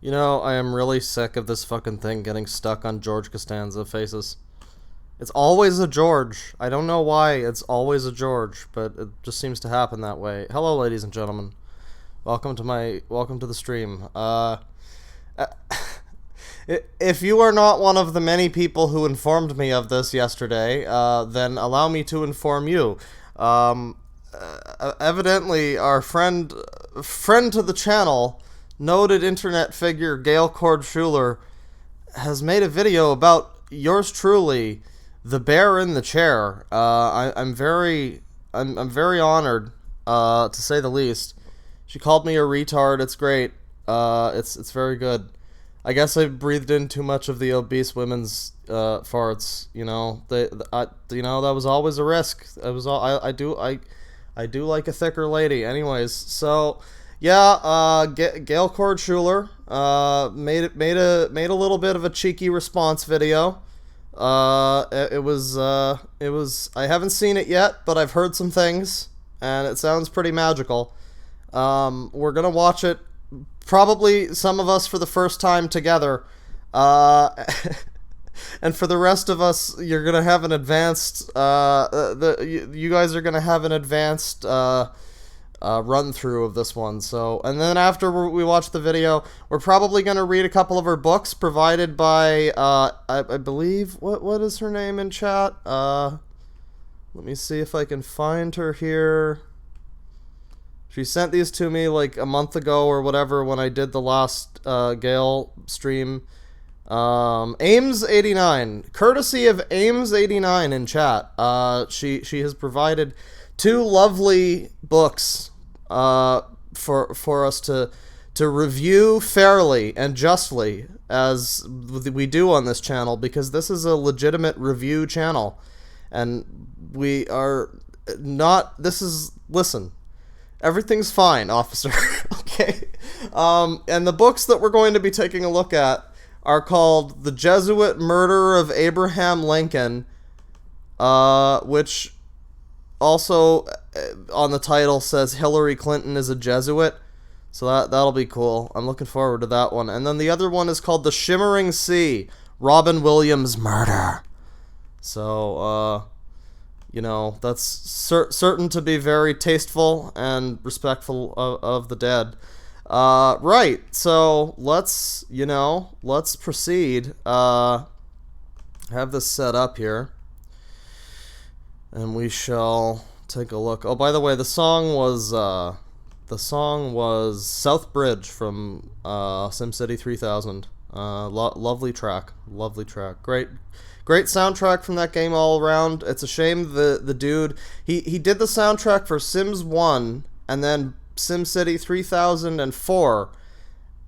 You know, I am really sick of this fucking thing getting stuck on George Costanza faces. It's always a George. I don't know why it's always a George, but it just seems to happen that way. Hello, ladies and gentlemen. Welcome to the stream. Uh, if you are not one of the many people who informed me of this yesterday, then allow me to inform you. Evidently, our friend to the channel, noted internet figure Gail Schuler, has made a video about yours truly, the bear in the chair. I'm very honored, to say the least. She called me a retard. It's great. It's very good. I guess I breathed in too much of the obese women's farts. You know, that was always a risk. I do like a thicker lady. Anyways, so yeah, Gail Schuler made a little bit of a cheeky response video. It was I haven't seen it yet, but I've heard some things, and it sounds pretty magical. We're gonna watch it, probably some of us for the first time together, and for the rest of us, you're gonna have an advanced, you guys are gonna have an advanced, run through of this one. So, and then after we watch the video, we're probably gonna read a couple of her books provided by, I believe, what is her name in chat? Let me see if I can find her here. She sent these to me like a month ago or whatever when I did the last Gale stream. Ames89, courtesy of Ames89 in chat. She has provided two lovely books for us to review fairly and justly, as we do on this channel, because this is a legitimate review channel, and we are not. Listen. Everything's fine, officer. Okay. And the books that we're going to be taking a look at are called The Jesuit Murder of Abraham Lincoln, which also on the title says Hillary Clinton is a Jesuit. So that'll be cool. I'm looking forward to that one. And then the other one is called The Shimmering Sea, Robin Williams' Murder. So, you know, that's certain to be very tasteful and respectful of the dead. Right, so let's proceed. Have this set up here, and we shall take a look. Oh, by the way, the song was South Bridge from SimCity 3000. Lovely track. Great soundtrack from that game all around. It's a shame the dude, he did the soundtrack for Sims 1 and then SimCity 3004,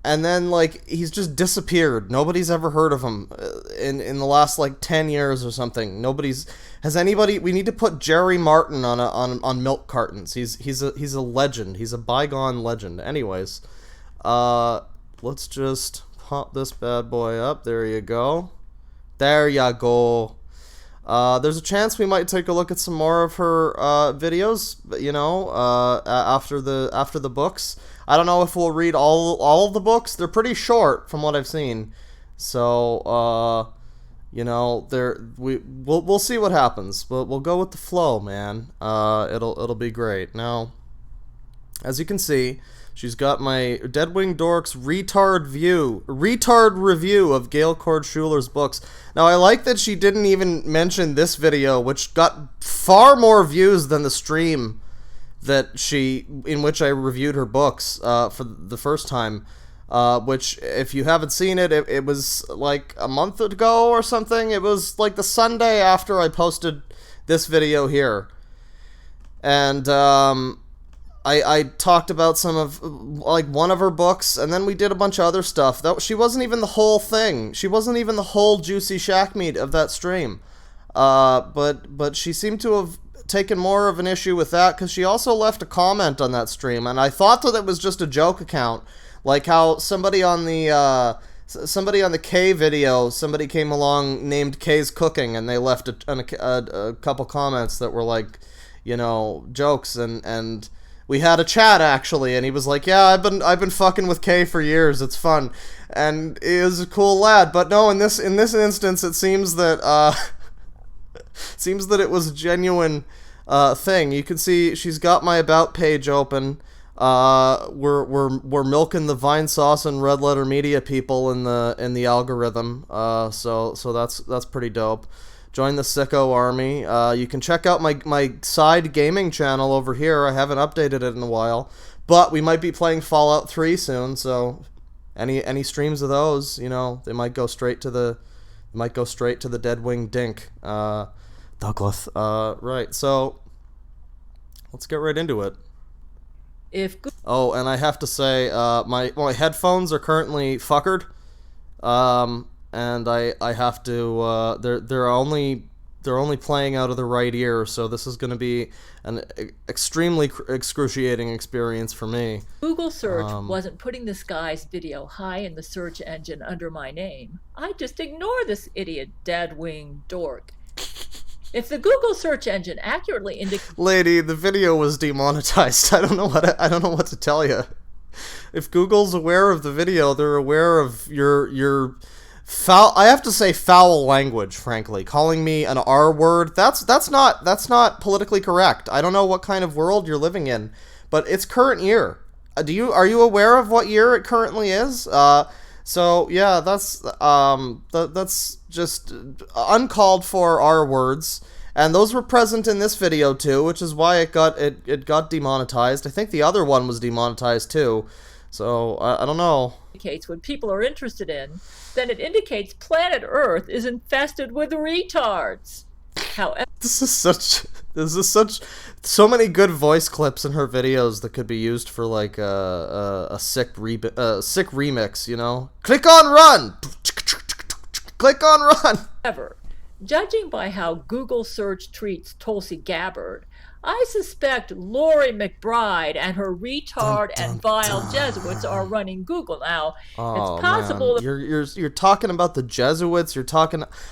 and then like he's just disappeared. Nobody's ever heard of him in the last like 10 years or something. We need to put Jerry Martin on milk cartons. He's a legend. He's a bygone legend. Anyways, let's just pop this bad boy up. There you go. There ya go. There's a chance we might take a look at some more of her videos, you know, after the books. I don't know if we'll read all of the books. They're pretty short from what I've seen. So, you know, we'll see what happens. We'll go with the flow, man. It'll be great. Now, as you can see, she's got my Deadwing Dorks retard review of Gail Schuler's books. Now, I like that she didn't even mention this video, which got far more views than the stream in which I reviewed her books for the first time. Which, if you haven't seen it, it was like a month ago or something. It was like the Sunday after I posted this video here. And, I talked about some of, like, one of her books, and then we did a bunch of other stuff. She wasn't even the whole thing. She wasn't even the whole juicy shack meat of that stream. But she seemed to have taken more of an issue with that, because she also left a comment on that stream, and I thought that it was just a joke account. Like how somebody on the K video, somebody came along named K's Cooking, and they left a couple comments that were like, you know, jokes, and we had a chat actually, and he was like, "Yeah, I've been fucking with Kay for years. It's fun," and he is a cool lad. But no, in this instance, it seems that it was a genuine thing. You can see she's got my about page open. We're milking the Vine Sauce and Red Letter Media people in the algorithm. So that's pretty dope. Join the Sicko Army. You can check out my side gaming channel over here. I haven't updated it in a while, but we might be playing Fallout 3 soon. So any streams of those, they might go straight to the Deadwing Dink. Douglas. Right. So let's get right into it. Oh, and I have to say, my headphones are currently fuckered, and I have to they're only playing out of the right ear, so this is going to be an extremely excruciating experience for me. Google search wasn't putting this guy's video high in the search engine under my name. I just ignore this idiot dead-winged dork. If the Google search engine accurately indicates... Lady, the video was demonetized. I don't know what to tell you. If Google's aware of the video, they're aware of your foul. I have to say foul language. Frankly, calling me an R word. That's not politically correct. I don't know what kind of world you're living in, but it's current year. Are you aware of what year it currently is? So yeah, that's just uncalled for R words, and those were present in this video too, which is why it got demonetized. I think the other one was demonetized too, so I don't know. Indicates what people are interested in, then it indicates planet Earth is infested with retards. However, This is such so many good voice clips in her videos that could be used for like a sick remix, Click on run. Click on run. However, judging by how Google search treats Tulsi Gabbard, I suspect Lori McBride and her retard and vile Jesuits are running Google now. It's possible. Man. You're talking about the Jesuits.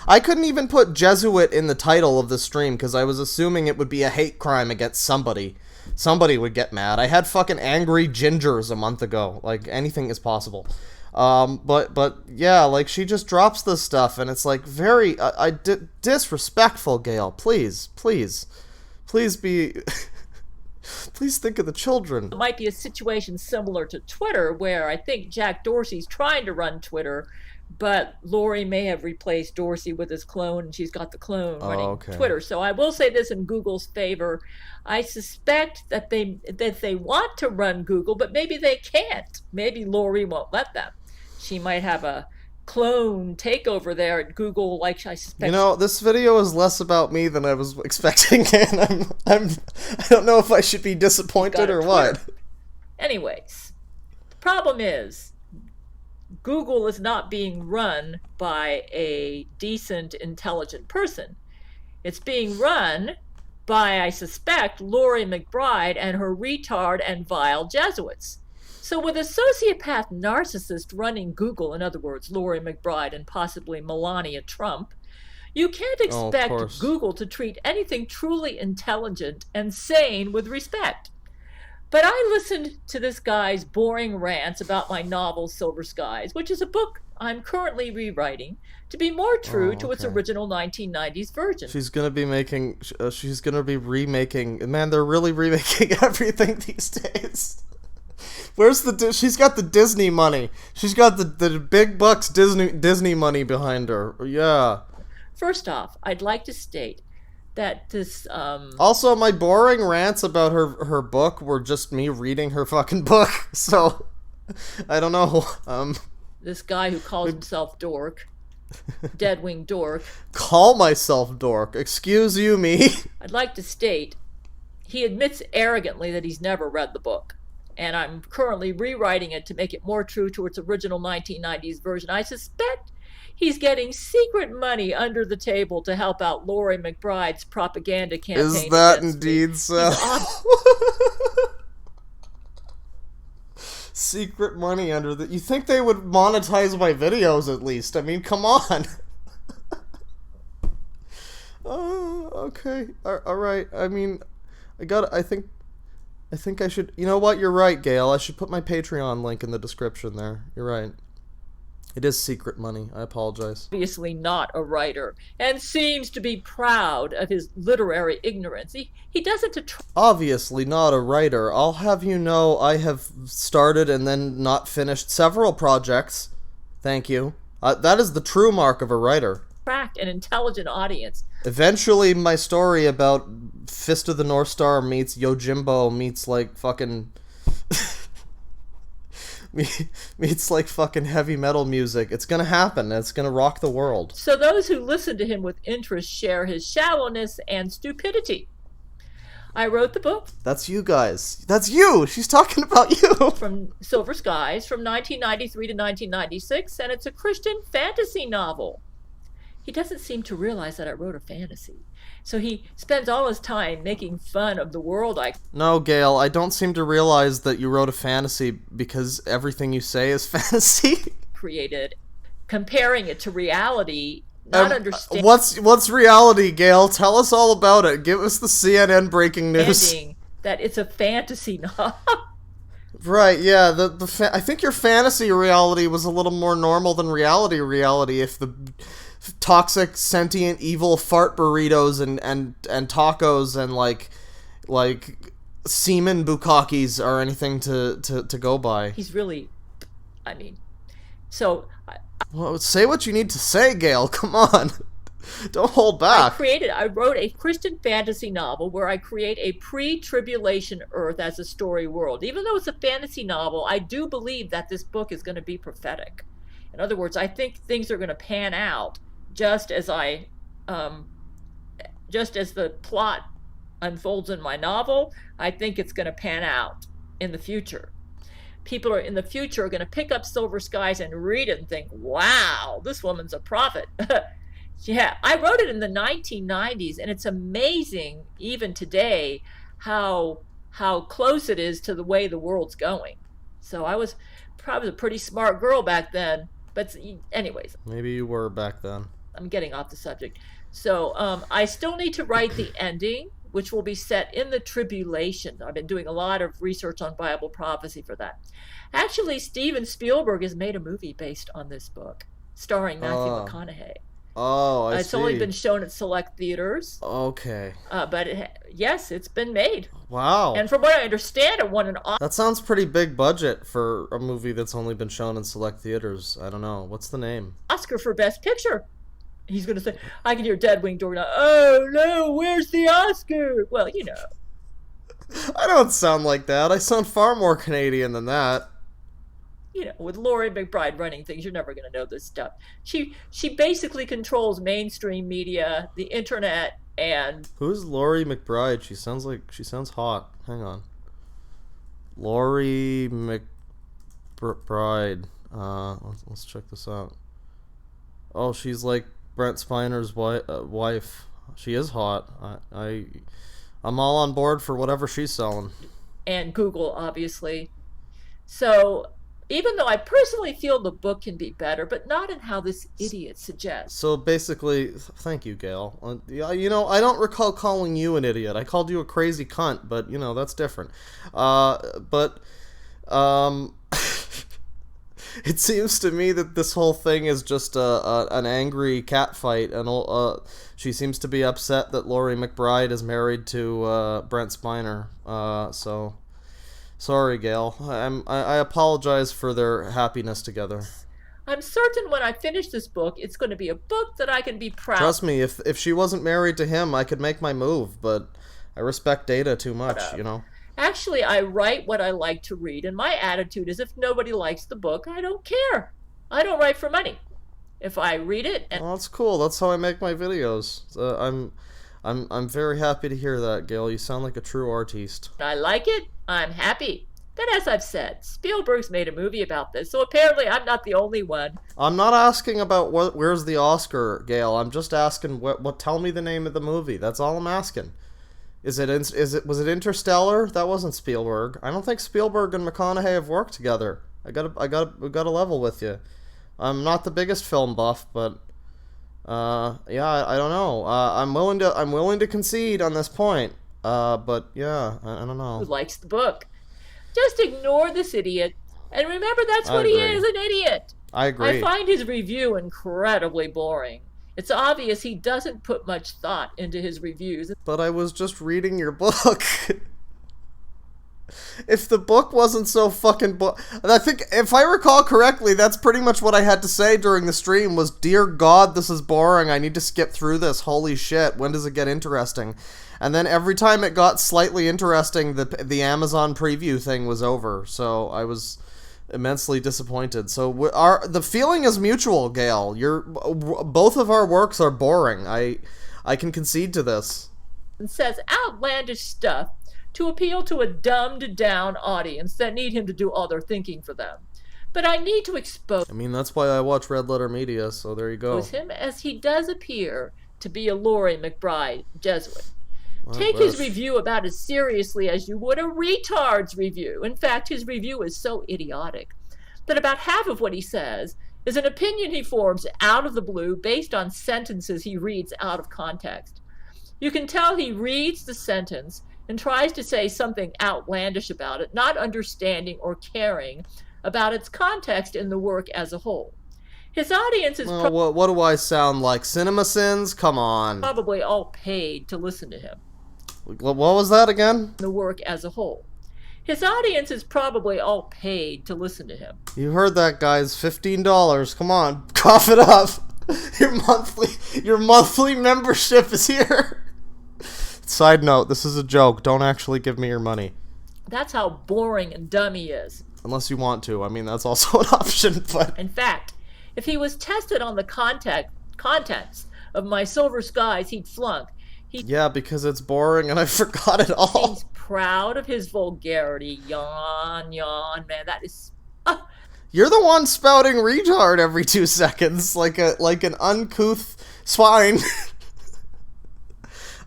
I couldn't even put Jesuit in the title of the stream because I was assuming it would be a hate crime against somebody. Somebody would get mad. I had fucking angry gingers a month ago. Like anything is possible. But yeah, like she just drops this stuff and it's like very disrespectful. Gail, please be. Please think of the children. It might be a situation similar to Twitter, where I think Jack Dorsey's trying to run Twitter, but Lori may have replaced Dorsey with his clone, and she's got the clone running Twitter. So I will say this in Google's favor. I suspect that they want to run Google, but maybe they can't. Maybe Lori won't let them. She might have a clone takeover there at Google, like I suspect. This video is less about me than I was expecting, and I don't know if I should be disappointed or what. Anyways, the problem is Google is not being run by a decent, intelligent person. It's being run by, I suspect, Lori McBride and her retard and vile Jesuits. So with a sociopath narcissist running Google, in other words, Lori McBride and possibly Melania Trump, you can't expect Google to treat anything truly intelligent and sane with respect. But I listened to this guy's boring rants about my novel Silver Skies, which is a book I'm currently rewriting to be more true to its original 1990s version. She's gonna be remaking. Man, they're really remaking everything these days. She's got the Disney money. She's got the big bucks Disney money behind her. Yeah. First off, I'd like to state that this Also, my boring rants about her book were just me reading her fucking book. So I don't know. This guy who calls himself Dork, Deadwing Dork. Call myself Dork. Excuse you, me. I'd like to state he admits arrogantly that he's never read the book. And I'm currently rewriting it to make it more true to its original 1990s version. I suspect he's getting secret money under the table to help out Lori McBride's propaganda campaign. Is that indeed so? Secret money under the... You think they would monetize my videos at least? I mean, come on. Okay. Alright. I mean, I think... I think I should. You know what? You're right, Gail. I should put my Patreon link in the description there. You're right. It is secret money. I apologize. Obviously not a writer, and seems to be proud of his literary ignorance. He does it to try. Obviously not a writer. I'll have you know I have started and then not finished several projects. Thank you. That is the true mark of a writer. Attract an intelligent audience. Eventually, my story about Fist of the North Star meets Yojimbo meets like fucking meets like fucking heavy metal music. It's gonna happen. It's gonna rock the world. So those who listen to him with interest share his shallowness and stupidity. I wrote the book. That's you guys. That's you. She's talking about you. From Silver Skies from 1993 to 1996, and it's a Christian fantasy novel. He doesn't seem to realize that I wrote a fantasy. So he spends all his time making fun of the world I No, Gail, I don't seem to realize that you wrote a fantasy because everything you say is fantasy. created, comparing it to reality, not understanding What's reality, Gail? Tell us all about it. Give us the CNN breaking news. that it's a fantasy novel. Right, yeah. I think your fantasy reality was a little more normal than reality if the toxic, sentient, evil fart burritos and tacos and like semen bukakis are anything to go by. He's really, I mean, so Well, say what you need to say, Gail. Come on. Don't hold back. I wrote a Christian fantasy novel where I create a pre-tribulation Earth as a story world. Even though it's a fantasy novel, I do believe that this book is going to be prophetic. In other words, I think things are going to pan out just as the plot unfolds in my novel. I think it's going to pan out in the future. People in the future are going to pick up Silver Skies and read it and think, wow, this woman's a prophet. Yeah, I wrote it in the 1990s, and it's amazing even today how close it is to the way the world's going. So I was probably a pretty smart girl back then. But anyways. Maybe you were back then. I'm getting off the subject. So I still need to write the ending, which will be set in the tribulation. I've been doing a lot of research on Bible prophecy for that. Actually, Steven Spielberg has made a movie based on this book, starring Matthew McConaughey. Oh, I see. It's only been shown at select theaters. Okay. But yes, it's been made. Wow. And from what I understand, it won an Oscar. That sounds pretty big budget for a movie that's only been shown in select theaters. I don't know. What's the name? Oscar for Best Picture. He's going to say, I can hear Dead Wing door now. Oh, no, where's the Oscar? Well, you know. I don't sound like that. I sound far more Canadian than that. You know, with Laurie McBride running things, you're never going to know this stuff. She basically controls mainstream media, the internet, and... Who's Laurie McBride? She sounds hot. Hang on. Laurie McBride. Let's check this out. Oh, she's like Brent Spiner's wife. She is hot. I'm all on board for whatever she's selling. And Google, obviously. So... even though I personally feel the book can be better, but not in how this idiot suggests. So basically, thank you, Gail. You know, I don't recall calling you an idiot. I called you a crazy cunt, but, you know, that's different. It seems to me that this whole thing is just an angry cat fight, and she seems to be upset that Laurie McBride is married to Brent Spiner. So... sorry, Gail. I apologize for their happiness together. I'm certain when I finish this book, it's going to be a book that I can be proud of. Trust me, if she wasn't married to him, I could make my move, but I respect Data too much, you know? Actually, I write what I like to read, and my attitude is if nobody likes the book, I don't care. I don't write for money. If I read it... Well, that's cool. That's how I make my videos. I'm very happy to hear that, Gail. You sound like a true artiste. I like it. I'm happy. But as I've said, Spielberg's made a movie about this, so apparently I'm not the only one. I'm not asking about where's the Oscar, Gail. I'm just asking what. Tell me the name of the movie. That's all I'm asking. Was it Interstellar? That wasn't Spielberg. I don't think Spielberg and McConaughey have worked together. We got a level with you. I'm not the biggest film buff, but yeah, I don't know. I'm willing to concede on this point. But yeah, I don't Who know. likes the book. Just ignore this idiot. And remember, that's I what he agree. is, an idiot. I I agree. find his review incredibly boring. It's obvious he doesn't put much thought into his reviews. But I was just reading your book. If the book wasn't so fucking I think, if I recall correctly, that's pretty much what I had to say during the stream was, dear God, this is boring. I need to skip through this. Holy shit. When does it get interesting? And then every time it got slightly interesting, the Amazon preview thing was over. So I was immensely disappointed. So the feeling is mutual, Gail. Both of our works are boring. I can concede to this. And says outlandish stuff to appeal to a dumbed down audience that need him to do all their thinking for them. But I need to expose I mean, that's why I watch Red Letter Media, so there you go. him, as he does appear to be a Laurie McBride Jesuit. I Take his wish. review about as seriously as you would a retard's review. In fact, his review is so idiotic that about half of what he says is an opinion he forms out of the blue based on sentences he reads out of context. You can tell he reads the sentence and tries to say something outlandish about it, not understanding or caring about its context in the work as a whole. His audience is Well, what do I sound like? Cinema Sins? Come on. probably all paid to listen to him. What was that again? The work as a whole. His audience is probably all paid to listen to him. You heard that, guys. $15. Come on, cough it up. Your monthly membership is here. Side note, this is a joke. Don't actually give me your money. That's how boring and dumb he is. Unless you want to. I mean, that's also an option, but... In fact, if he was tested on the contents of My Silver Skies, he'd flunk. Yeah, because it's boring and I forgot it all. He's proud of his vulgarity. Yawn, yawn, man. That is... You're the one spouting retard every 2 seconds, like an uncouth swine.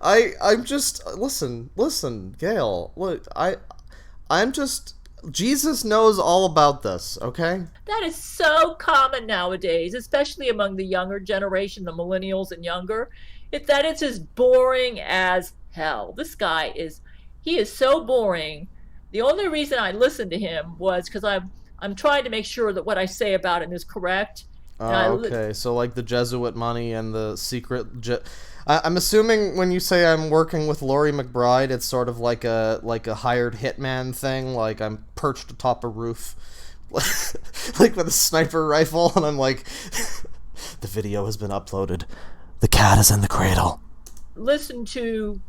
I'm just listen, Gail. Look, I'm just Jesus knows all about this, okay? That is so common nowadays, especially among the younger generation, the millennials and younger. It's as boring as hell. This guy he is so boring. The only reason I listened to him was because I'm trying to make sure that what I say about him is correct. Okay, so like the Jesuit money and the secret... I'm assuming when you say I'm working with Laurie McBride, it's sort of like a hired hitman thing, like I'm perched atop a roof, like with a sniper rifle, and I'm like, the video has been uploaded. The cat is in the cradle. Listen to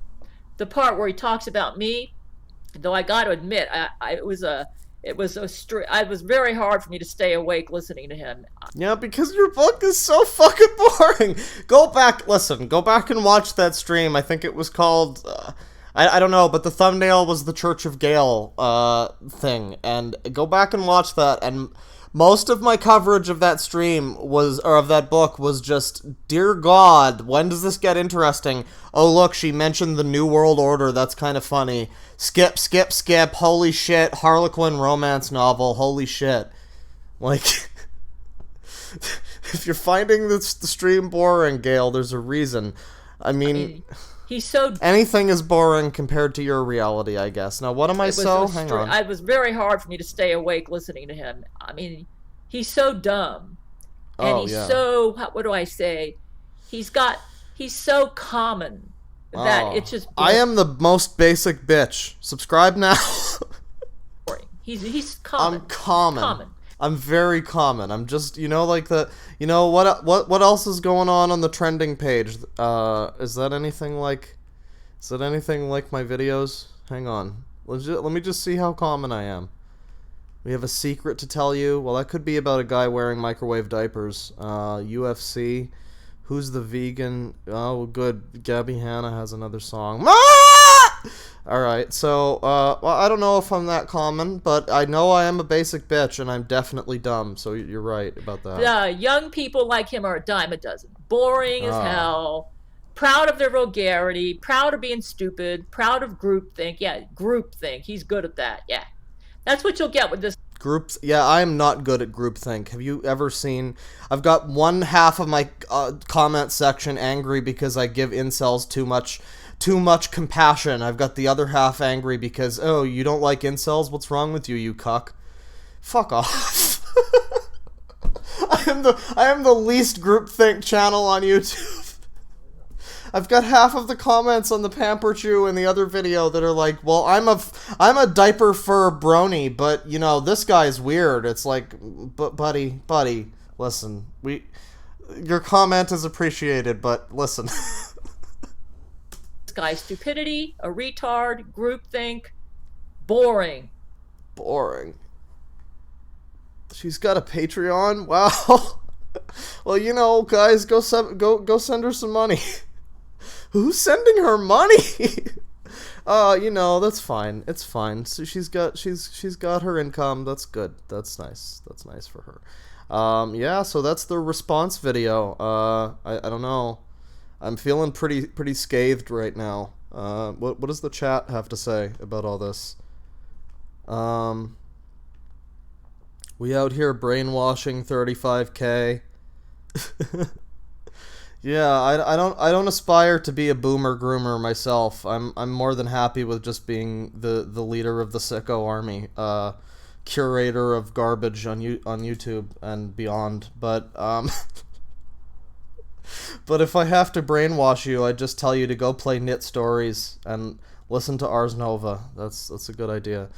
the part where he talks about me, though I got to admit, it was very hard for me to stay awake listening to him. Yeah, because your book is so fucking boring. Go back and watch that stream. I think it was called, I don't know, but the thumbnail was the Church of Gale thing. And go back and watch that. And most of my coverage of that stream of that book was just, dear God, when does this get interesting? Oh, look, she mentioned the New World Order. That's kind of funny. Skip. Holy shit. Harlequin romance novel. Holy shit. Like, if you're finding the stream boring, Gail, there's a reason. I mean he's so... Anything is boring compared to your reality, I guess. Now, what am I so? Hang on. It was very hard for me to stay awake listening to him. I mean, he's so dumb. And he's so... What do I say? He's so common that it's just... I am the most basic bitch. Subscribe now. He's common. I'm common. I'm very common. I'm just, like what else is going on the trending page? Is that anything like my videos? Hang on. Let me just see how common I am. We have a secret to tell you. Well, that could be about a guy wearing microwave diapers. UFC. Who's the vegan? Oh, good. Gabby Hanna has another song. Alright, so, well, I don't know if I'm that common, but I know I am a basic bitch, and I'm definitely dumb, so you're right about that. Young people like him are a dime a dozen. Boring as hell. Proud of their vulgarity. Proud of being stupid. Proud of groupthink. Yeah, groupthink. He's good at that. Yeah. That's what you'll get with this. Yeah, I am not good at groupthink. Have you ever seen... I've got one half of my comment section angry because I give incels too much too much compassion. I've got the other half angry because, oh, you don't like incels? What's wrong with you, you cuck? Fuck off. I am the least groupthink channel on YouTube. I've got half of the comments on the Pamper Chew in the other video that are like, well, I'm a diaper fur brony, but, you know, this guy's weird. It's like, but buddy, listen, your comment is appreciated, but listen. This guy's stupidity, a retard, groupthink, boring. Boring. She's got a Patreon? Wow. Well, you know, guys, go send her some money. Who's sending her money? You know, that's fine. It's fine. So she's got her income. That's good. That's nice. That's nice for her. Yeah, so that's the response video. I don't know. I'm feeling pretty scathed right now. What does the chat have to say about all this? We out here brainwashing 35K. Yeah, I don't aspire to be a boomer groomer myself. I'm more than happy with just being the leader of the sicko army, curator of garbage on YouTube and beyond. But but if I have to brainwash you, I just tell you to go play Knit Stories and listen to Ars Nova. That's a good idea.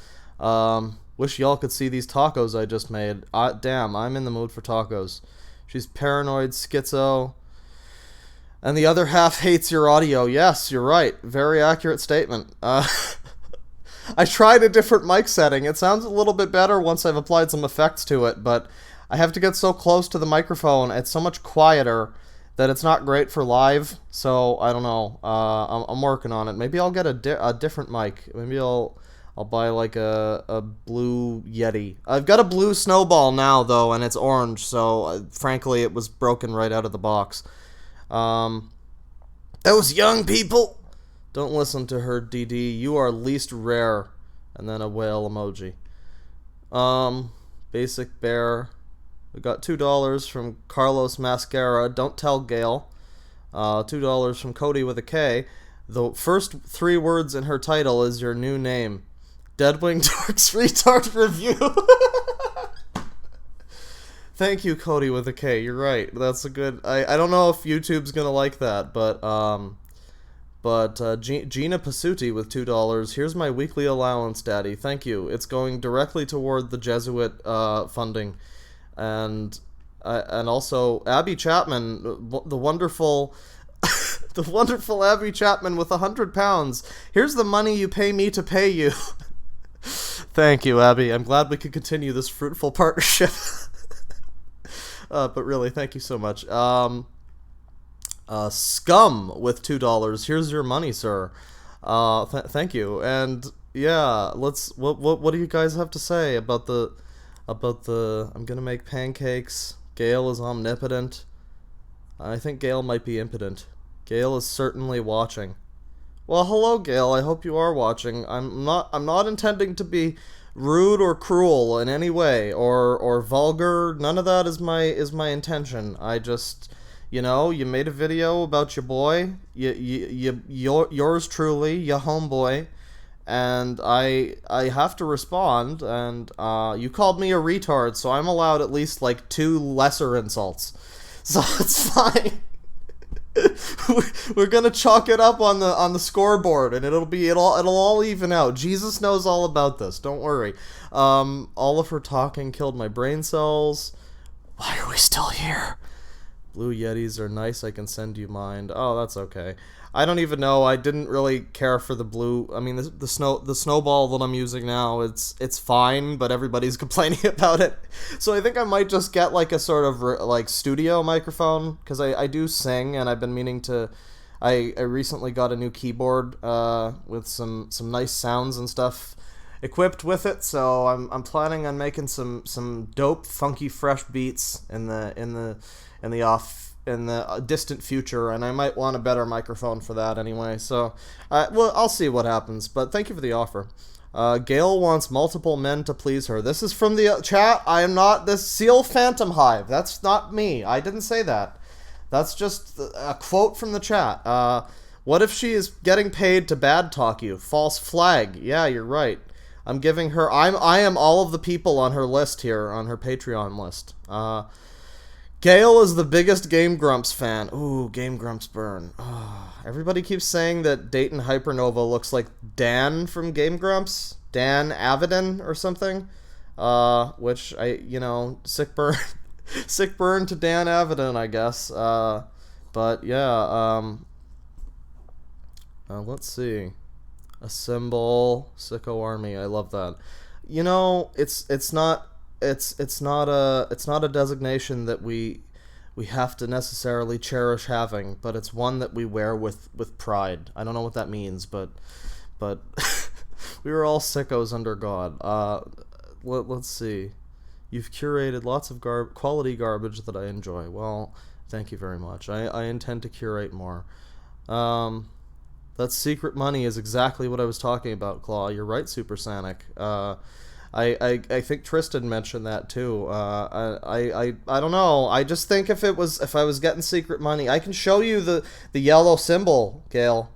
Wish y'all could see these tacos I just made. Damn, I'm in the mood for tacos. She's paranoid, schizo. And the other half hates your audio. Yes, you're right. Very accurate statement. I tried a different mic setting. It sounds a little bit better once I've applied some effects to it, but I have to get so close to the microphone. It's so much quieter that it's not great for live. So, I don't know. I'm working on it. Maybe I'll get a different mic. Maybe I'll buy like a blue Yeti. I've got a blue Snowball now, though, and it's orange. So, frankly, it was broken right out of the box. Those young people, don't listen to her, DD. You are least rare. And then a whale emoji. Basic bear. We got $2 from Carlos Mascara. Don't tell Gale. $2 from Cody with a K. The first 3 words in her title is your new name. Deadwing Dorks Retard Review. Thank you, Cody with a K. You're right. That's a good... I don't know if YouTube's gonna like that, but Gina Pasuti with $2. Here's my weekly allowance, Daddy. Thank you. It's going directly toward the Jesuit funding, and also Abby Chapman, the wonderful, the wonderful Abby Chapman with £100. Here's the money you pay me to pay you. Thank you, Abby. I'm glad we could continue this fruitful partnership. But really, thank you so much. Scum with $2. Here's your money, sir. Thank you. And yeah, let's. What do you guys have to say about the? I'm gonna make pancakes. Gale is omnipotent. I think Gale might be impotent. Gale is certainly watching. Well, hello, Gale. I hope you are watching. I'm not intending to be rude or cruel in any way, or vulgar. None of that is my intention. I just, you know, you made a video about your boy, yours truly, your homeboy, and I have to respond. And you called me a retard, so I'm allowed at least like 2 lesser insults, so it's fine. We're gonna chalk it up on the scoreboard, and it'll all even out. Jesus knows all about this. Don't worry. All of her talking killed my brain cells. Why are we still here? Blue Yetis are nice. I can send you mine. Oh, that's okay. I don't even know. I didn't really care for the blue. I mean, the snowball that I'm using now, it's fine, but everybody's complaining about it. So I think I might just get like a sort of like studio microphone, because I do sing, and I've been meaning to. I recently got a new keyboard with some nice sounds and stuff equipped with it. So I'm planning on making some dope, funky, fresh beats in the distant future, and I might want a better microphone for that anyway. So, well, I'll see what happens. But thank you for the offer. Gail wants multiple men to please her. This is from the chat. I am not the Seal Phantom Hive. That's not me. I didn't say that. That's just a quote from the chat. What if she is getting paid to bad talk you? False flag. Yeah, you're right. I'm giving her. I am all of the people on her list here, on her Patreon list. Gail is the biggest Game Grumps fan. Ooh, Game Grumps burn. Oh, everybody keeps saying that Dayton Hypernova looks like Dan from Game Grumps. Dan Avedon or something. Which sick burn. Sick burn to Dan Avedon, I guess. But yeah, let's see. A symbol, Sicko Army. I love that. It's not a designation that we have to necessarily cherish having, but it's one that we wear with pride. I don't know what that means, but we were all sickos under God. Let's see. You've curated lots of quality garbage that I enjoy. Well, thank you very much. I intend to curate more. That secret money is exactly what I was talking about, Claw. You're right, Super Sonic. I think Tristan mentioned that too. I don't know. I just think if I was getting secret money, I can show you the yellow symbol, Gale.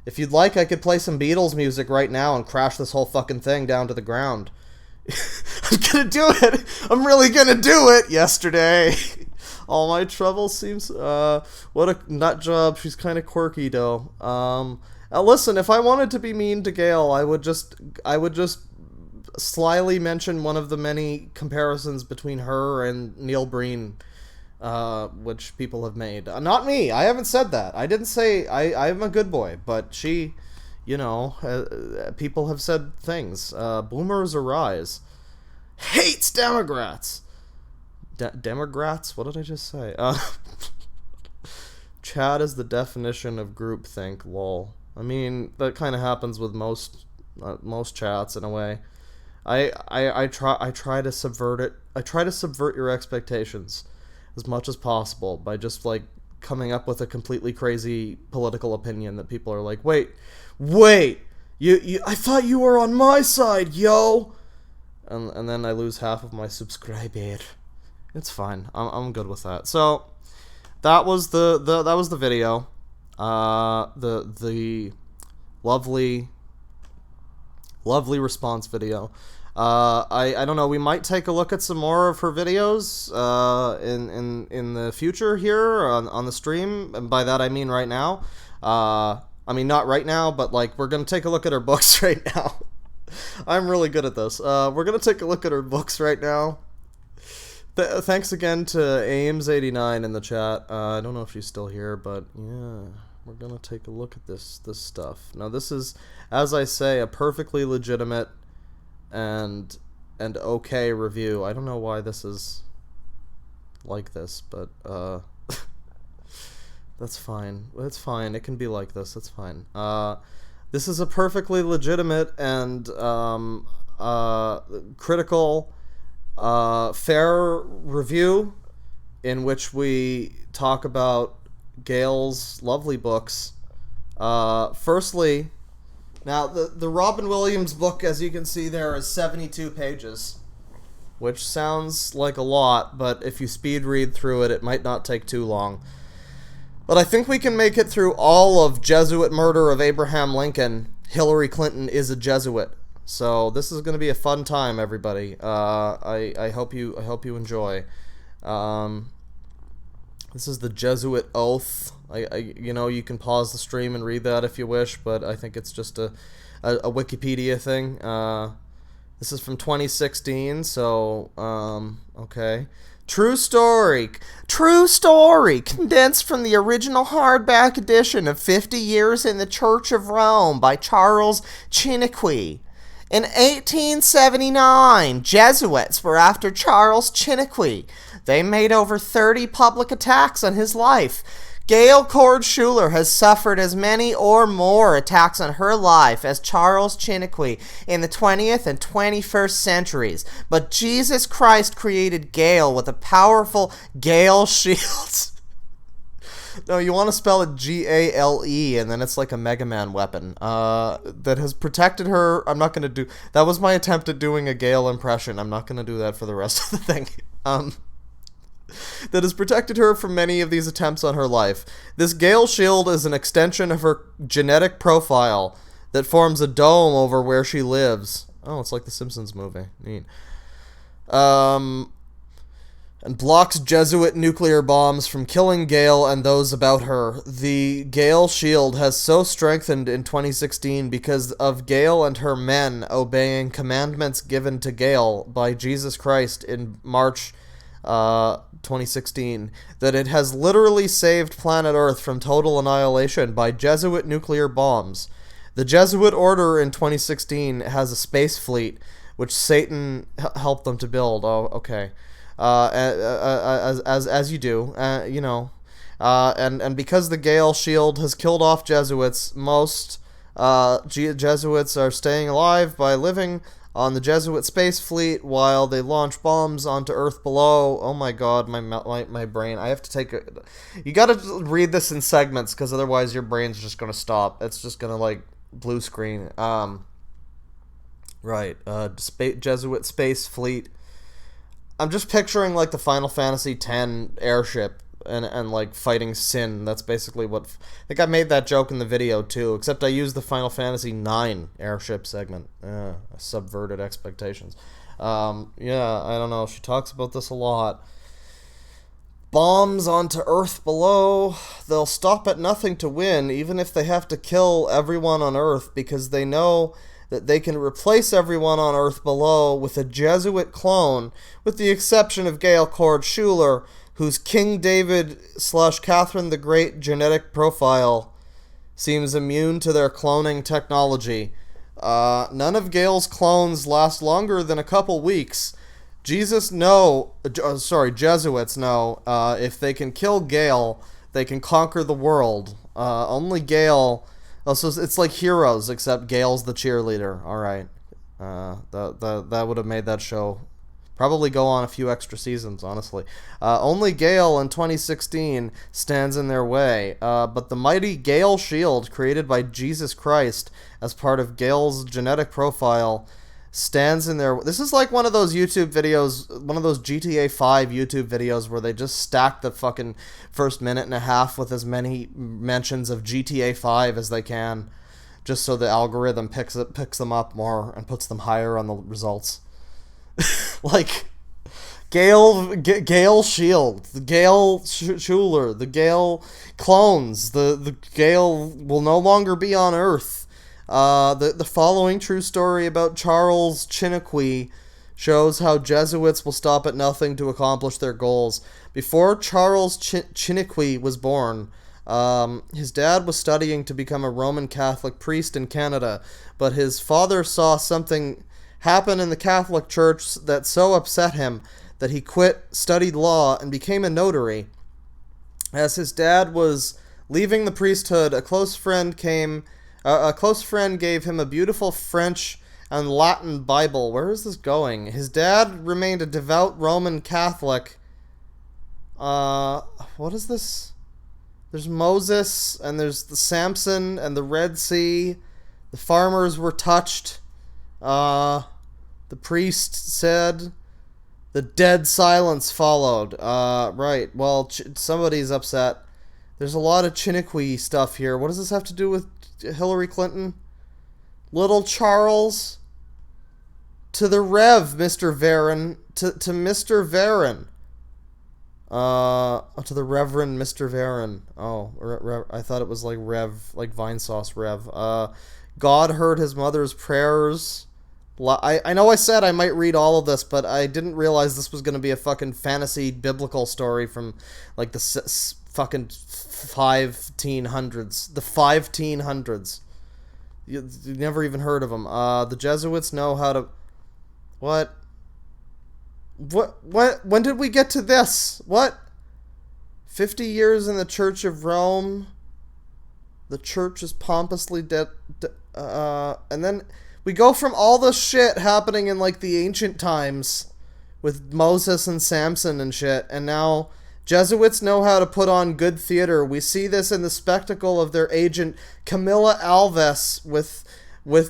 If you'd like, I could play some Beatles music right now and crash this whole fucking thing down to the ground. I'm gonna do it. I'm really gonna do it. Yesterday, all my trouble seems. What a nut job. She's kind of quirky though. Listen, if I wanted to be mean to Gail, I would just slyly mention one of the many comparisons between her and Neil Breen, which people have made. Not me. I haven't said that. I didn't say I'm a good boy, but she, people have said things. Boomers arise. Hates Democrats. Democrats? What did I just say? Chad is the definition of groupthink. Lol. I mean, that kind of happens with most chats in a way. I try to subvert it. I try to subvert your expectations as much as possible by just like coming up with a completely crazy political opinion that people are like, wait, you I thought you were on my side, yo. And then I lose half of my subscriber. It's fine. I'm good with that. So that was the video. The lovely response video. I don't know. We might take a look at some more of her videos in the future here on the stream. And by that I mean right now. I mean not right now, but like we're gonna take a look at her books right now. I'm really good at this. We're gonna take a look at her books right now. Thanks again to Ames89 in the chat. I don't know if she's still here, but yeah, we're gonna take a look at this stuff. Now this is, as I say, a perfectly legitimate and okay review. I don't know why this is like this, but that's fine. It's fine. It can be like this. It's fine. This is a perfectly legitimate and critical, fair review in which we talk about Gale's lovely books. Firstly, now the Robin Williams book, as you can see there, is 72 pages, which sounds like a lot, but if you speed read through it, it might not take too long. But I think we can make it through all of Jesuit Murder of Abraham Lincoln. Hillary Clinton is a Jesuit. So this is going to be a fun time, everybody. I hope you enjoy. This is the Jesuit Oath. You can pause the stream and read that if you wish, but I think it's just a Wikipedia thing. This is from 2016, so okay. True story, condensed from the original hardback edition of 50 Years in the Church of Rome by Charles Chiniquy. In 1879, Jesuits were after Charles Chiniquy. They made over 30 public attacks on his life. Gail Cord Schuler has suffered as many or more attacks on her life as Charles Chiniquy in the 20th and 21st centuries. But Jesus Christ created Gail with a powerful Gale shield. No, you want to spell it Gale, and then it's like a Mega Man weapon that has protected her. I'm not going to do... That was my attempt at doing a Gale impression. I'm not going to do that for the rest of the thing. that has protected her from many of these attempts on her life. This Gale shield is an extension of her genetic profile that forms a dome over where she lives. Oh, it's like the Simpsons movie. Neat. And blocks Jesuit nuclear bombs from killing Gale and those about her. The Gale shield has so strengthened in 2016 because of Gale and her men obeying commandments given to Gale by Jesus Christ in March 2016 that it has literally saved planet Earth from total annihilation by Jesuit nuclear bombs. The Jesuit order in 2016 has a space fleet, which Satan helped them to build. Oh, okay. As you do, you know, and because the Gale shield has killed off Jesuits, most Jesuits are staying alive by living on the Jesuit space fleet while they launch bombs onto Earth below. Oh my God, my brain! I have to take a. You gotta read this in segments because otherwise your brain's just gonna stop. It's just gonna like blue screen. Right. Jesuit space fleet. I'm just picturing like the Final Fantasy X airship and like fighting Sin. That's basically what. I think I made that joke in the video too, except I used the Final Fantasy IX airship segment. I subverted expectations. Yeah, I don't know. She talks about this a lot. Bombs onto Earth below. They'll stop at nothing to win, even if they have to kill everyone on Earth, because they know that they can replace everyone on Earth below with a Jesuit clone, with the exception of Gail Cord Schuler, whose King David / Catherine the Great genetic profile seems immune to their cloning technology. None of Gale's clones last longer than a couple weeks. Jesuits know, if they can kill Gale, they can conquer the world. Only Gale. Oh, so it's like Heroes, except Gale's the cheerleader. All right, that would have made that show probably go on a few extra seasons. Honestly, only Gale in 2016 stands in their way. But the mighty Gale shield, created by Jesus Christ as part of Gale's genetic profile, stands in there. This is like one of those YouTube videos, one of those GTA 5 YouTube videos where they just stack the fucking first minute and a half with as many mentions of GTA 5 as they can, just so the algorithm picks them up more and puts them higher on the results. Like Gale shield, the Gale Schuler, the Gale clones, the Gale will no longer be on Earth. The following true story about Charles Chiniquy shows how Jesuits will stop at nothing to accomplish their goals. Before Charles Chiniquy was born, his dad was studying to become a Roman Catholic priest in Canada, but his father saw something happen in the Catholic Church that so upset him that he quit, studied law, and became a notary. As his dad was leaving the priesthood, a close friend gave him a beautiful French and Latin Bible. Where is this going? His dad remained a devout Roman Catholic. What is this? There's Moses, and there's the Samson and the Red Sea. The farmers were touched. The priest said. The dead silence followed. Right. Well, somebody's upset. There's a lot of Chiniquy stuff here. What does this have to do with Hillary Clinton? Little Charles. To the Rev, Mr. Varon. To Mr. Varon. To the Reverend Mr. Varon. Oh, I thought it was like Rev, like Vine Sauce Rev. God heard his mother's prayers. I know I said I might read all of this, but I didn't realize this was going to be a fucking fantasy biblical story from like the fucking 1500s. The 1500s. You never even heard of them. The Jesuits know how to... What? When did we get to this? What? 50 years in the Church of Rome. The church is pompously and then we go from all the shit happening in like the ancient times with Moses and Samson and shit, and now Jesuits know how to put on good theater. We see this in the spectacle of their agent Camilla Alves with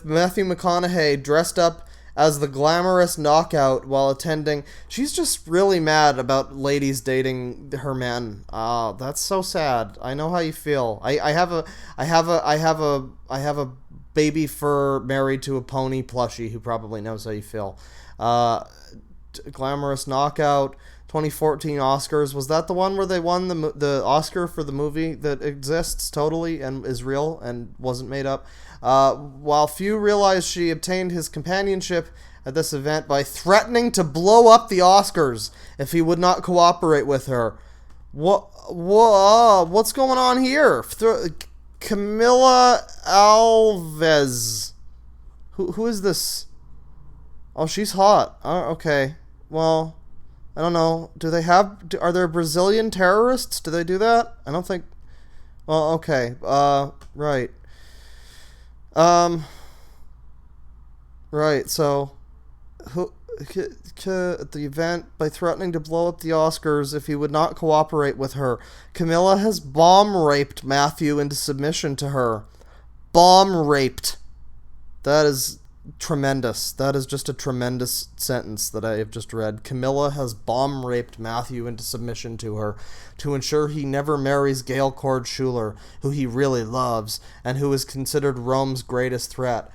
Matthew McConaughey dressed up as the glamorous knockout while attending. She's just really mad about ladies dating her men. That's so sad. I know how you feel. I have a baby fur married to a pony plushie who probably knows how you feel. Glamorous knockout. 2014 Oscars, was that the one where they won the Oscar for the movie that exists totally and is real and wasn't made up? While few realize she obtained his companionship at this event by threatening to blow up the Oscars if he would not cooperate with her. What's going on here? Camilla Alves. Who is this? Oh, she's hot. Okay. Well, I don't know. Are there Brazilian terrorists? Do they do that? I don't think. Well, okay. Right. Right. So, at the event by threatening to blow up the Oscars if he would not cooperate with her, Camilla has bomb raped Matthew into submission to her. Bomb raped. That is tremendous. That is just a tremendous sentence that I have just read. Camilla has bomb raped Matthew into submission to her to ensure he never marries Gail Schuler, who he really loves and who is considered Rome's greatest threat.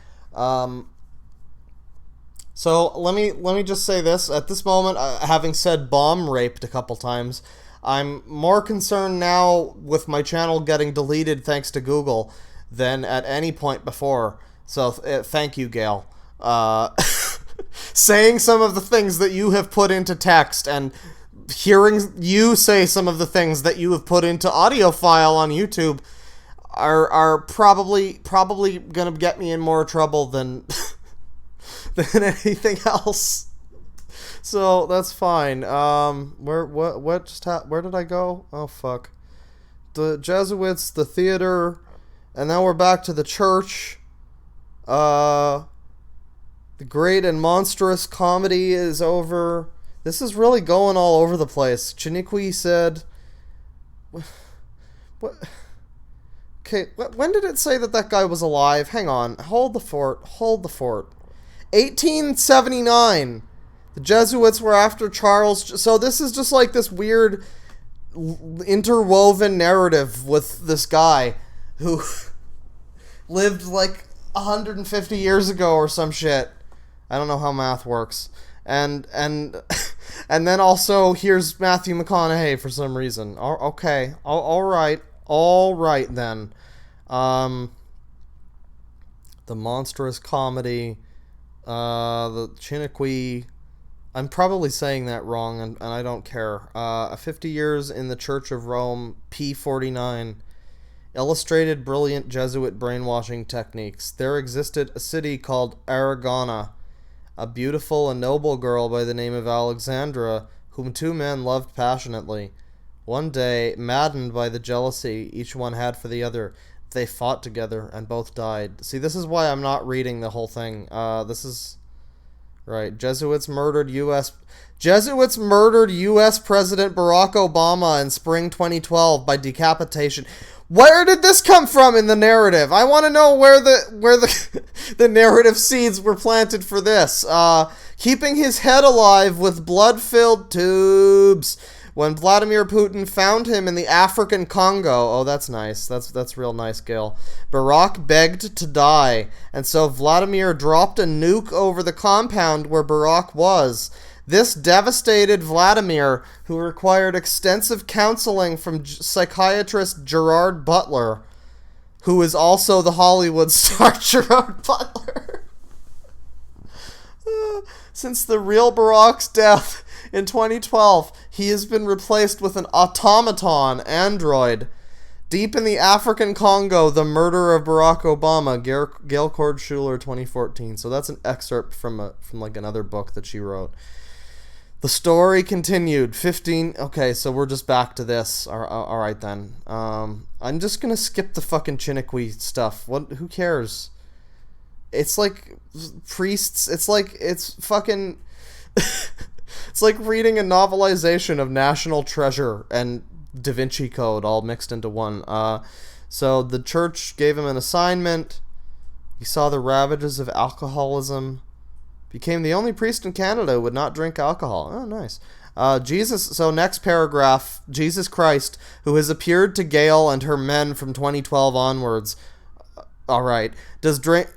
So let me just say this. At this moment, having said bomb raped a couple times, I'm more concerned now with my channel getting deleted thanks to Google than at any point before. So thank you, Gail. Saying some of the things that you have put into text and hearing you say some of the things that you have put into audio file on YouTube are probably gonna get me in more trouble than than anything else. So that's fine. Where did I go? Oh fuck. The Jesuits, the theater, and now we're back to the church. The great and monstrous comedy is over. This is really going all over the place. Chiniquy said... What? Okay, when did it say that guy was alive? Hang on. Hold the fort. 1879. The Jesuits were after Charles... So this is just like this weird interwoven narrative with this guy who lived like 150 years ago or some shit. I don't know how math works. And then also here's Matthew McConaughey for some reason. Okay. All right then. The monstrous comedy, the Chiniquy. I'm probably saying that wrong, and I don't care. 50 years in the Church of Rome, P49. Illustrated brilliant Jesuit brainwashing techniques. There existed a city called Aragona, a beautiful and noble girl by the name of Alexandra, whom two men loved passionately. One day, maddened by the jealousy each one had for the other, they fought together and both died. See, this is why I'm not reading the whole thing. This is... Right. Jesuits murdered U.S. President Barack Obama in spring 2012 by decapitation. Where did this come from in the narrative? I want to know where the the narrative seeds were planted for this. Keeping his head alive with blood-filled tubes. When Vladimir Putin found him in the African Congo, oh, that's nice. That's real nice, Gale. Barack begged to die, and so Vladimir dropped a nuke over the compound where Barack was. This devastated Vladimir, who required extensive counseling from psychiatrist Gerard Butler, who is also the Hollywood star Gerard Butler. Since the real Barack's death in 2012, he has been replaced with an automaton android. Deep in the African Congo, the murder of Barack Obama, Gale Schuler, 2014. So that's an excerpt from like another book that she wrote. The story continued. 15... Okay, so we're just back to this. Alright then. I'm just gonna skip the fucking Chiniquy stuff. Who cares? It's like priests... It's fucking... It's like reading a novelization of National Treasure and Da Vinci Code all mixed into one. So the church gave him an assignment. He saw the ravages of alcoholism Became the only priest in Canada who would not drink alcohol. Oh, nice. Jesus. So next paragraph, Jesus Christ, who has appeared to Gail and her men from 2012 onwards. All right. Does drink.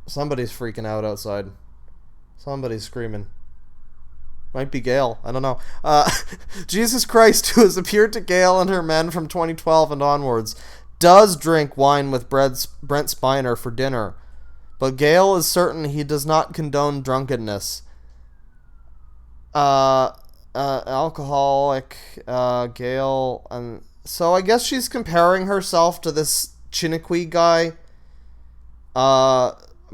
Somebody's freaking out outside. Somebody's screaming. Might be Gale. I don't know. Jesus Christ, who has appeared to Gale and her men from 2012 and onwards, does drink wine with Brent Spiner for dinner. But Gale is certain he does not condone drunkenness. Alcoholic, Gale, and so I guess she's comparing herself to this Chiniquy guy.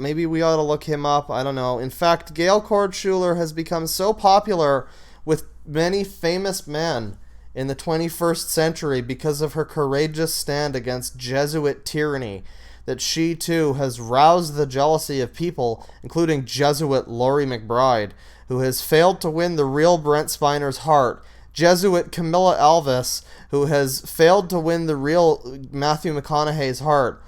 Maybe we ought to look him up. I don't know. In fact, Gail Kordschuler has become so popular with many famous men in the 21st century because of her courageous stand against Jesuit tyranny that she, too, has roused the jealousy of people, including Jesuit Laurie McBride, who has failed to win the real Brent Spiner's heart, Jesuit Camilla Alvis, who has failed to win the real Matthew McConaughey's heart.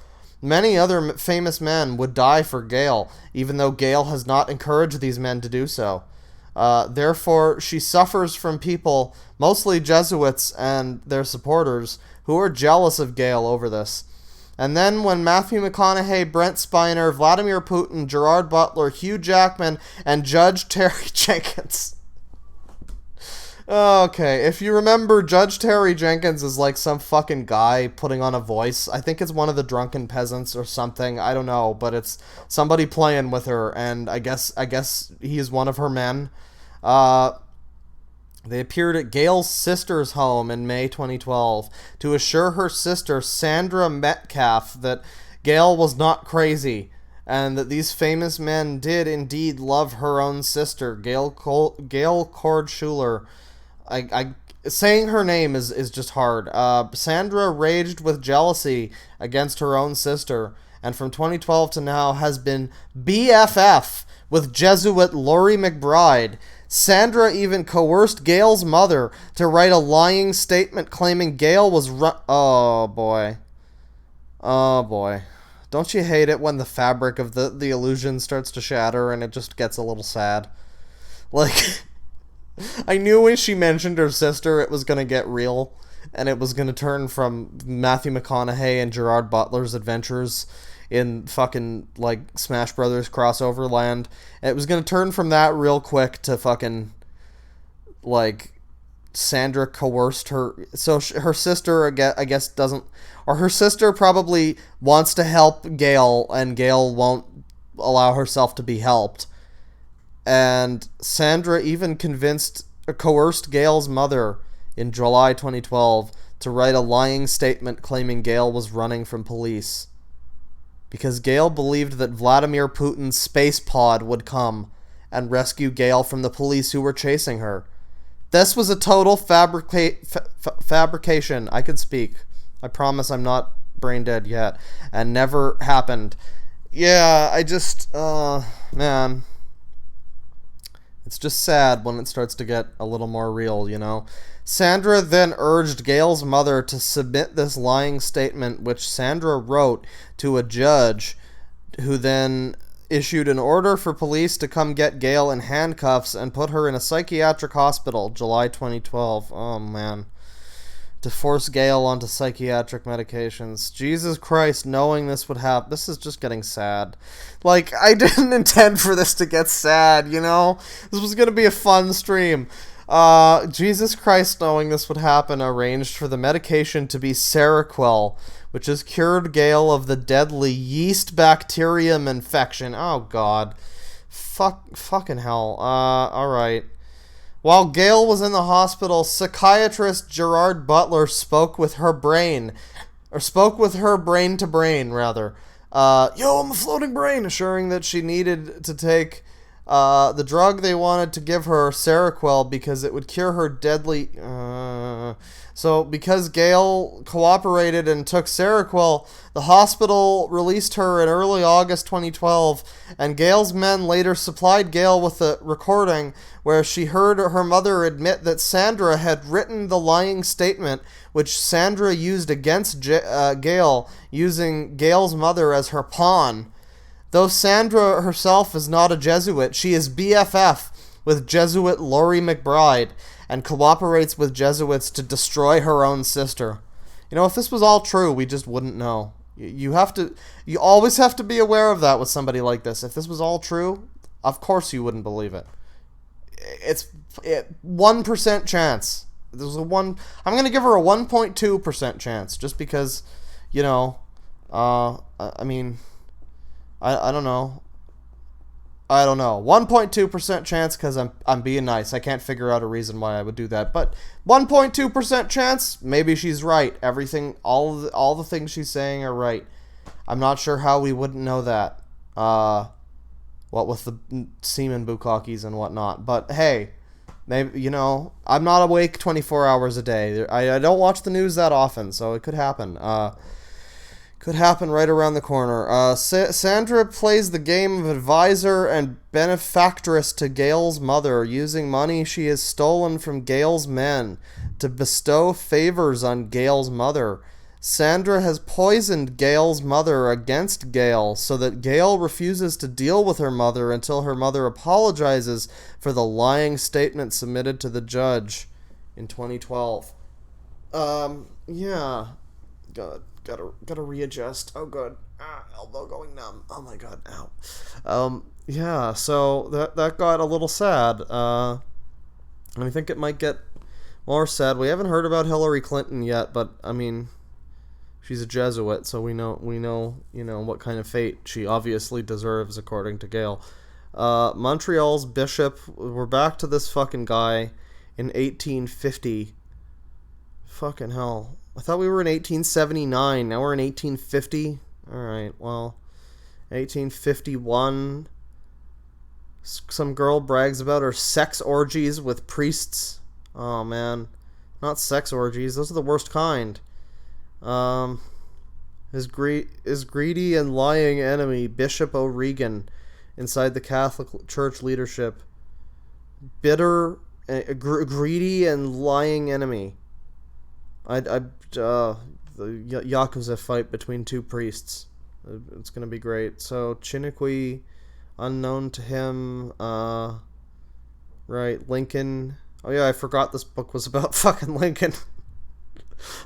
Many other famous men would die for Gale, even though Gale has not encouraged these men to do so. Therefore, she suffers from people, mostly Jesuits and their supporters, who are jealous of Gale over this. And then when Matthew McConaughey, Brent Spiner, Vladimir Putin, Gerard Butler, Hugh Jackman, and Judge Terry Jenkins... Okay, if you remember, Judge Terry Jenkins is like some fucking guy putting on a voice. I think it's one of the drunken peasants or something. I don't know, but it's somebody playing with her, and I guess he's one of her men. They appeared at Gail's sister's home in May 2012 to assure her sister, Sandra Metcalf, that Gail was not crazy, and that these famous men did indeed love her own sister, Gail Kordschuler. Saying her name is just hard. Sandra raged with jealousy against her own sister, and from 2012 to now has been BFF with Jesuit Laurie McBride. Sandra even coerced Gail's mother to write a lying statement claiming Gail was Oh boy. Oh boy. Don't you hate it when the fabric of the illusion starts to shatter and it just gets a little sad? Like... I knew when she mentioned her sister it was going to get real, and it was going to turn from Matthew McConaughey and Gerard Butler's adventures in fucking, like, Smash Brothers crossover land. It was going to turn from that real quick to fucking, like, Sandra coerced her. So her sister, I guess, doesn't... Or her sister probably wants to help Gale, and Gale won't allow herself to be helped. And Sandra even coerced Gail's mother in July 2012 to write a lying statement claiming Gale was running from police. Because Gale believed that Vladimir Putin's space pod would come and rescue Gale from the police who were chasing her. This was a total fabrication. I could speak. I promise I'm not brain dead yet. And never happened. Yeah, man... It's just sad when it starts to get a little more real, you know? Sandra then urged Gail's mother to submit this lying statement, which Sandra wrote to a judge, who then issued an order for police to come get Gail in handcuffs and put her in a psychiatric hospital, July 2012. Oh, man. To force Gail onto psychiatric medications. Jesus Christ, knowing this would happen. This is just getting sad. Like, I didn't intend for this to get sad, you know? This was gonna be a fun stream. Jesus Christ, knowing this would happen, arranged for the medication to be Seroquel, which has cured Gail of the deadly yeast bacterium infection. Oh, God. Fucking hell. Alright. While Gail was in the hospital, psychiatrist Gerard Butler spoke with her brain to brain, rather. Yo, I'm a floating brain, assuring that she needed to take the drug they wanted to give her, Seroquel, because it would cure her deadly... So, because Gail cooperated and took Seroquel, the hospital released her in early August 2012, and Gail's men later supplied Gail with a recording where she heard her mother admit that Sandra had written the lying statement, which Sandra used against Gail, using Gail's mother as her pawn. Though Sandra herself is not a Jesuit, she is BFF with Jesuit Laurie McBride and cooperates with Jesuits to destroy her own sister. You know, if this was all true, we just wouldn't know. You always have to be aware of that with somebody like this. If this was all true, of course you wouldn't believe it. It's 1% chance. There's a one. I'm gonna give her a 1.2% chance, just because, you know. I mean, I don't know. I don't know. 1.2% chance because I'm being nice. I can't figure out a reason why I would do that. But 1.2% chance, maybe she's right. Everything, all the things she's saying are right. I'm not sure how we wouldn't know that. What with the semen bukkakis and whatnot. But hey, maybe, you know, I'm not awake 24 hours a day. I don't watch the news that often, so it could happen. Could happen right around the corner. Sandra plays the game of advisor and benefactress to Gale's mother, using money she has stolen from Gale's men to bestow favors on Gale's mother. Sandra has poisoned Gale's mother against Gale so that Gale refuses to deal with her mother until her mother apologizes for the lying statement submitted to the judge in 2012. Yeah. God. Gotta readjust. Oh, God. Elbow going numb. Oh, my God. Ow. Yeah, so that got a little sad. And I think it might get more sad. We haven't heard about Hillary Clinton yet, but, I mean, she's a Jesuit, so we know, you know, what kind of fate she obviously deserves, according to Gale. Montreal's bishop, we're back to this fucking guy in 1850. Fucking hell. I thought we were in 1879. Now we're in 1850. Alright, well, 1851. Some girl brags about her sex orgies with priests. Oh, man. Not sex orgies. Those are the worst kind. His greedy and lying enemy, Bishop O'Regan, inside the Catholic Church leadership. Bitter, greedy and lying enemy. The Yakuza fight between two priests. It's gonna be great. So Chiniquy, unknown to him. Right, Lincoln. Oh yeah, I forgot this book was about fucking Lincoln.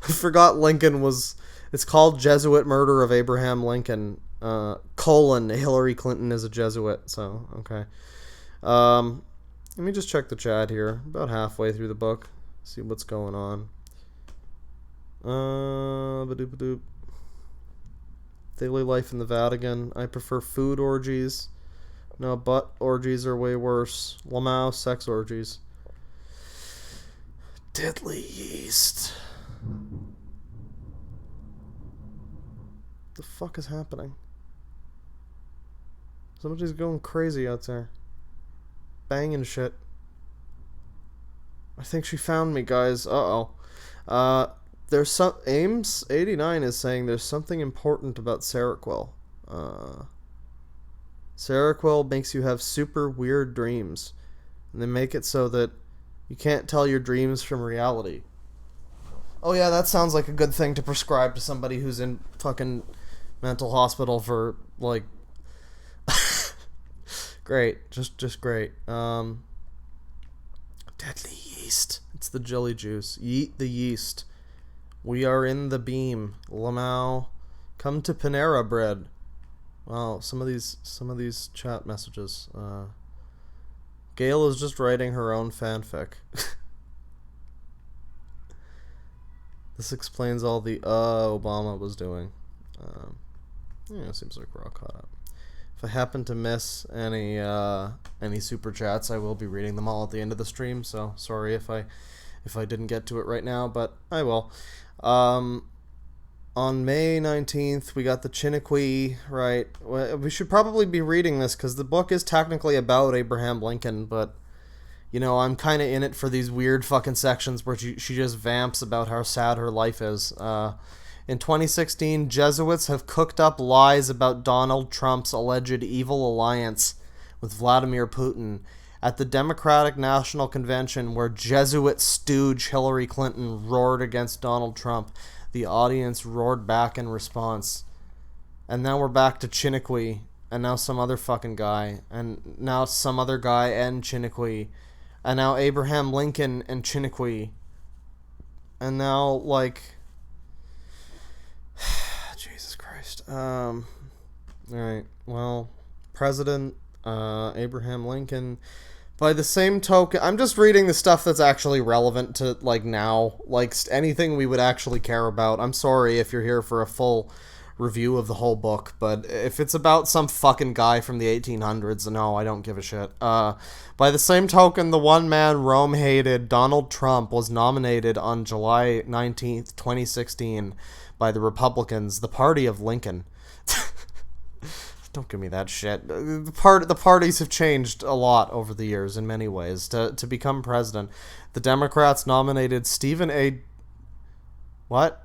I forgot Lincoln was. It's called Jesuit Murder of Abraham Lincoln. Hillary Clinton is a Jesuit. So okay. Let me just check the chat here. About halfway through the book. See what's going on. Daily life in the Vatican. I prefer food orgies. No, butt orgies are way worse. Lamau, sex orgies. Deadly yeast. What the fuck is happening? Somebody's going crazy out there. Banging shit. I think she found me, guys. Uh-oh. There's some... Ames89 is saying there's something important about Seroquel. Seroquel makes you have super weird dreams. And they make it so that you can't tell your dreams from reality. Oh yeah, that sounds like a good thing to prescribe to somebody who's in fucking mental hospital for, like... Great. Just great. Deadly yeast. It's the jelly juice. Yeet the yeast. We are in the beam. Lamau. Come to Panera Bread. Wow, some of these chat messages. Gail is just writing her own fanfic. This explains all the Obama was doing. Yeah, seems like we're all caught up. If I happen to miss any super chats, I will be reading them all at the end of the stream. So sorry if I didn't get to it right now, but I will. On May 19th, we got the Chiniquy, right? We should probably be reading this because the book is technically about Abraham Lincoln, but, you know, I'm kind of in it for these weird fucking sections where she just vamps about how sad her life is. In 2016, Jesuits have cooked up lies about Donald Trump's alleged evil alliance with Vladimir Putin at the Democratic National Convention, where Jesuit stooge Hillary Clinton roared against Donald Trump. The audience roared back in response. And now we're back to Chiniquy. and now some other fucking guy, and now some other guy and Chiniquy, and now Abraham Lincoln and Chiniquy, and now, like, Jesus Christ. Alright, well, President Abraham Lincoln. By the same token, I'm just reading the stuff that's actually relevant to, like, now. Like, anything we would actually care about. I'm sorry if you're here for a full review of the whole book, but if it's about some fucking guy from the 1800s, no, I don't give a shit. By the same token, the one man Rome hated, Donald Trump, was nominated on July 19th, 2016 by the Republicans, the party of Lincoln. Don't give me that shit. The parties have changed a lot over the years in many ways. To become president, the Democrats nominated Stephen A. What?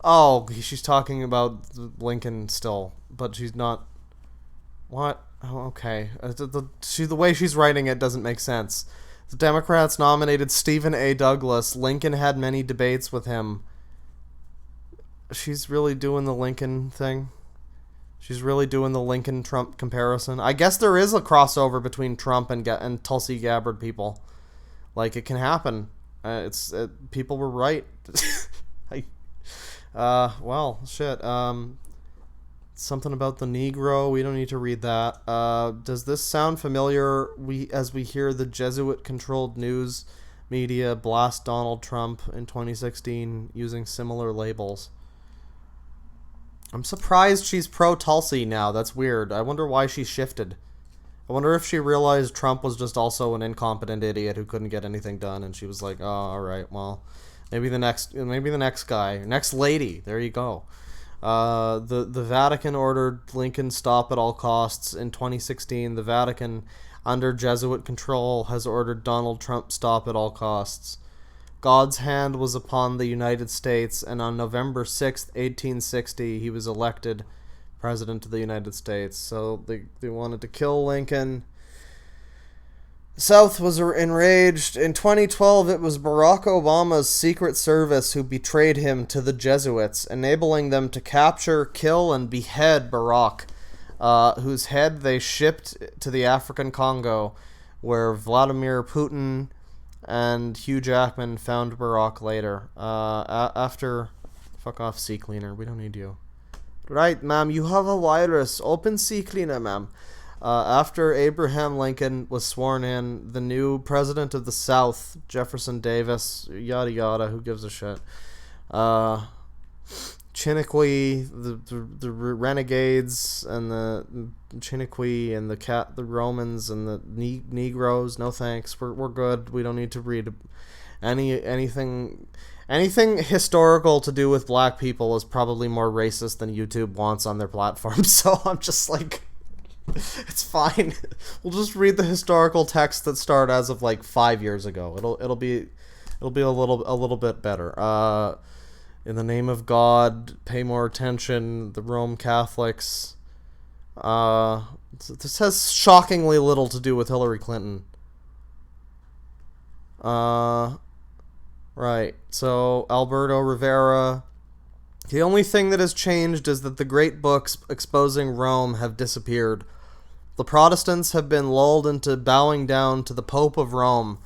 Oh, she's talking about Lincoln still, but she's not. What? Oh, okay. The way she's writing it doesn't make sense. The Democrats nominated Stephen A. Douglas. Lincoln had many debates with him. She's really doing the Lincoln thing. She's really doing the Lincoln-Trump comparison. I guess there is a crossover between Trump and Tulsi Gabbard people. Like, it can happen. People were right. Well, shit. Something about the Negro. We don't need to read that. Does this sound familiar? As we hear the Jesuit-controlled news media blast Donald Trump in 2016 using similar labels. I'm surprised she's pro-Tulsi now. That's weird. I wonder why she shifted. I wonder if she realized Trump was just also an incompetent idiot who couldn't get anything done, and she was like, "Oh, all right, well, maybe the next guy, next lady." There you go. The Vatican ordered Lincoln stop at all costs in 2016. The Vatican, under Jesuit control, has ordered Donald Trump stop at all costs. God's hand was upon the United States, and on November 6th, 1860, he was elected President of the United States. So they wanted to kill Lincoln. The South was enraged. In 2012, it was Barack Obama's Secret Service who betrayed him to the Jesuits, enabling them to capture, kill, and behead Barack, whose head they shipped to the African Congo, where Vladimir Putin and Hugh Jackman found Barack later. After... Fuck off, Sea Cleaner. We don't need you. Right, ma'am. You have a virus. Open Sea Cleaner, ma'am. After Abraham Lincoln was sworn in, the new president of the South, Jefferson Davis, yada yada, who gives a shit. Chiniquy, the renegades, and the Chiniquy, and the Romans, and the Negroes. No thanks. We're good. We don't need to read anything historical to do with black people is probably more racist than YouTube wants on their platform. So I'm just like, it's fine. We'll just read the historical texts that start as of like 5 years ago. It'll be a little bit better. In the name of God, pay more attention. The Rome Catholics. This has shockingly little to do with Hillary Clinton. Right. So, Alberto Rivera. The only thing that has changed is that the great books exposing Rome have disappeared. The Protestants have been lulled into bowing down to the Pope of Rome,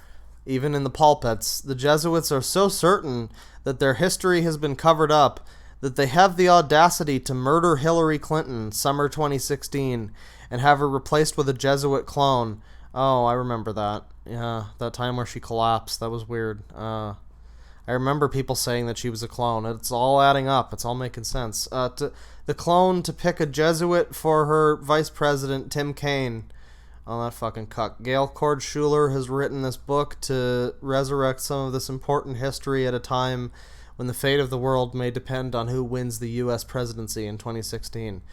even in the pulpits. The Jesuits are so certain that their history has been covered up that they have the audacity to murder Hillary Clinton summer 2016 and have her replaced with a Jesuit clone. Oh, I remember that. Yeah, that time where she collapsed. That was weird. I remember people saying that she was a clone. It's all adding up. It's all making sense. The clone to pick a Jesuit for her vice president, Tim Kaine. Oh, that fucking cuck. Gail Cord Schuler has written this book to resurrect some of this important history at a time when the fate of the world may depend on who wins the U.S. presidency in 2016.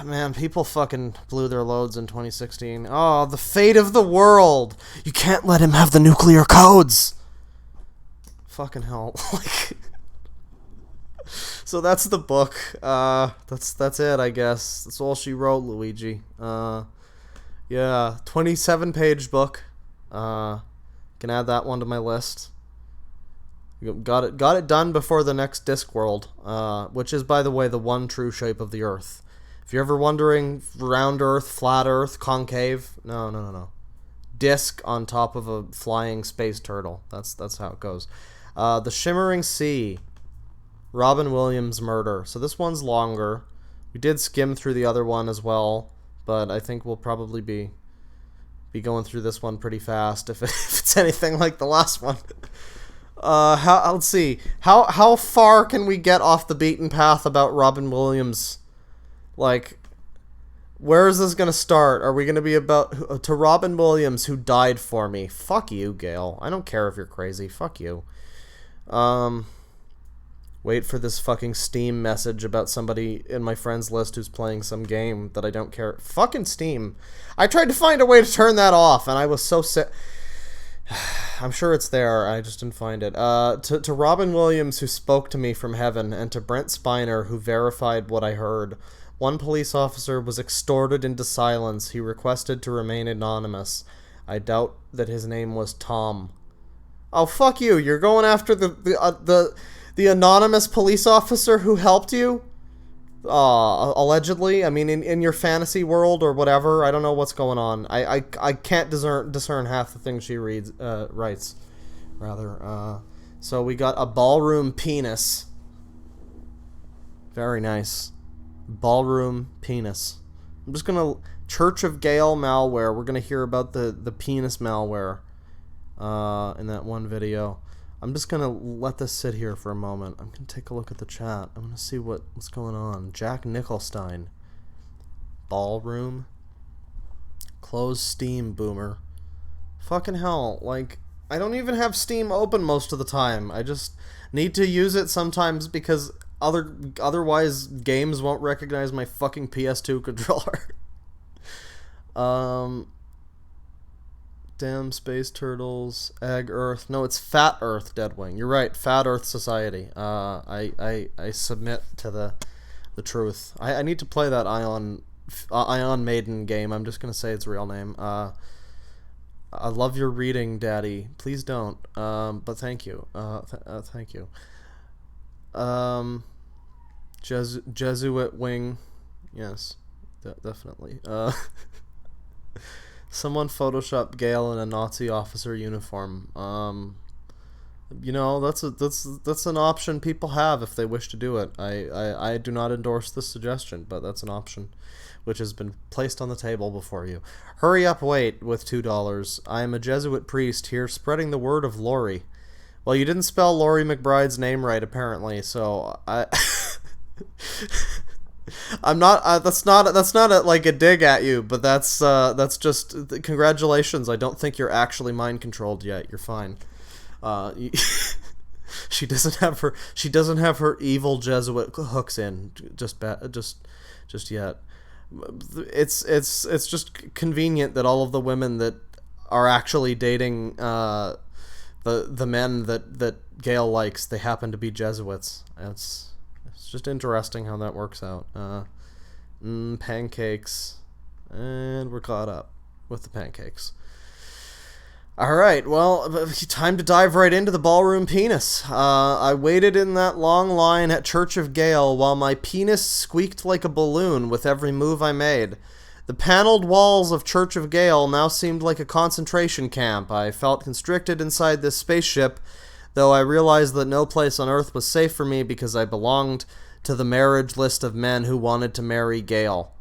Man, people fucking blew their loads in 2016. Oh, the fate of the world! You can't let him have the nuclear codes! Fucking hell. Like... So that's the book. That's it, I guess. That's all she wrote, Luigi. Yeah, 27-page book. Can add that one to my list. Got it done before the next Discworld, which is, by the way, the one true shape of the Earth. If you're ever wondering, round Earth, flat Earth, concave, no. Disc on top of a flying space turtle. That's how it goes. The Shimmering Sea, Robin Williams murder. So this one's longer. We did skim through the other one as well, but I think we'll probably be going through this one pretty fast if it's anything like the last one. Let's see. How far can we get off the beaten path about Robin Williams? Like, where is this gonna start? Are we gonna be about to Robin Williams, who died for me? Fuck you, Gale. I don't care if you're crazy. Fuck you. Wait for this fucking Steam message about somebody in my friends list who's playing some game that I don't care. Fucking Steam. I tried to find a way to turn that off, and I was so sick. I'm sure it's there. I just didn't find it. To Robin Williams, who spoke to me from heaven, and to Brent Spiner, who verified what I heard. One police officer was extorted into silence. He requested to remain anonymous. I doubt that his name was Tom. Oh, fuck you. You're going after the anonymous police officer who helped you? Allegedly? I mean, in your fantasy world or whatever. I don't know what's going on. I can't discern half the things she writes. Rather. So we got a ballroom penis. Very nice. Ballroom penis. I'm just gonna... Church of Gale malware. We're gonna hear about the penis malware in that one video. I'm just gonna let this sit here for a moment. I'm gonna take a look at the chat. I'm gonna see what's going on. Jack Nicholstein. Ballroom. Close Steam, boomer. Fucking hell. Like, I don't even have Steam open most of the time. I just need to use it sometimes because otherwise games won't recognize my fucking PS2 controller. Damn space turtles, egg Earth. No, it's Fat Earth, Deadwing. You're right, Fat Earth Society. I submit to the truth. I need to play that Ion Maiden game. I'm just gonna say its real name. I love your reading, Daddy. Please don't. But thank you. Thank you. Jesuit wing. Yes, definitely. Someone photoshopped Gale in a Nazi officer uniform. You know, that's an option people have if they wish to do it. I do not endorse this suggestion, but that's an option which has been placed on the table before you. Hurry up, wait, with $2. I am a Jesuit priest here spreading the word of Laurie. Well, you didn't spell Laurie McBride's name right, apparently, so I'm not. That's not like a dig at you, but that's just congratulations. I don't think you're actually mind controlled yet. You're fine. She doesn't have her evil Jesuit hooks in just yet. It's just convenient that all of the women that are actually dating the men that Gale likes, they happen to be Jesuits. It's just interesting how that works out. Pancakes. And we're caught up with the pancakes. Alright, well, time to dive right into the ballroom penis. I waited in that long line at Church of Gale while my penis squeaked like a balloon with every move I made. The paneled walls of Church of Gale now seemed like a concentration camp. I felt constricted inside this spaceship, though I realized that no place on Earth was safe for me because I belonged to the marriage list of men who wanted to marry Gale.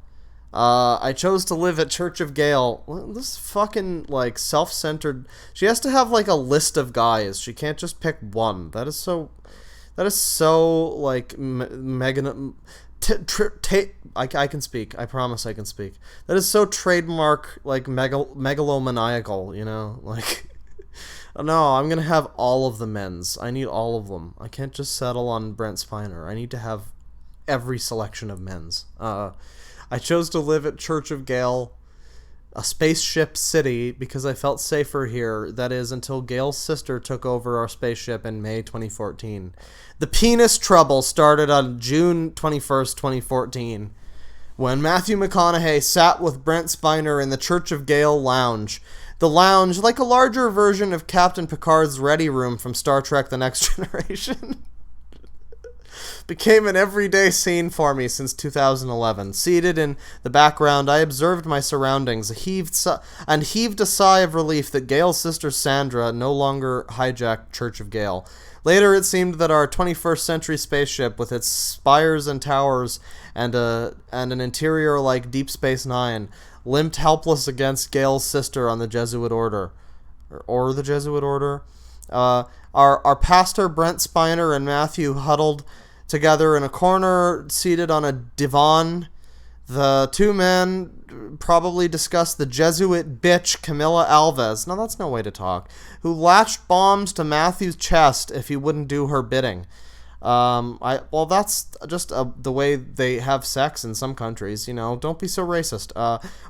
I chose to live at Church of Gale. This fucking, like, self-centered... She has to have, like, a list of guys. She can't just pick one. That is so, like, I can speak. I promise I can speak. That is so trademark, like, megalomaniacal, you know? Like... No, I'm gonna have all of the men's. I need all of them. I can't just settle on Brent Spiner. I need to have every selection of men's. I chose to live at Church of Gale, a spaceship city, because I felt safer here. That is, until Gale's sister took over our spaceship in May 2014. The penis trouble started on June 21st, 2014, when Matthew McConaughey sat with Brent Spiner in the Church of Gale lounge. The lounge, like a larger version of Captain Picard's ready room from Star Trek The Next Generation, became an everyday scene for me since 2011. Seated in the background, I observed my surroundings, heaved a sigh of relief that Gale's sister Sandra no longer hijacked Church of Gale. Later, it seemed that our 21st century spaceship, with its spires and towers and an interior like Deep Space Nine, limped helpless against Gale's sister on the Jesuit order. Or the Jesuit order? Our pastor, Brent Spiner, and Matthew huddled together in a corner, seated on a divan. The two men probably discussed the Jesuit bitch Camilla Alves. Now that's no way to talk. Who latched bombs to Matthew's chest if he wouldn't do her bidding. Well, that's just the way they have sex in some countries. You know, don't be so racist.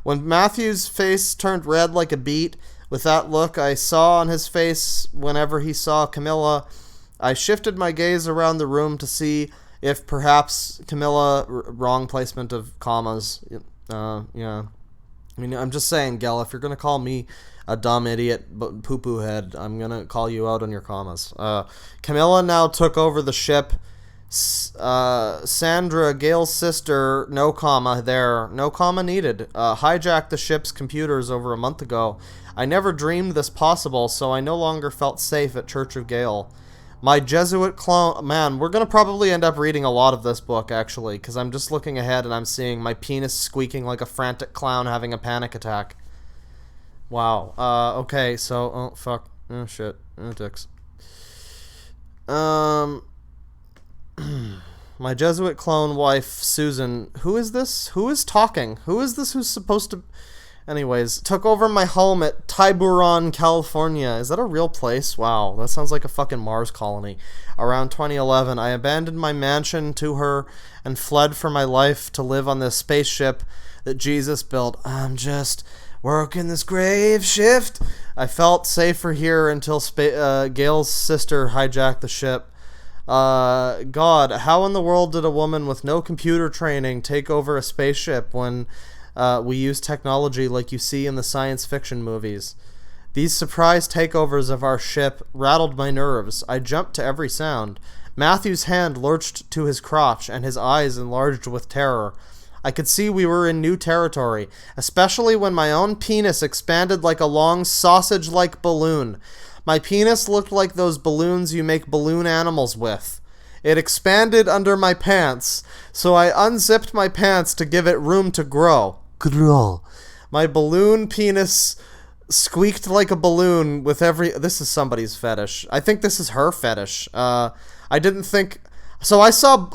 When Matthew's face turned red like a beet, with that look I saw on his face whenever he saw Camilla, I shifted my gaze around the room to see if perhaps Camilla, wrong placement of commas. Yeah. I mean, I'm just saying, Gail, if you're going to call me a dumb idiot poo-poo head, I'm going to call you out on your commas. Camilla now took over the ship. Sandra, Gale's sister, no comma there, no comma needed, hijacked the ship's computers over a month ago. I never dreamed this possible, so I no longer felt safe at Church of Gale. My Jesuit clone... Man, we're going to probably end up reading a lot of this book, actually, because I'm just looking ahead and I'm seeing my penis squeaking like a frantic clown having a panic attack. Wow. Okay, so... Oh, fuck. Oh, shit. Oh, dicks. My Jesuit clone wife, Susan... Who is this? Who is talking? Who is this who's supposed to... Anyways, took over my home at Tiburon, California. Is that a real place? Wow, that sounds like a fucking Mars colony. Around 2011, I abandoned my mansion to her and fled for my life to live on this spaceship that Jesus built. I'm just working this grave shift. I felt safer here until Gale's sister hijacked the ship. God, how in the world did a woman with no computer training take over a spaceship when... we use technology like you see in the science fiction movies? These surprise takeovers of our ship rattled my nerves. I jumped to every sound. Matthew's hand lurched to his crotch, and his eyes enlarged with terror. I could see we were in new territory, especially when my own penis expanded like a long sausage-like balloon. My penis looked like those balloons you make balloon animals with. It expanded under my pants, so I unzipped my pants to give it room to grow. My balloon penis squeaked like a balloon with every... This is somebody's fetish. I think this is her fetish. I didn't think... So I saw...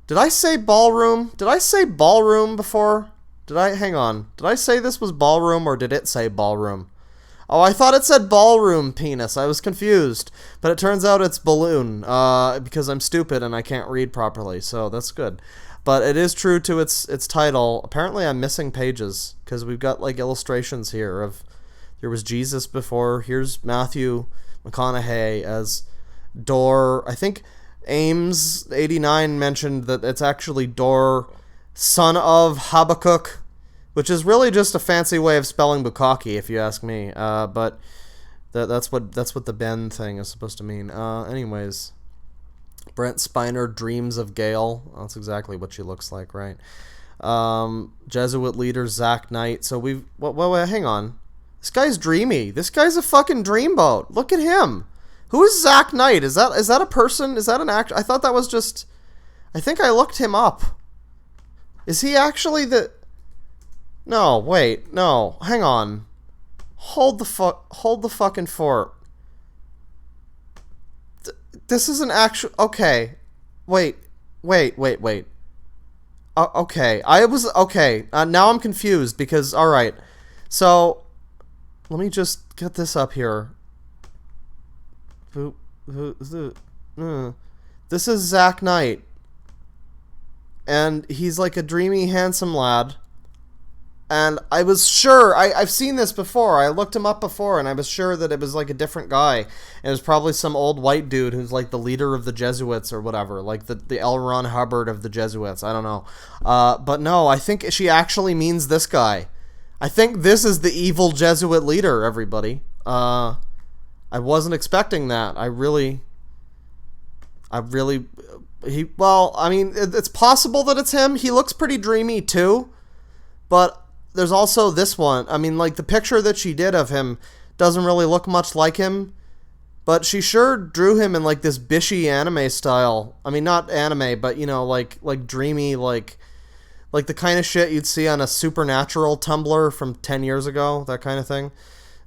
Did I say ballroom? Did I say ballroom before? Hang on. Did I say this was ballroom or did it say ballroom? Oh, I thought it said ballroom penis. I was confused. But it turns out it's balloon. Because I'm stupid and I can't read properly. So that's good. But it is true to its title. Apparently I'm missing pages, because we've got like illustrations here of... There was Jesus before. Here's Matthew McConaughey as Dor. I think Ames89 mentioned that it's actually Dor, son of Habakkuk, which is really just a fancy way of spelling bukkake, if you ask me. But that's what the Ben thing is supposed to mean. Anyways... Brent Spiner dreams of Gale. That's exactly what she looks like, right? Jesuit leader Zach Knight. So we've... Wait, hang on. This guy's dreamy. This guy's a fucking dreamboat. Look at him. Who is Zach Knight? Is that a person? Is that an actor? I thought that was just... I think I looked him up. Is he actually the... No, wait. No. Hang on. Hold the fucking fort. This is an actual... Okay. Wait. Okay. I was... Okay. Now I'm confused because... Alright. So... Let me just get this up here. This is Zach Knight. And he's like a dreamy, handsome lad. And I was sure, I've seen this before, I looked him up before, and I was sure that it was like a different guy. It was probably some old white dude who's like the leader of the Jesuits or whatever, like the L. Ron Hubbard of the Jesuits, I don't know. But no, I think she actually means this guy. I think this is the evil Jesuit leader, everybody. I wasn't expecting that. Well, I mean, it's possible that it's him. He looks pretty dreamy too, but there's also this one. I mean, like, the picture that she did of him doesn't really look much like him, but she sure drew him in, like, this bishy anime style. I mean, not anime, but, you know, like dreamy, like the kind of shit you'd see on a Supernatural Tumblr from 10 years ago, that kind of thing.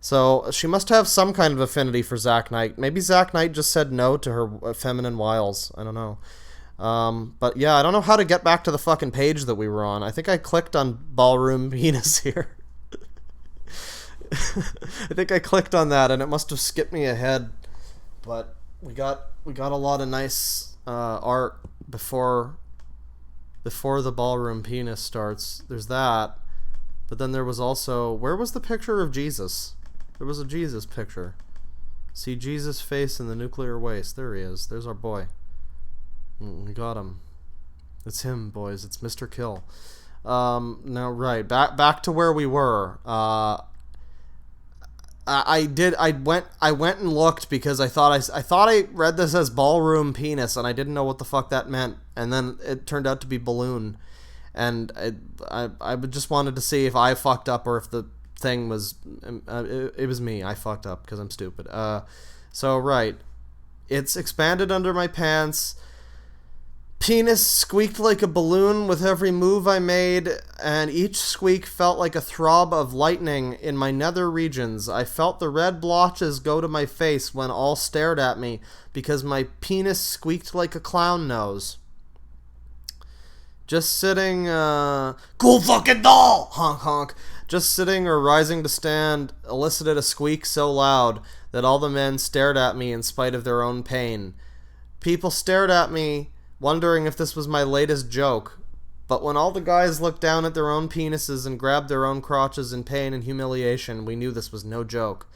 So she must have some kind of affinity for Zack Knight. Maybe Zack Knight just said no to her feminine wiles. I don't know. But yeah, I don't know how to get back to the fucking page that we were on. I think I clicked on ballroom penis here. I think I clicked on that and it must have skipped me ahead. But we got a lot of nice art before the ballroom penis starts. There's that. But then there was also, where was the picture of Jesus? There was a Jesus picture. See Jesus' face in the nuclear waste. There he is. There's our boy. We got him. It's him, boys. It's Mr. Kill. Now, right. Back to where we were. I went and looked because I thought I read this as ballroom penis and I didn't know what the fuck that meant. And then it turned out to be balloon. And I just wanted to see if I fucked up or if the thing was it was me. I fucked up because I'm stupid. So right, it's expanded under my pants. Penis squeaked like a balloon with every move I made, and each squeak felt like a throb of lightning in my nether regions. I felt the red blotches go to my face when all stared at me because my penis squeaked like a clown nose. Just sitting, cool fucking doll! Honk honk. Just sitting or rising to stand elicited a squeak so loud that all the men stared at me in spite of their own pain. People stared at me, wondering if this was my latest joke. But when all the guys looked down at their own penises and grabbed their own crotches in pain and humiliation, we knew this was no joke.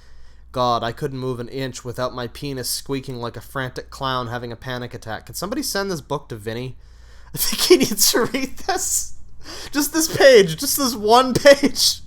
God, I couldn't move an inch without my penis squeaking like a frantic clown having a panic attack. Can somebody send this book to Vinny? I think he needs to read this. Just this page. Just this one page.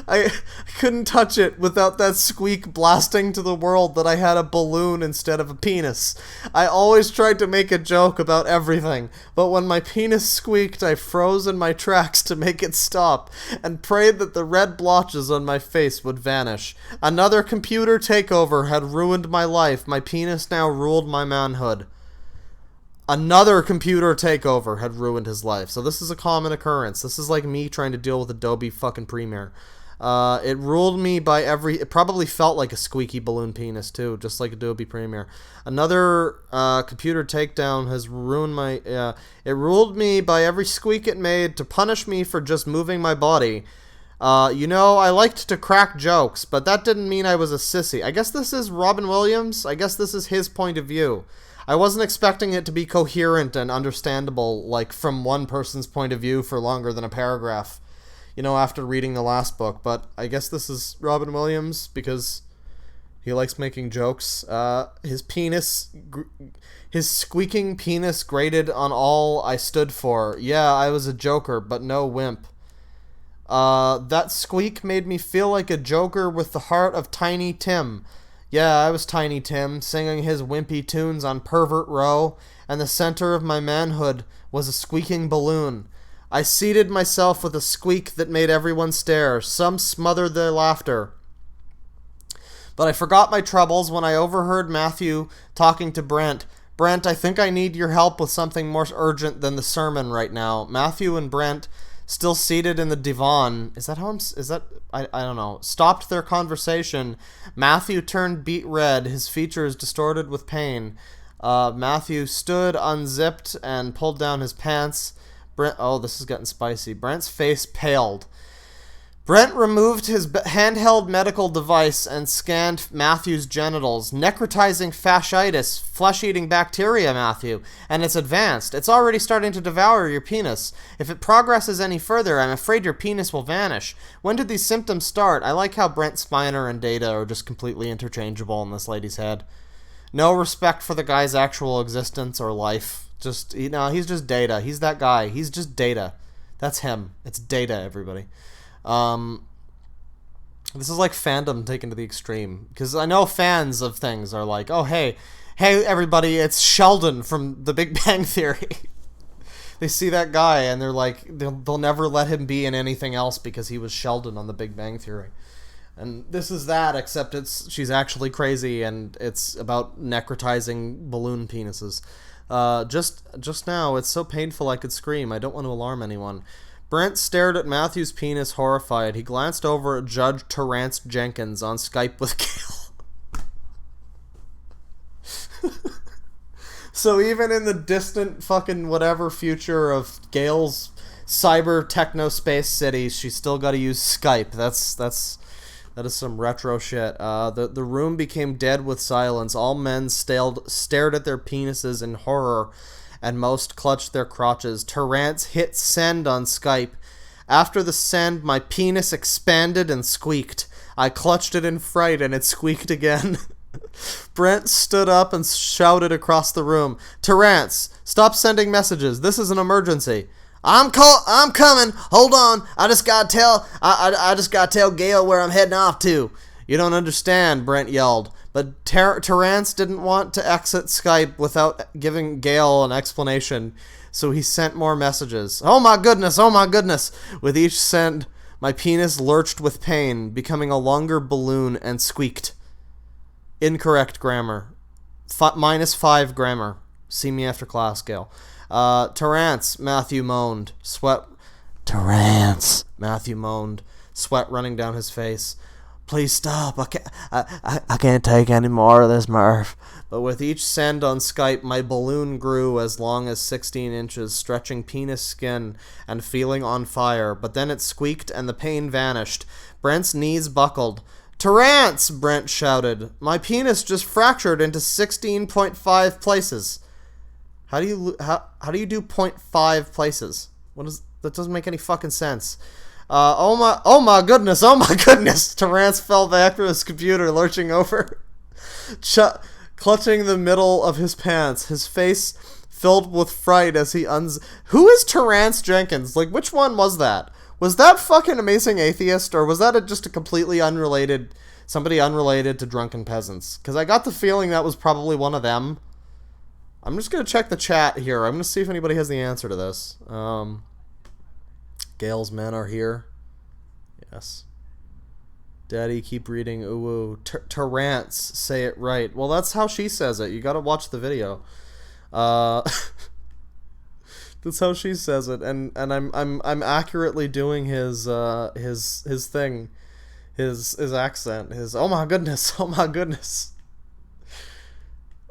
I couldn't touch it without that squeak blasting to the world that I had a balloon instead of a penis. I always tried to make a joke about everything, but when my penis squeaked, I froze in my tracks to make it stop, and prayed that the red blotches on my face would vanish. Another computer takeover had ruined my life. My penis now ruled my manhood. Another computer takeover had ruined his life. So this is a common occurrence. This is like me trying to deal with Adobe fucking Premiere. It ruled me by every... It probably felt like a squeaky balloon penis, too, just like Adobe Premiere. Another computer takedown has ruined my... it ruled me by every squeak it made to punish me for just moving my body. You know, I liked to crack jokes, but that didn't mean I was a sissy. I guess this is Robin Williams. I guess this is his point of view. I wasn't expecting it to be coherent and understandable, like, from one person's point of view for longer than a paragraph, you know, after reading the last book, but I guess this is Robin Williams, because he likes making jokes. His squeaking penis grated on all I stood for. Yeah, I was a joker, but no wimp. That squeak made me feel like a joker with the heart of Tiny Tim. Yeah, I was Tiny Tim, singing his wimpy tunes on Pervert Row, and the center of my manhood was a squeaking balloon. I seated myself with a squeak that made everyone stare. Some smothered their laughter. But I forgot my troubles when I overheard Matthew talking to Brent. Brent, I think I need your help with something more urgent than the sermon right now. Matthew and Brent, still seated in the divan, I don't know, stopped their conversation. Matthew turned beet red, his features distorted with pain. Matthew stood unzipped and pulled down his pants. Oh, this is getting spicy. Brent's face paled. Brent removed his handheld medical device and scanned Matthew's genitals. Necrotizing fasciitis, flesh-eating bacteria, Matthew. And it's advanced. It's already starting to devour your penis. If it progresses any further, I'm afraid your penis will vanish. When did these symptoms start? I like how Brent Spiner and Data are just completely interchangeable in this lady's head. No respect for the guy's actual existence or life. Just, you know, he's just Data. He's that guy. He's just Data. That's him. It's Data, everybody. This is like fandom taken to the extreme. Because I know fans of things are like, oh, hey, everybody, it's Sheldon from The Big Bang Theory. They see that guy and they're like, they'll never let him be in anything else because he was Sheldon on The Big Bang Theory. And this is that, except she's actually crazy and it's about necrotizing balloon penises. Just now, it's so painful I could scream. I don't want to alarm anyone. Brent stared at Matthew's penis horrified. He glanced over at Judge Terrance Jenkins on Skype with Gale. So even in the distant fucking whatever future of Gale's cyber techno space cities, she's still got to use Skype. That is some retro shit. The room became dead with silence. All men stared at their penises in horror, and most clutched their crotches. Terrance hit send on Skype. After the send, my penis expanded and squeaked. I clutched it in fright, and it squeaked again. Brent stood up and shouted across the room, "Terrance, stop sending messages. This is an emergency." I'm coming. Hold on. I just gotta tell Gale where I'm heading off to. You don't understand, Brent yelled. But Terrance didn't want to exit Skype without giving Gale an explanation, so he sent more messages. Oh my goodness. With each send, my penis lurched with pain, becoming a longer balloon and squeaked. Incorrect grammar. -5 grammar. See me after class, Gale. Terrance, Matthew moaned. Terrance, Matthew moaned, sweat running down his face. Please stop. I can't take any more of this, Murph. But with each send on Skype, my balloon grew as long as 16 inches, stretching penis skin and feeling on fire. But then it squeaked and the pain vanished. Brent's knees buckled. Terrance, Brent shouted. My penis just fractured into 16.5 places. How do you do 0.5 places? That doesn't make any fucking sense. Oh my goodness. Terrance fell back from his computer, lurching over, clutching the middle of his pants, his face filled with fright as he Who is Terrance Jenkins? Like, which one was that? Was that fucking Amazing Atheist, or was that just a completely somebody unrelated to Drunken Peasants? Because I got the feeling that was probably one of them. I'm just going to check the chat here. I'm going to see if anybody has the answer to this. Gale's men are here. Yes. Daddy, keep reading. Ooh, Terrance, say it right. Well, that's how she says it. You got to watch the video. That's how she says it, and I'm accurately doing his thing, his accent. Oh my goodness.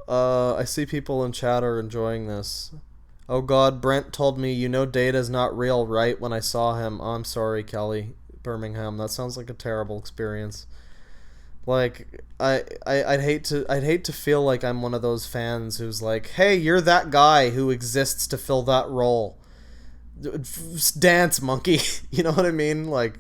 I see people in chat are enjoying this. Oh God, Brent told me Data's not real, right? When I saw him. Oh, I'm sorry, Kelly Birmingham. That sounds like a terrible experience. Like, I'd hate to feel like I'm one of those fans who's like, hey, you're that guy who exists to fill that role. Dance, monkey. You know what I mean? Like,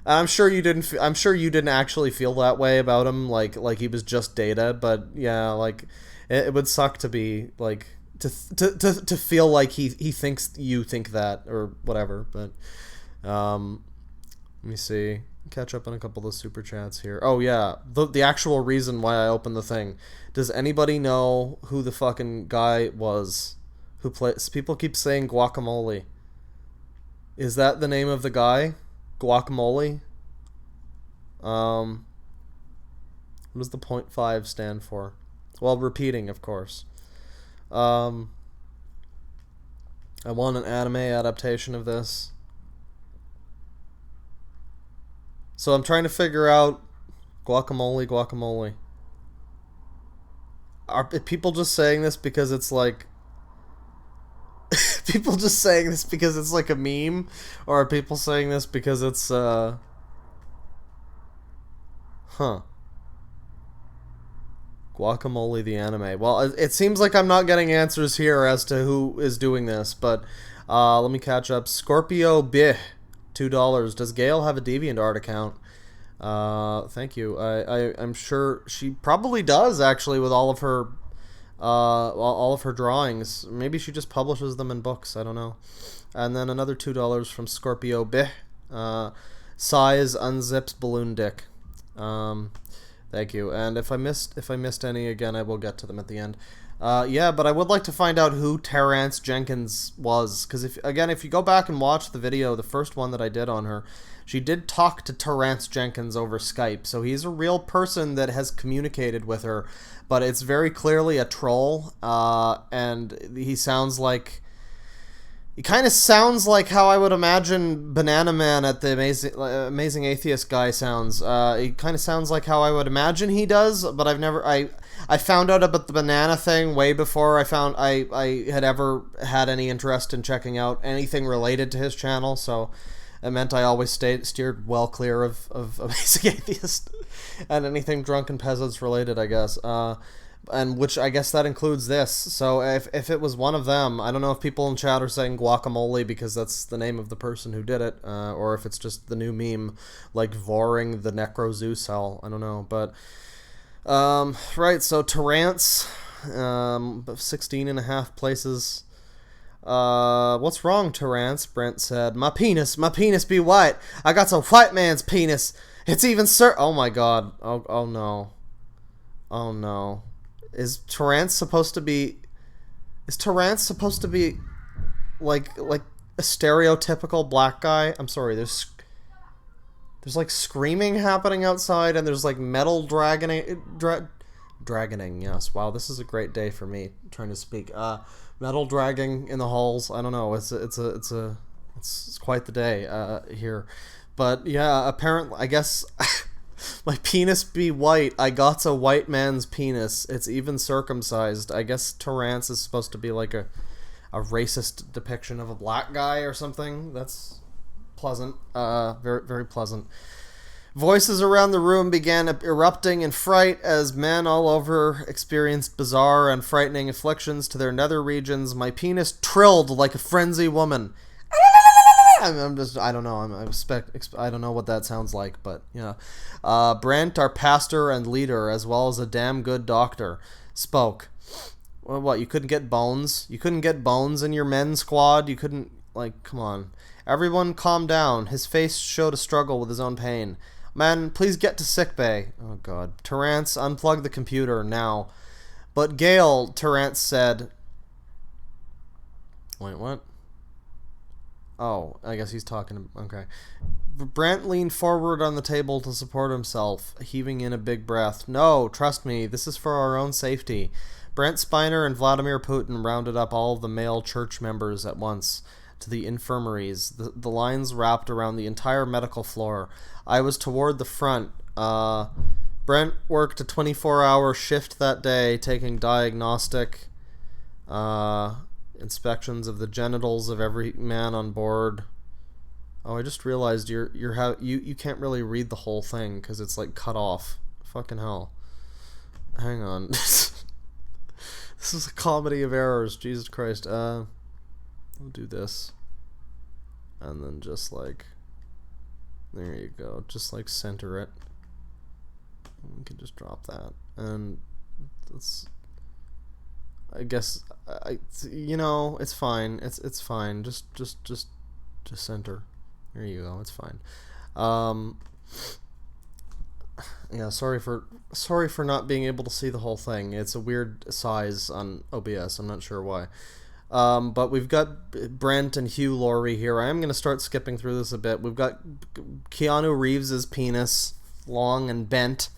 I'm sure you didn't actually feel that way about him, like he was just Data, but yeah, like it would suck to be like to feel like he thinks you think that or whatever. But let me see, catch up on a couple of the super chats here. Oh yeah, the actual reason why I opened the thing. Does anybody know who the fucking guy was who plays? People keep saying Guacamole. Is that the name of the guy? Guacamole? What does the 0.5 stand for? Well, repeating, of course. I want an anime adaptation of this. So I'm trying to figure out guacamole. Are people just saying this because it's like people just saying this because it's like a meme, or are people saying this because it's Guacamole the anime. Well, it seems like I'm not getting answers here as to who is doing this, but let me catch up. Scorpio Bih, $2. Does Gail have a DeviantArt account? Thank you. I'm sure she probably does, actually, with all of her drawings. Maybe she just publishes them in books. I don't know. And then another $2 from Scorpio B. Size unzips balloon dick. Thank you. And if I missed any again, I will get to them at the end. Yeah, but I would like to find out who Terrance Jenkins was, because if you go back and watch the video, the first one that I did on her, she did talk to Terrance Jenkins over Skype, so he's a real person that has communicated with her, but it's very clearly a troll, and he kind of sounds like how I would imagine Banana Man at the Amazing Atheist guy sounds. He kind of sounds like how I would imagine he does, but I found out about the banana thing way before I had ever had any interest in checking out anything related to his channel, so it meant I always steered well clear of Amazing Atheist and anything Drunken Peasants related, I guess. And which I guess that includes this. So if it was one of them, I don't know if people in chat are saying guacamole because that's the name of the person who did it, or if it's just the new meme, like Voring the Necro Zoo cell. I don't know, but right. So Terrance, 16.5 places. What's wrong, Terrance? Brent said, my penis be white. I got some white man's penis. It's even oh my god. Oh no. Oh no. Is Terrance supposed to be like a stereotypical black guy? I'm sorry, there's like screaming happening outside, and there's like metal dragoning, yes. Wow, this is a great day for me trying to speak. Metal dragging in the halls. I don't know. It's quite the day here. But yeah, apparently, I guess my penis be white. I got a white man's penis. It's even circumcised. I guess Terrance is supposed to be like a racist depiction of a black guy or something. That's pleasant. Very, very pleasant. Voices around the room began erupting in fright as men all over experienced bizarre and frightening afflictions to their nether regions. My penis trilled like a frenzy woman. I don't know. I don't know what that sounds like, but yeah. Brent, our pastor and leader, as well as a damn good doctor, spoke. Well, what? You couldn't get bones? You couldn't get bones in your men's squad? You couldn't, come on. Everyone calm down. His face showed a struggle with his own pain. Man, please get to sickbay. Oh god. Terrance, unplug the computer now. But Gale, Terrance said. Wait, what? Oh, I guess he's talking. Okay. Brent leaned forward on the table to support himself, heaving in a big breath. No, trust me, this is for our own safety. Brent Spiner and Vladimir Putin rounded up all of the male church members at once to the infirmaries. The lines wrapped around the entire medical floor. I was toward the front. Brent worked a 24-hour shift that day, taking diagnostic inspections of the genitals of every man on board. Oh, I just realized you can't really read the whole thing because it's like cut off. Fucking hell. Hang on. This is a comedy of errors. Jesus Christ. We'll do this. And then just there you go. Just center it. We can just drop that. And let's, I guess, it's fine. It's fine. Just center. There you go. It's fine. Yeah, sorry for not being able to see the whole thing. It's a weird size on OBS. I'm not sure why. But we've got Brent and Hugh Laurie here. I am going to start skipping through this a bit. We've got Keanu Reeves' penis, long and bent,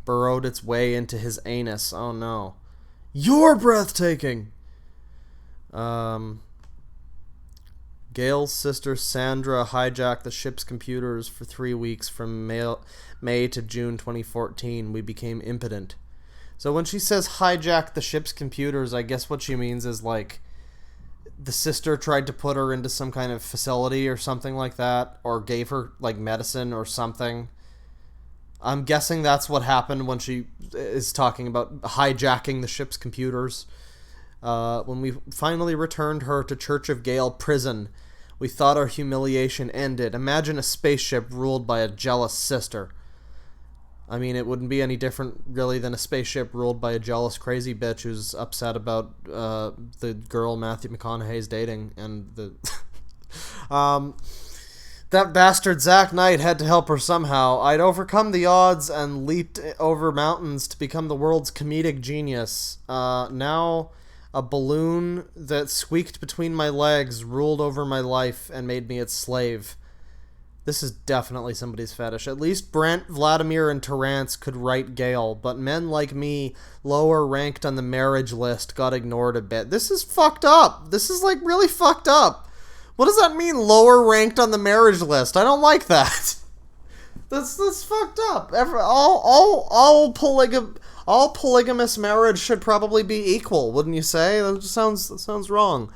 burrowed its way into his anus. Oh no. You're breathtaking! Gail's sister Sandra hijacked the ship's computers for 3 weeks from May to June 2014. We became impotent. So when she says hijack the ship's computers, I guess what she means is the sister tried to put her into some kind of facility or something like that, or gave her medicine or something. I'm guessing that's what happened when she is talking about hijacking the ship's computers. When we finally returned her to Church of Gale prison, we thought our humiliation ended. Imagine a spaceship ruled by a jealous sister. I mean, it wouldn't be any different, really, than a spaceship ruled by a jealous crazy bitch who's upset about the girl Matthew McConaughey's dating, and the That bastard Zack Knight had to help her somehow. I'd overcome the odds and leaped over mountains to become the world's comedic genius. Now, a balloon that squeaked between my legs ruled over my life and made me its slave. This is definitely somebody's fetish. At least Brent, Vladimir, and Terrance could write Gale, but men like me, lower ranked on the marriage list, got ignored a bit. This is fucked up. This is, like, really fucked up. What does that mean, lower ranked on the marriage list? I don't like that. That's fucked up. All polygamous marriage should probably be equal, wouldn't you say? That sounds wrong.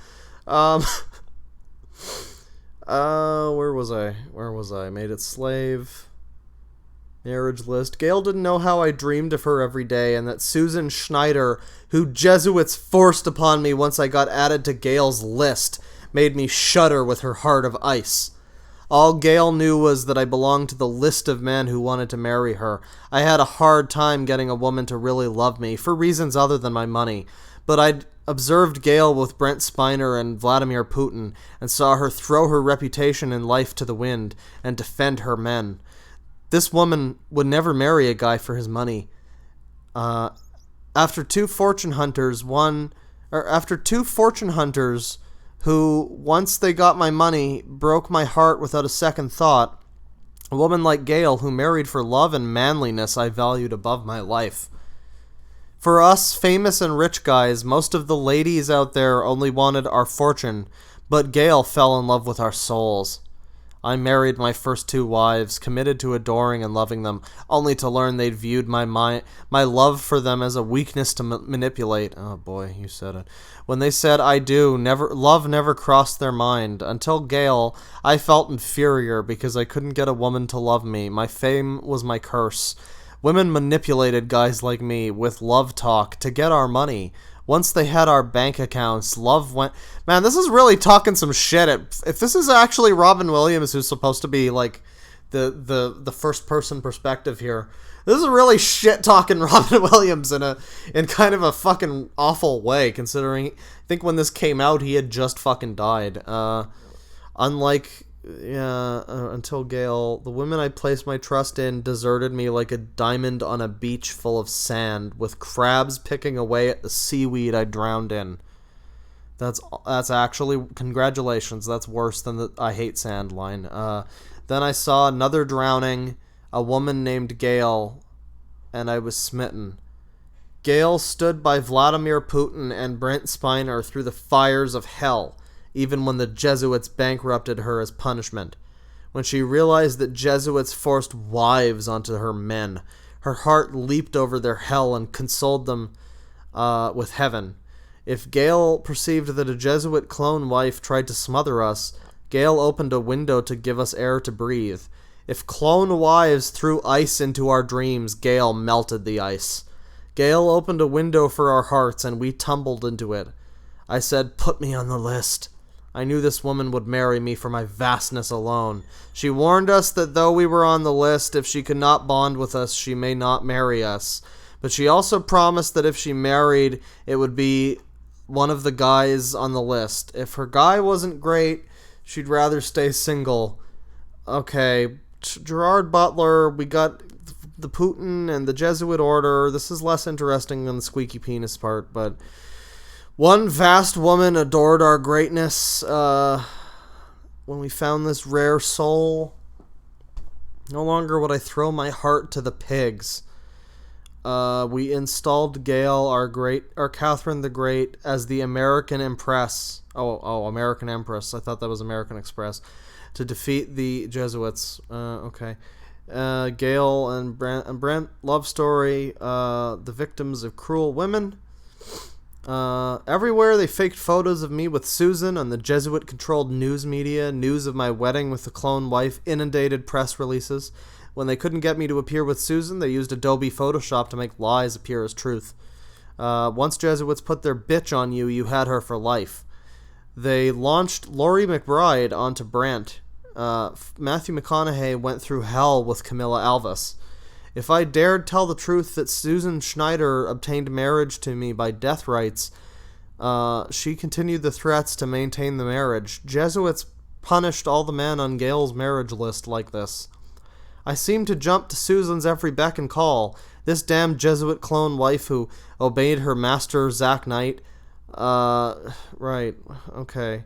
Where was I? Made it slave. Marriage list. Gail didn't know how I dreamed of her every day, and that Susan Schneider, who Jesuits forced upon me once I got added to Gail's list, made me shudder with her heart of ice. All Gale knew was that I belonged to the list of men who wanted to marry her. I had a hard time getting a woman to really love me, for reasons other than my money. But I'd observed Gale with Brent Spiner and Vladimir Putin, and saw her throw her reputation and life to the wind, and defend her men. This woman would never marry a guy for his money. After two fortune hunters who, once they got my money, broke my heart without a second thought. A woman like Gail, who married for love and manliness I valued above my life. For us famous and rich guys, most of the ladies out there only wanted our fortune, but Gail fell in love with our souls. I married my first two wives, committed to adoring and loving them, only to learn they'd viewed my love for them as a weakness to manipulate. Oh boy, you said it. When they said I do, love never crossed their mind. Until Gale, I felt inferior because I couldn't get a woman to love me. My fame was my curse. Women manipulated guys like me with love talk to get our money. Once they had our bank accounts, love went... Man, this is really talking some shit. If this is actually Robin Williams, who's supposed to be, like, the first-person perspective here, this is really shit-talking Robin Williams in kind of a fucking awful way, considering... I think when this came out, he had just fucking died. Until Gale, the women I placed my trust in deserted me like a diamond on a beach full of sand, with crabs picking away at the seaweed I drowned in. That's actually, congratulations, that's worse than the I hate sand line. Then I saw another drowning, a woman named Gale, and I was smitten. Gale stood by Vladimir Putin and Brent Spiner through the fires of hell, even when the Jesuits bankrupted her as punishment. When she realized that Jesuits forced wives onto her men, her heart leaped over their hell and consoled them with heaven. If Gale perceived that a Jesuit clone wife tried to smother us, Gale opened a window to give us air to breathe. If clone wives threw ice into our dreams, Gale melted the ice. Gale opened a window for our hearts, and we tumbled into it. I said, "Put me on the list." I knew this woman would marry me for my vastness alone. She warned us that though we were on the list, if she could not bond with us, she may not marry us. But she also promised that if she married, it would be one of the guys on the list. If her guy wasn't great, she'd rather stay single. Okay, Gerard Butler, we got the Putin and the Jesuit order. This is less interesting than the squeaky penis part, but... One vast woman adored our greatness when we found this rare soul. No longer would I throw my heart to the pigs. We installed Gale, our Catherine the Great, as the American Empress. American Empress. I thought that was American Express. To defeat the Jesuits. Okay. Gale and Brent, love story. The victims of cruel women. Everywhere they faked photos of me with Susan on the Jesuit-controlled news media. News of my wedding with the clone wife inundated press releases. When they couldn't get me to appear with Susan, they used Adobe Photoshop to make lies appear as truth. Once Jesuits put their bitch on you, you had her for life. They launched Laurie McBride onto Brent. Matthew McConaughey went through hell with Camilla Alvis. If I dared tell the truth that Susan Schneider obtained marriage to me by death rights, she continued the threats to maintain the marriage. Jesuits punished all the men on Gale's marriage list like this. I seemed to jump to Susan's every beck and call. This damned Jesuit clone wife who obeyed her master, Zack Knight. Right. Okay.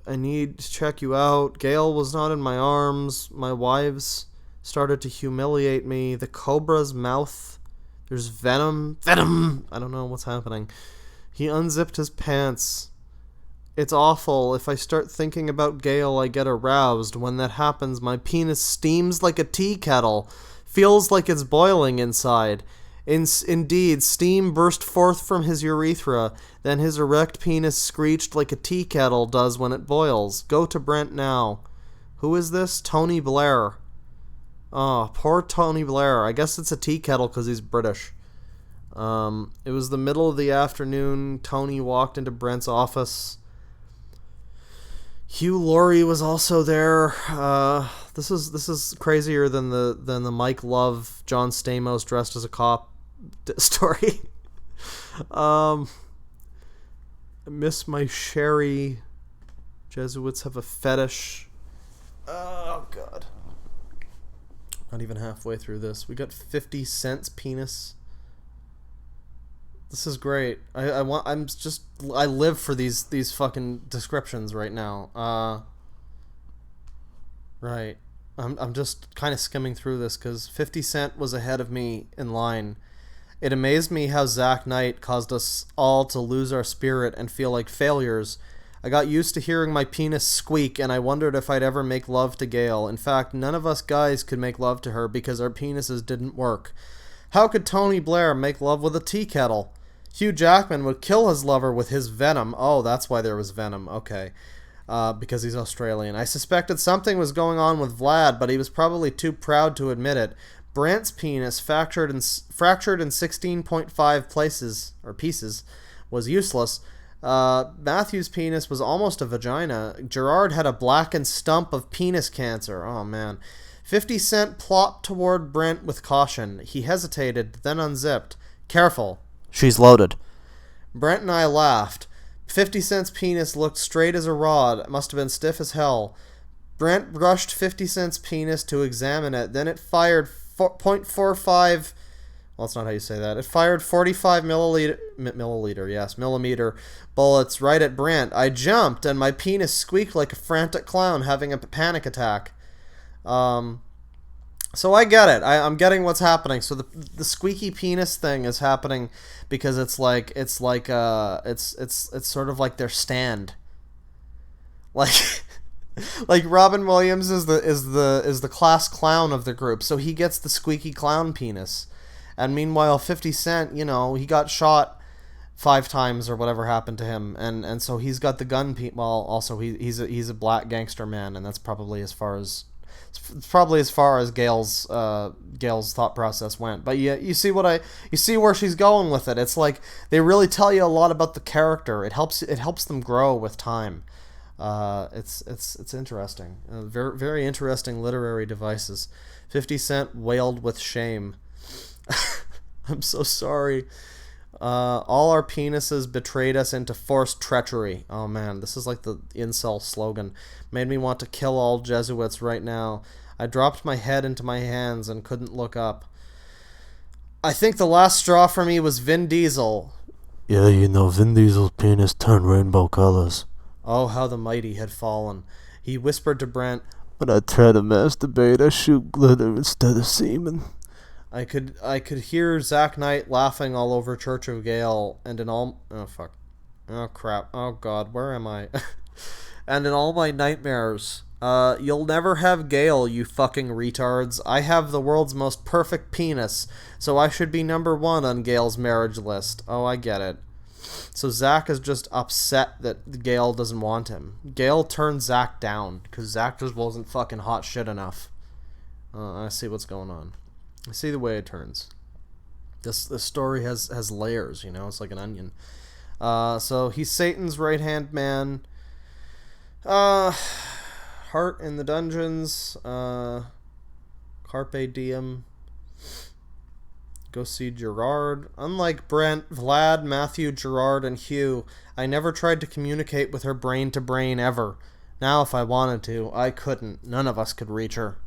I need to check you out. Gale was not in my arms. My wives started to humiliate me. The cobra's mouth. There's venom. Venom! I don't know what's happening. He unzipped his pants. It's awful. If I start thinking about Gale, I get aroused. When that happens, my penis steams like a tea kettle. Feels like it's boiling inside. Indeed, steam burst forth from his urethra. Then his erect penis screeched like a tea kettle does when it boils. Go to Brent now. Who is this? Tony Blair. Oh, poor Tony Blair. I guess it's a tea kettle because he's British. It was the middle of the afternoon. Tony walked into Brent's office. Hugh Laurie was also there. This is crazier than the Mike Love, John Stamos dressed as a cop story. I miss my sherry. Jesuits have a fetish. Oh God. Not even halfway through this. We got 50 cents penis. This is great. I live for these fucking descriptions right now. Right. I'm just kind of skimming through this because 50 Cent was ahead of me in line. It amazed me how Zack Knight caused us all to lose our spirit and feel like failures. I got used to hearing my penis squeak, and I wondered if I'd ever make love to Gale. In fact, none of us guys could make love to her because our penises didn't work. How could Tony Blair make love with a tea kettle? Hugh Jackman would kill his lover with his venom. Oh, that's why there was venom. Okay. Because he's Australian. I suspected something was going on with Vlad, but he was probably too proud to admit it. Brant's penis, fractured in 16.5 places, or pieces, was useless. Matthew's penis was almost a vagina. Gerard had a blackened stump of penis cancer. Oh, man. 50 Cent plopped toward Brent with caution. He hesitated, then unzipped. Careful. She's loaded. Brent and I laughed. 50 Cent's penis looked straight as a rod. It must have been stiff as hell. Brent brushed 50 Cent's penis to examine it. Then it fired .45... Well, that's not how you say that. It fired 45 millimeter bullets right at Brent. I jumped, and my penis squeaked like a frantic clown having a panic attack. So I get it. I'm getting what's happening. So the squeaky penis thing is happening because it's sort of like their stand. Like like Robin Williams is the class clown of the group, so he gets the squeaky clown penis. And meanwhile 50 Cent, he got shot 5 times or whatever happened to him, and so he's got the gun well, also he's a black gangster man, and that's probably as far as Gale's thought process went. But you see where she's going with it. It's like they really tell you a lot about the character. It helps them grow with time. It's interesting. Very very interesting literary devices. 50 Cent wailed with shame. I'm so sorry. All our penises betrayed us into forced treachery. Oh man, this is like the incel slogan. Made me want to kill all Jesuits right now. I dropped my head into my hands and couldn't look up. I think the last straw for me was Vin Diesel. Yeah, Vin Diesel's penis turned rainbow colors. Oh, how the mighty had fallen. He whispered to Brent, "When I try to masturbate, I shoot glitter instead of semen." I could hear Zack Knight laughing all over Church of Gale, and in all... Oh, fuck. Oh, crap. Oh, God. Where am I? And in all my nightmares. You'll never have Gale, you fucking retards. I have the world's most perfect penis, so I should be number 1 on Gale's marriage list. Oh, I get it. So Zack is just upset that Gale doesn't want him. Gale turned Zack down, because Zack just wasn't fucking hot shit enough. I see what's going on. I see the way it turns. This story has layers, it's like an onion. So he's Satan's right-hand man. Heart in the dungeons. Carpe diem. Go see Gerard. Unlike Brent, Vlad, Matthew, Gerard, and Hugh, I never tried to communicate with her brain to brain ever. Now, if I wanted to, I couldn't. None of us could reach her.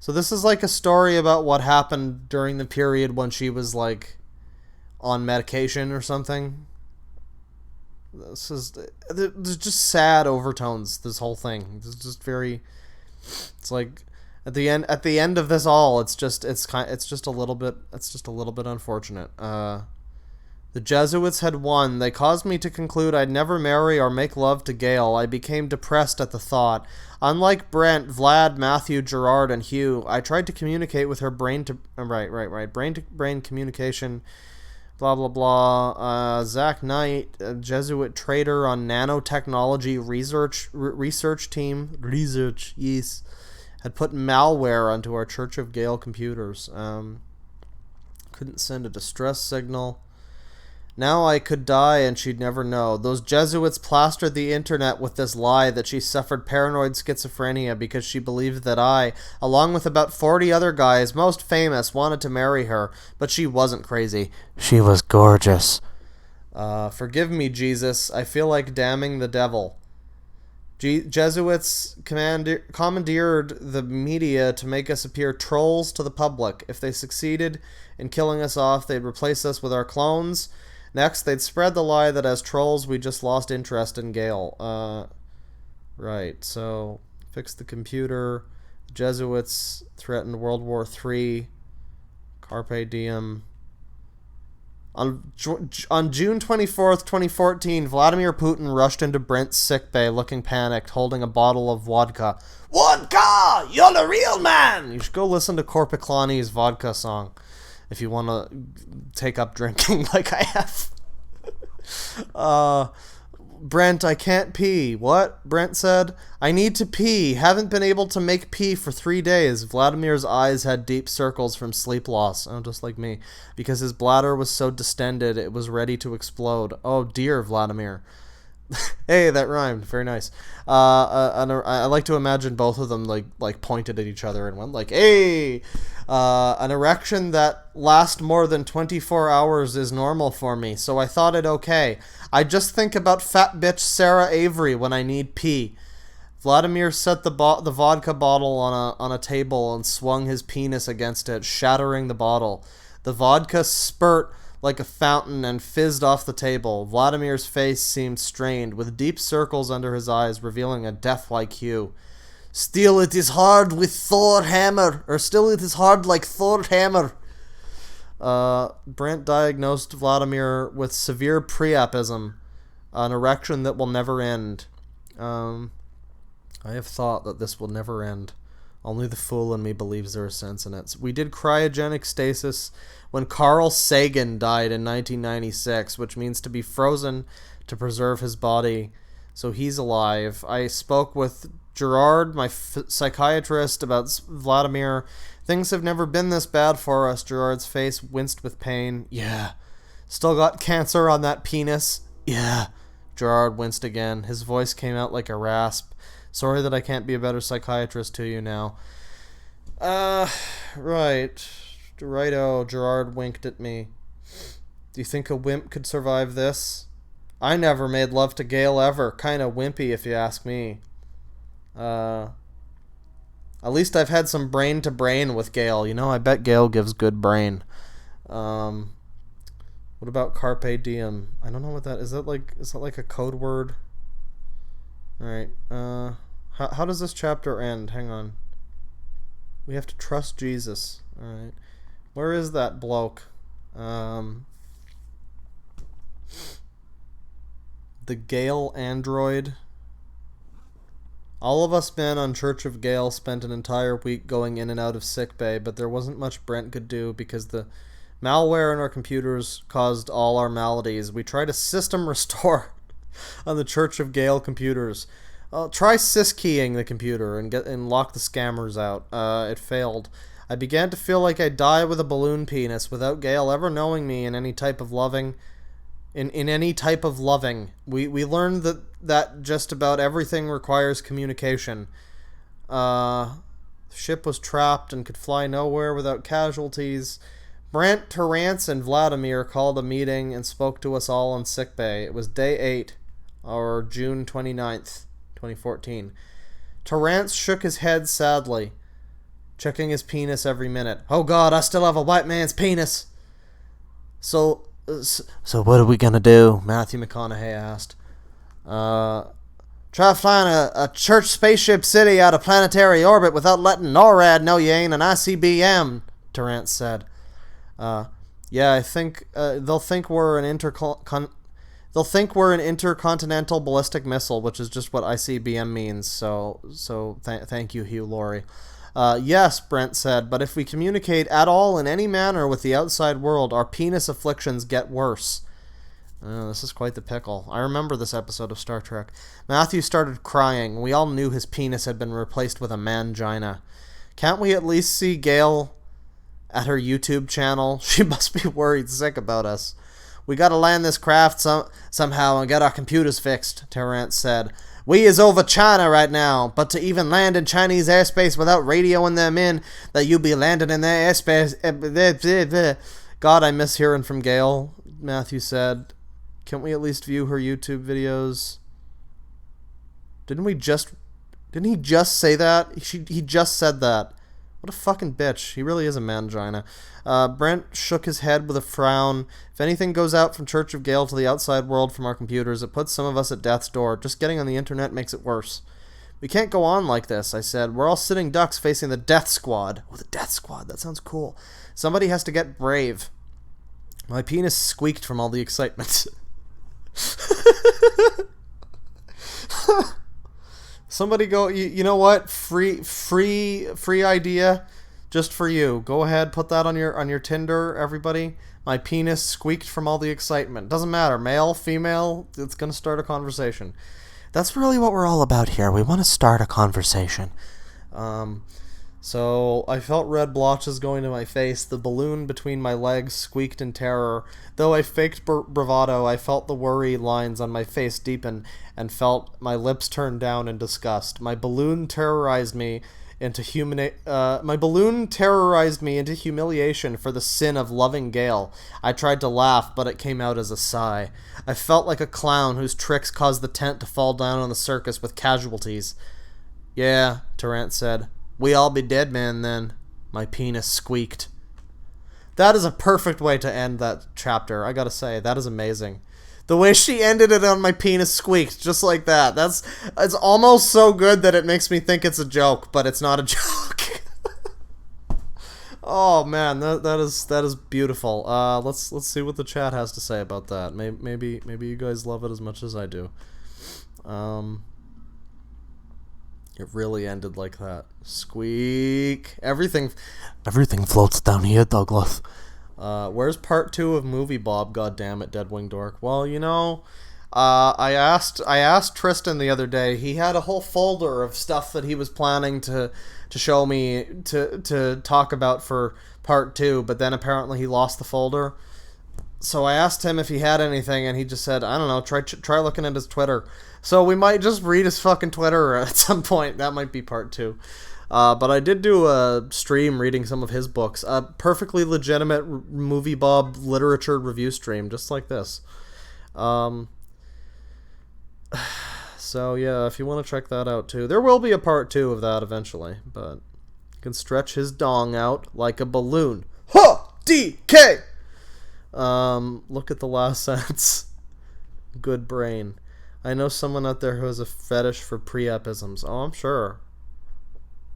So this is like a story about what happened during the period when she was, like, on medication or something. There's just sad overtones, this whole thing. It's just very, it's like, at the end of this all, it's just a little bit unfortunate. The Jesuits had won. They caused me to conclude I'd never marry or make love to Gale. I became depressed at the thought. Unlike Brent, Vlad, Matthew, Gerard, and Hugh, I tried to communicate with her brain to brain communication. Blah blah blah. Zach Knight, a Jesuit trader on nanotechnology research team. Yes, had put malware onto our Church of Gale computers. Couldn't send a distress signal. Now I could die and she'd never know. Those Jesuits plastered the internet with this lie that she suffered paranoid schizophrenia because she believed that I, along with about 40 other guys, most famous, wanted to marry her, but she wasn't crazy. She was gorgeous. Forgive me, Jesus. I feel like damning the devil. Jesuits commandeered the media to make us appear trolls to the public. If they succeeded in killing us off, they'd replace us with our clones. Next, they'd spread the lie that as trolls, we just lost interest in Gale. Right, so fix the computer. Jesuits threatened World War III. Carpe diem. On June 24th, 2014, Vladimir Putin rushed into Brent's sickbay looking panicked, holding a bottle of vodka. Vodka! You're the real man! You should go listen to Korpiklani's vodka song if you want to take up drinking like I have. Brent, I can't pee. What? Brent said. I need to pee. Haven't been able to make pee for 3 days. Vladimir's eyes had deep circles from sleep loss. Oh, just like me. Because his bladder was so distended, it was ready to explode. Oh, dear, Vladimir. Hey, that rhymed. Very nice. I like to imagine both of them like pointed at each other and went like, "Hey!" An erection that lasts more than 24 hours is normal for me, so I thought it okay. I just think about fat bitch Sarah Avery when I need pee. Vladimir set the vodka bottle on a table and swung his penis against it, shattering the bottle. The vodka spurt like a fountain and fizzed off the table. Vladimir's face seemed strained, with deep circles under his eyes, revealing a death-like hue. Still it is hard with Thor hammer, or still it is hard like Thor hammer. Brent diagnosed Vladimir with severe priapism, an erection that will never end. I have thought that this will never end. Only the fool in me believes there is sense in it. We did cryogenic stasis when Carl Sagan died in 1996, which means to be frozen to preserve his body so he's alive. I spoke with Gerard, my psychiatrist, about Vladimir. Things have never been this bad for us. Gerard's face winced with pain. Yeah. Still got cancer on that penis? Yeah. Gerard winced again. His voice came out like a rasp. Sorry that I can't be a better psychiatrist to you now. Right. Righto, Gerard winked at me. Do you think a wimp could survive this? I never made love to Gale ever. Kinda wimpy if you ask me. At least I've had some brain to brain with Gale. You know, I bet Gale gives good brain. What about carpe diem? I don't know what that is. That like a code word? Alright, how does this chapter end? Hang on. We have to trust Jesus. Alright. Where is that bloke? The Gale android. All of us men on Church of Gale spent an entire week going in and out of sickbay, but there wasn't much Brent could do because the malware in our computers caused all our maladies. We tried a system restore on the Church of Gale computers. Try syskeying the computer and lock the scammers out. It failed. I began to feel like I'd die with a balloon penis without Gale ever knowing me in any type of loving. In any type of loving. We learned that just about everything requires communication. The ship was trapped and could fly nowhere without casualties. Brent, Terrance, and Vladimir called a meeting and spoke to us all in sickbay. It was day 8, or June 29th, 2014. Terrance shook his head sadly, checking his penis every minute. Oh God, I still have a white man's penis. So what are we gonna do? Matthew McConaughey asked. Try flying a church spaceship city out of planetary orbit without letting NORAD know you ain't an ICBM, Terrance said. Yeah, I think they'll think we're an intercontinental ballistic missile, which is just what ICBM means. So thank you, Hugh Laurie. Yes, Brent said, but if we communicate at all in any manner with the outside world, our penis afflictions get worse. This is quite the pickle. I remember this episode of Star Trek. Matthew started crying. We all knew his penis had been replaced with a mangina. Can't we at least see Gail at her YouTube channel? She must be worried sick about us. We gotta land this craft somehow and get our computers fixed, Terrance said. We is over China right now, but to even land in Chinese airspace without radioing them in that you be landing in their airspace... God, I miss hearing from Gail, Matthew said. Can't we at least view her YouTube videos? Didn't he just say that? He just said that. What a fucking bitch. He really is a mangina. Brent shook his head with a frown. If anything goes out from Church of Gale to the outside world from our computers, it puts some of us at death's door. Just getting on the internet makes it worse. We can't go on like this, I said. We're all sitting ducks facing the Death Squad. Oh, the Death Squad. That sounds cool. Somebody has to get brave. My penis squeaked from all the excitement. Somebody go, you know what? Free idea just for you. Go ahead, put that on your Tinder, everybody. My penis squeaked from all the excitement. Doesn't matter, male, female, it's going to start a conversation. That's really what we're all about here. We want to start a conversation. So I felt red blotches going to my face. The balloon between my legs squeaked in terror. Though I faked bravado, I felt the worry lines on my face deepen and felt my lips turn down in disgust. My balloon terrorized me into humiliation for the sin of loving Gale. I tried to laugh, but it came out as a sigh. I felt like a clown whose tricks caused the tent to fall down on the circus with casualties. Yeah, Terrance said. We all be dead men then. My penis squeaked. That is a perfect way to end that chapter, I gotta say. That is amazing. The way she ended it on my penis squeaked, just like that. It's almost so good that it makes me think it's a joke, but it's not a joke. Oh man, that is beautiful. Let's see what the chat has to say about that. Maybe you guys love it as much as I do. It really ended like that. Squeak. Everything floats down here, Douglas. Where's part 2 of Movie Bob? God damn it, Deadwing Dork. Well, you know, I asked Tristan the other day. He had a whole folder of stuff that he was planning to show me to talk about for part 2, but then apparently he lost the folder. So I asked him if he had anything, and he just said, I don't know, try looking at his Twitter. So we might just read his fucking Twitter at some point. That might be part 2. But I did do a stream reading some of his books. A perfectly legitimate Movie Bob literature review stream, just like this. So yeah, if you want to check that out too. There will be a part 2 of that eventually, but you can stretch his dong out like a balloon. Ha! DK! Look at the last sentence. Good brain. I know someone out there who has a fetish for priapisms. Oh, I'm sure.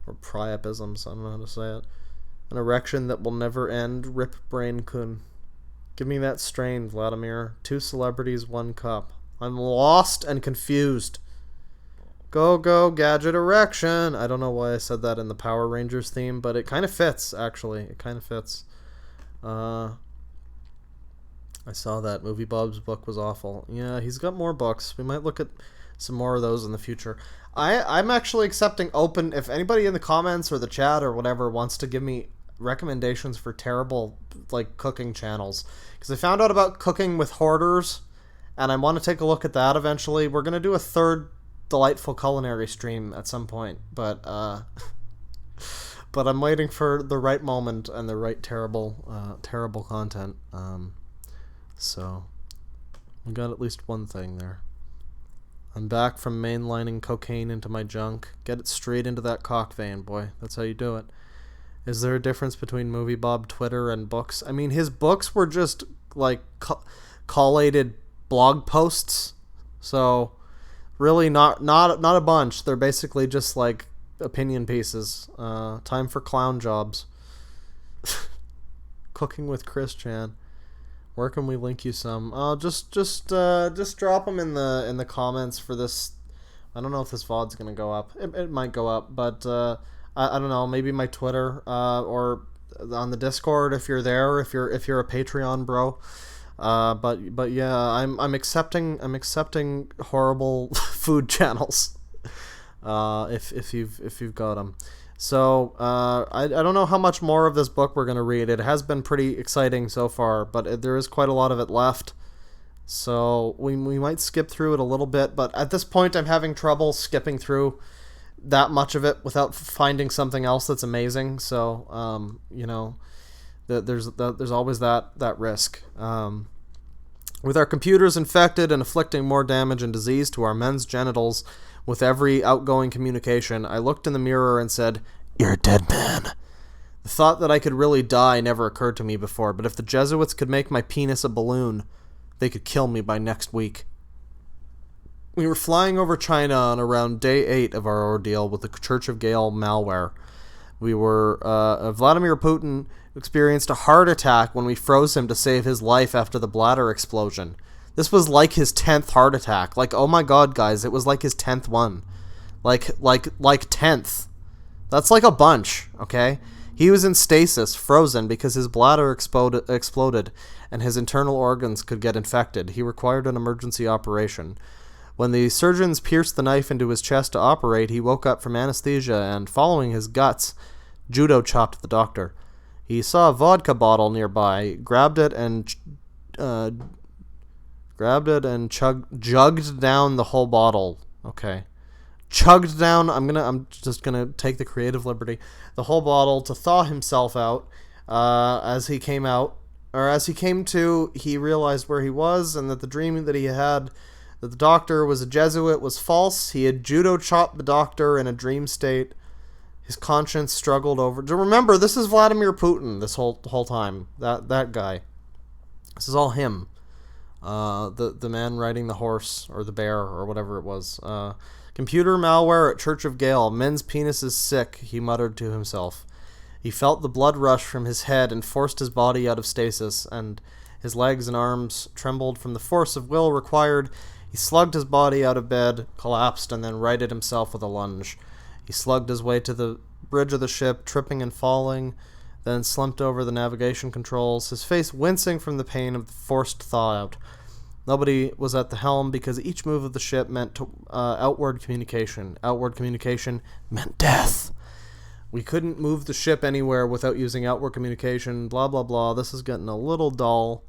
Or priapisms, I don't know how to say it. An erection that will never end. Rip Brain Kun. Give me that strain, Vladimir. 2 celebrities, 1 cup. I'm lost and confused. Go, gadget erection. I don't know why I said that in the Power Rangers theme, but it kind of fits, actually. It kind of fits. I saw that. Movie Bob's book was awful. Yeah, he's got more books. We might look at some more of those in the future. I'm actually accepting open... If anybody in the comments or the chat or whatever wants to give me recommendations for terrible, like, cooking channels. Because I found out about Cooking with Hoarders, and I want to take a look at that eventually. We're going to do a 3rd delightful culinary stream at some point. But I'm waiting for the right moment and the right terrible content. So, we got at least one thing there. I'm back from mainlining cocaine into my junk. Get it straight into that cock vein, boy. That's how you do it. Is there a difference between Movie Bob Twitter and books? I mean, his books were just like collated blog posts, so really not a bunch. They're basically just like opinion pieces. Time for clown jobs. Cooking with Chris Chan. Where can we link you some? Just drop them in the comments for this. I don't know if this VOD's gonna go up. It might go up, but I don't know. Maybe my Twitter or on the Discord if you're there. If you're a Patreon bro. But yeah, I'm accepting horrible food channels. If you've got them. So, I don't know how much more of this book we're going to read. It has been pretty exciting so far, but there is quite a lot of it left. So, we might skip through it a little bit, but at this point I'm having trouble skipping through that much of it without finding something else that's amazing. So, there's always that risk. With our computers infected and inflicting more damage and disease to our men's genitals with every outgoing communication, I looked in the mirror and said, "You're a dead man." The thought that I could really die never occurred to me before, but if the Jesuits could make my penis a balloon, they could kill me by next week. We were flying over China on around day 8 of our ordeal with the Church of Gale malware. Vladimir Putin experienced a heart attack when we froze him to save his life after the bladder explosion. This was like his 10th heart attack. Like, oh my god, guys, it was like his 10th one. Like 10th. That's like a bunch, okay? He was in stasis, frozen, because his bladder exploded and his internal organs could get infected. He required an emergency operation. When the surgeons pierced the knife into his chest to operate, he woke up from anesthesia and, following his guts, judo chopped the doctor. He saw a vodka bottle nearby, grabbed it and jugged down the whole bottle. Okay. Chugged down, I'm just gonna take the creative liberty, the whole bottle to thaw himself out. As he came to, he realized where he was and that the dream that he had that the doctor was a Jesuit was false. He had judo chopped the doctor in a dream state. His conscience struggled over. Remember, this is Vladimir Putin this whole time. That guy. This is all him. The man riding the horse or the bear or whatever it was. Computer malware at Church of Gale. Men's penis is sick, he muttered to himself. He felt the blood rush from his head and forced his body out of stasis, and his legs and arms trembled from the force of will required. He slugged his body out of bed, collapsed, and then righted himself with a lunge. He slugged his way to the bridge of the ship, tripping and falling, then slumped over the navigation controls, his face wincing from the pain of the forced thaw-out. Nobody was at the helm because each move of the ship meant outward communication. Outward communication meant death. We couldn't move the ship anywhere without using outward communication, blah, blah, blah. This is getting a little dull.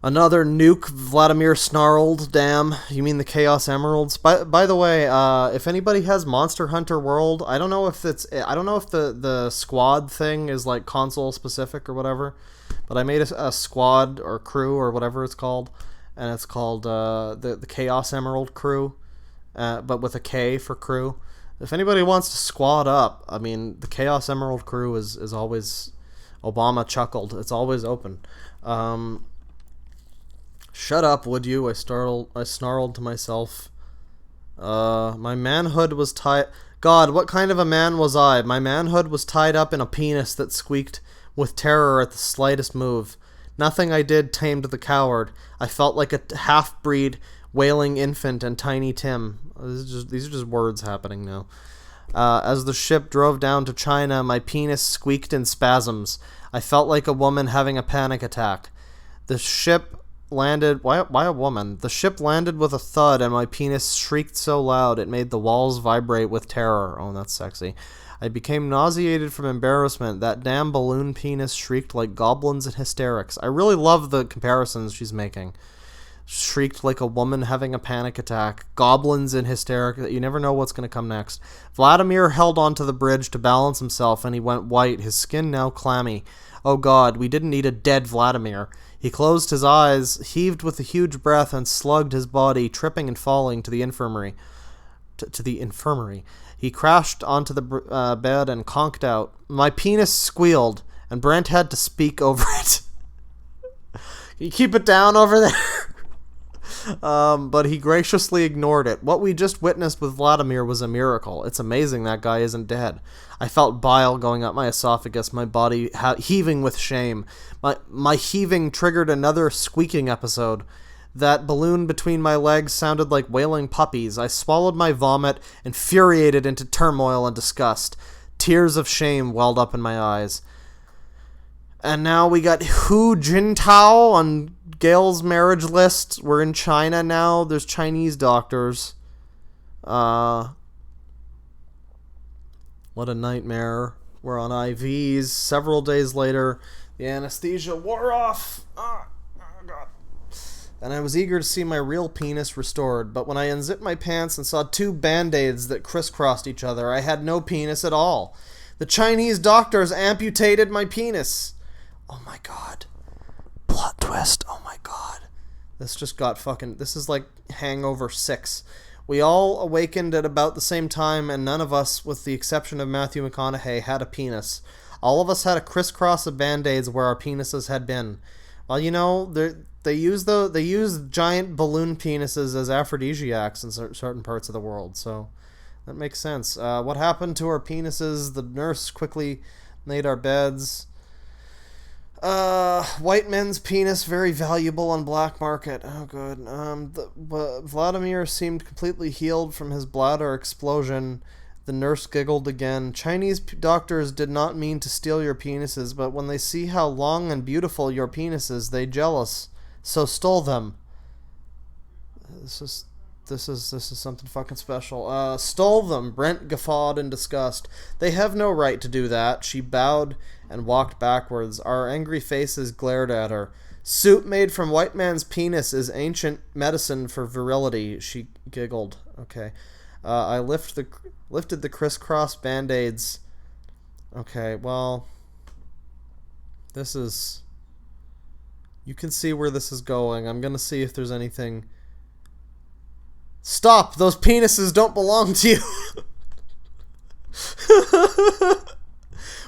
Another nuke, Vladimir snarled. Damn, you mean the Chaos Emeralds? By the way, if anybody has Monster Hunter World, I don't know if the squad thing is like console specific or whatever, but I made a squad or crew or whatever it's called, and it's called the Chaos Emerald crew, but with a K for crew. If anybody wants to squad up, I mean, the Chaos Emerald crew is always, Obama chuckled, it's always open. Shut up, would you? I snarled to myself. My manhood was tied... God, what kind of a man was I? My manhood was tied up in a penis that squeaked with terror at the slightest move. Nothing I did tamed the coward. I felt like a half-breed, wailing infant and Tiny Tim. These are just words happening now. As the ship drove down to China, my penis squeaked in spasms. I felt like a woman having a panic attack. The ship landed... Why a woman? The ship landed with a thud, and my penis shrieked so loud it made the walls vibrate with terror. Oh, that's sexy. I became nauseated from embarrassment. That damn balloon penis shrieked like goblins in hysterics. I really love the comparisons she's making. shrieked like a woman having a panic attack. Goblins in hysterics. You never know what's going to come next. Vladimir held onto the bridge to balance himself, and he went white, his skin now clammy. Oh God, we didn't need a dead Vladimir. He closed his eyes, heaved with a huge breath, and slugged his body, tripping and falling to the infirmary. To the infirmary. He crashed onto the bed and conked out. My penis squealed, and Brent had to speak over it. Can you keep it down over there? But he graciously ignored it. What we just witnessed with Vladimir was a miracle. It's amazing that guy isn't dead. I felt bile going up my esophagus, my body heaving with shame. My heaving triggered another squeaking episode. That balloon between my legs sounded like wailing puppies. I swallowed my vomit, infuriated into turmoil and disgust. Tears of shame welled up in my eyes. And now we got Hu Jintao on Gale's marriage list. We're in China now. There's Chinese doctors. What a nightmare. We're on IVs. Several days later, the anesthesia wore off. Oh God. And I was eager to see my real penis restored, but when I unzipped my pants and saw 2 band-aids that crisscrossed each other, I had no penis at all. The Chinese doctors amputated my penis. Oh my God. Plot twist. Oh my God. This just got fucking... This is like Hangover 6. We all awakened at about the same time, and none of us, with the exception of Matthew McConaughey, had a penis. All of us had a crisscross of band-aids where our penises had been. Well, you know, they use giant balloon penises as aphrodisiacs in certain parts of the world, so that makes sense. What happened to our penises? The nurse quickly made our beds. White men's penis very valuable on black market. Oh, good. Vladimir seemed completely healed from his bladder explosion. The nurse giggled again. Chinese doctors did not mean to steal your penises, but when they see how long and beautiful your penis is, they jealous. So stole them. This is something fucking special. Stole them. Brent guffawed in disgust. They have no right to do that. She bowed and walked backwards. Our angry faces glared at her. Soup made from white man's penis is ancient medicine for virility. She giggled. Okay. I lifted the crisscross band-aids. Okay, well, this is... You can see where this is going. I'm gonna see if there's anything... Stop! Those penises don't belong to you!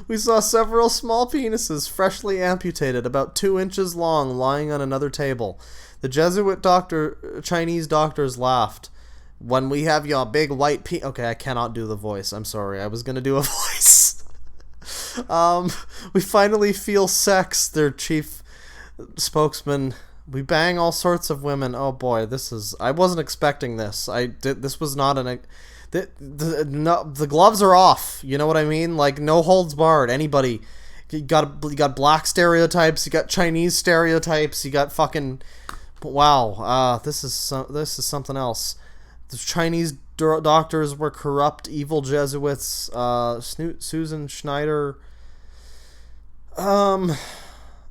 We saw several small penises, freshly amputated, about 2 inches long, lying on another table. The Chinese doctors laughed. When we have your big white Okay, I cannot do the voice. I'm sorry. I was gonna do a voice. We finally feel sex, their chief spokesman. We bang all sorts of women. Oh boy, I wasn't expecting this. This was not the gloves are off. You know what I mean? Like, no holds barred. Anybody. You got black stereotypes. You got Chinese stereotypes. You got fucking... Wow. This is something else. The Chinese doctors were corrupt, evil Jesuits. Susan Schneider.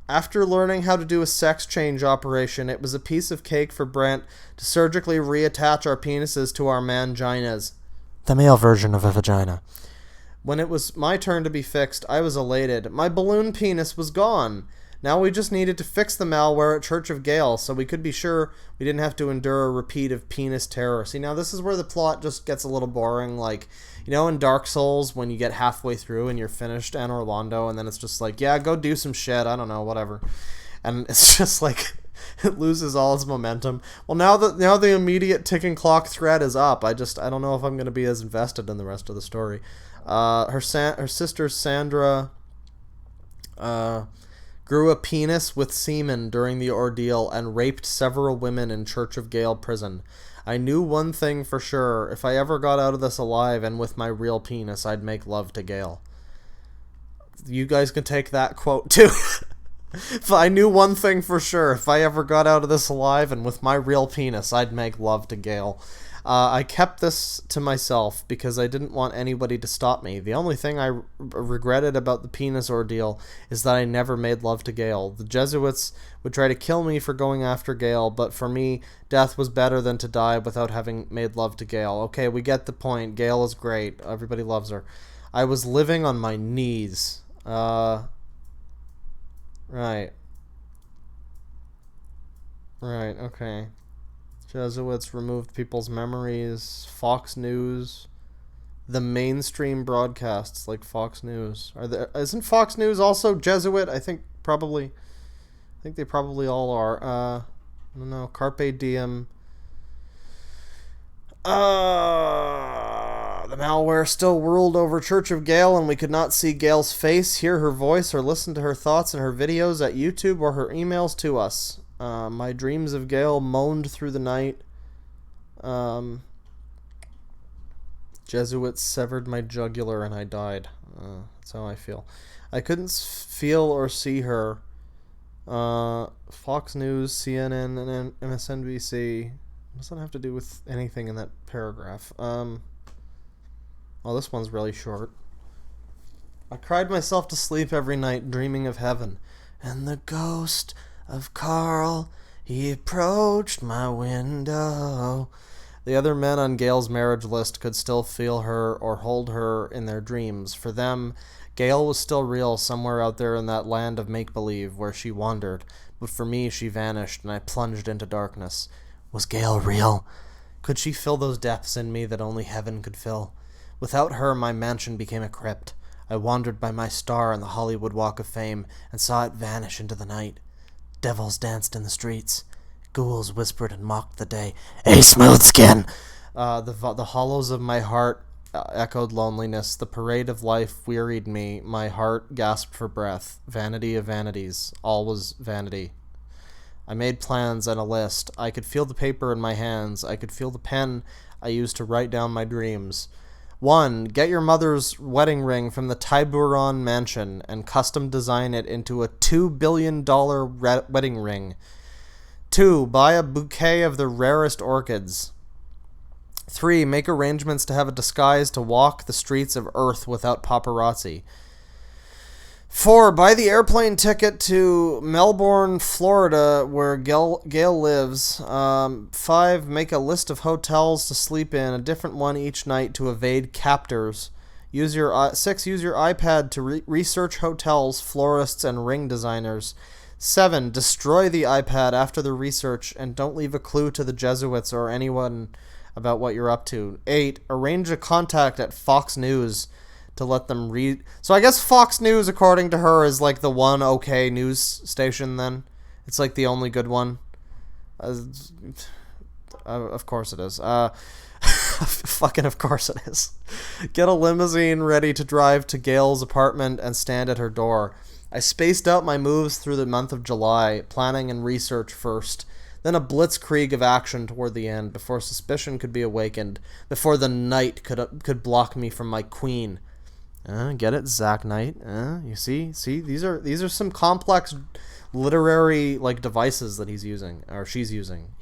After learning how to do a sex change operation, it was a piece of cake for Brent to surgically reattach our penises to our manginas. The male version of a vagina. When it was my turn to be fixed, I was elated. My balloon penis was gone. Now we just needed to fix the malware at Church of Gale, so we could be sure we didn't have to endure a repeat of penis terror. See, now this is where the plot just gets a little boring. Like, you know in Dark Souls, when you get halfway through and you're finished Anne Orlando, and then it's just like, yeah, go do some shit, I don't know, whatever. And it's just like, it loses all its momentum. Well, now the immediate ticking clock thread is up, I don't know if I'm going to be as invested in the rest of the story. Her sister Sandra... grew a penis with semen during the ordeal and raped several women in Church of Gale prison. I knew one thing for sure. If I ever got out of this alive and with my real penis, I'd make love to Gale. You guys can take that quote too. If I knew one thing for sure. If I ever got out of this alive and with my real penis, I'd make love to Gale. I kept this to myself because I didn't want anybody to stop me. The only thing I regretted about the penis ordeal is that I never made love to Gale. The Jesuits would try to kill me for going after Gale, but for me, death was better than to die without having made love to Gale. Okay, we get the point. Gale is great. Everybody loves her. I was living on my knees. Right. Right, okay. Jesuits removed people's memories. Fox News. The mainstream broadcasts like Fox News. Isn't Fox News also Jesuit? I think they probably all are. I don't know. Carpe diem. The malware still whirled over Church of Gale, and we could not see Gale's face, hear her voice, or listen to her thoughts in her videos at YouTube or her emails to us. My dreams of Gale moaned through the night. Jesuits severed my jugular and I died. That's how I feel. I couldn't feel or see her. Fox News, CNN, and MSNBC. What does that have to do with anything in that paragraph? Oh, this one's really short. I cried myself to sleep every night dreaming of heaven. And the ghost of Carl, he approached my window. The other men on Gale's marriage list could still feel her or hold her in their dreams. For them, Gale was still real somewhere out there in that land of make-believe where she wandered. But for me, she vanished and I plunged into darkness. Was Gale real? Could she fill those depths in me that only heaven could fill? Without her, my mansion became a crypt. I wandered by my star on the Hollywood Walk of Fame and saw it vanish into the night. Devils danced in the streets. Ghouls whispered and mocked the day. Hey, smooth skin! The hollows of my heart echoed loneliness. The parade of life wearied me. My heart gasped for breath. Vanity of vanities. All was vanity. I made plans and a list. I could feel the paper in my hands. I could feel the pen I used to write down my dreams. 1. Get your mother's wedding ring from the Tiburon mansion and custom design it into a $2 billion wedding ring. 2. Buy a bouquet of the rarest orchids. 3. Make arrangements to have a disguise to walk the streets of Earth without paparazzi. 4. Buy the airplane ticket to Melbourne, Florida, where Gale lives. 5. Make a list of hotels to sleep in, a different one each night to evade captors. 6. Use your iPad to research hotels, florists, and ring designers. 7. Destroy the iPad after the research and don't leave a clue to the Jesuits or anyone about what you're up to. 8. Arrange a contact at Fox News to let them read. So I guess Fox News, according to her, is like the one okay news station then. It's like the only good one. Of course it is. Fucking of course it is. Get a limousine ready to drive to Gale's apartment and stand at her door. I spaced out my moves through the month of July, planning and research first, then a blitzkrieg of action toward the end, before suspicion could be awakened, before the night could block me from my queen. Get it, Zack Knight? You see, these are some complex literary devices that he's using, or she's using.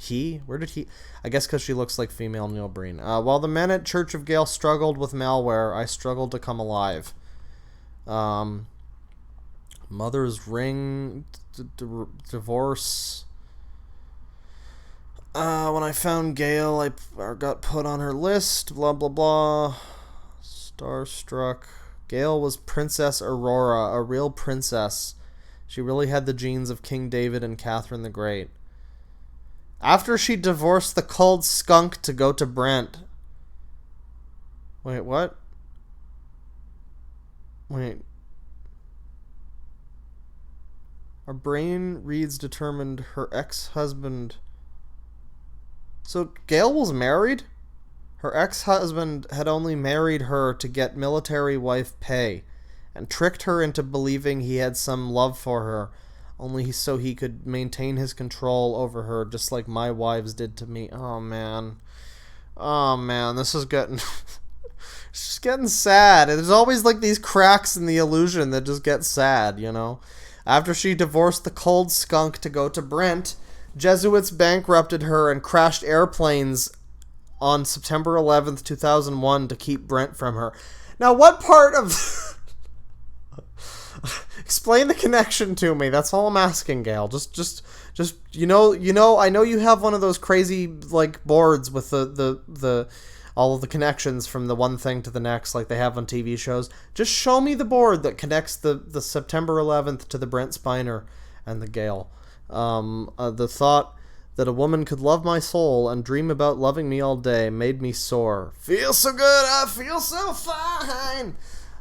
Where did he? I guess because she looks like female Neil Breen. While the men at Church of Gale struggled with malware, I struggled to come alive. Mother's ring, divorce. When I found Gale, I got put on her list. Blah blah blah. Starstruck. Gale was Princess Aurora, a real princess. She really had the genes of King David and Catherine the Great. After she divorced the cold skunk to go to Brent. Wait, what? Wait. Our brain reads determined her ex-husband. So Gale was married? Her ex-husband had only married her to get military wife pay and tricked her into believing he had some love for her, only so he could maintain his control over her, just like my wives did to me. Oh man, this is getting it's just getting sad. There's always these cracks in the illusion that just get sad, you know. After she divorced the cold skunk to go to Brent, Jesuits bankrupted her and crashed airplanes on September 11th, 2001 to keep Brent from her. Now, what part of... Explain the connection to me. That's all I'm asking, Gail. Just I know you have one of those crazy like boards with the all of the connections from the one thing to the next, like they have on TV shows. Just show me the board that connects the September 11th to the Brent Spiner and the Gale. The thought that a woman could love my soul and dream about loving me all day made me sore. Feel so good, I feel so fine.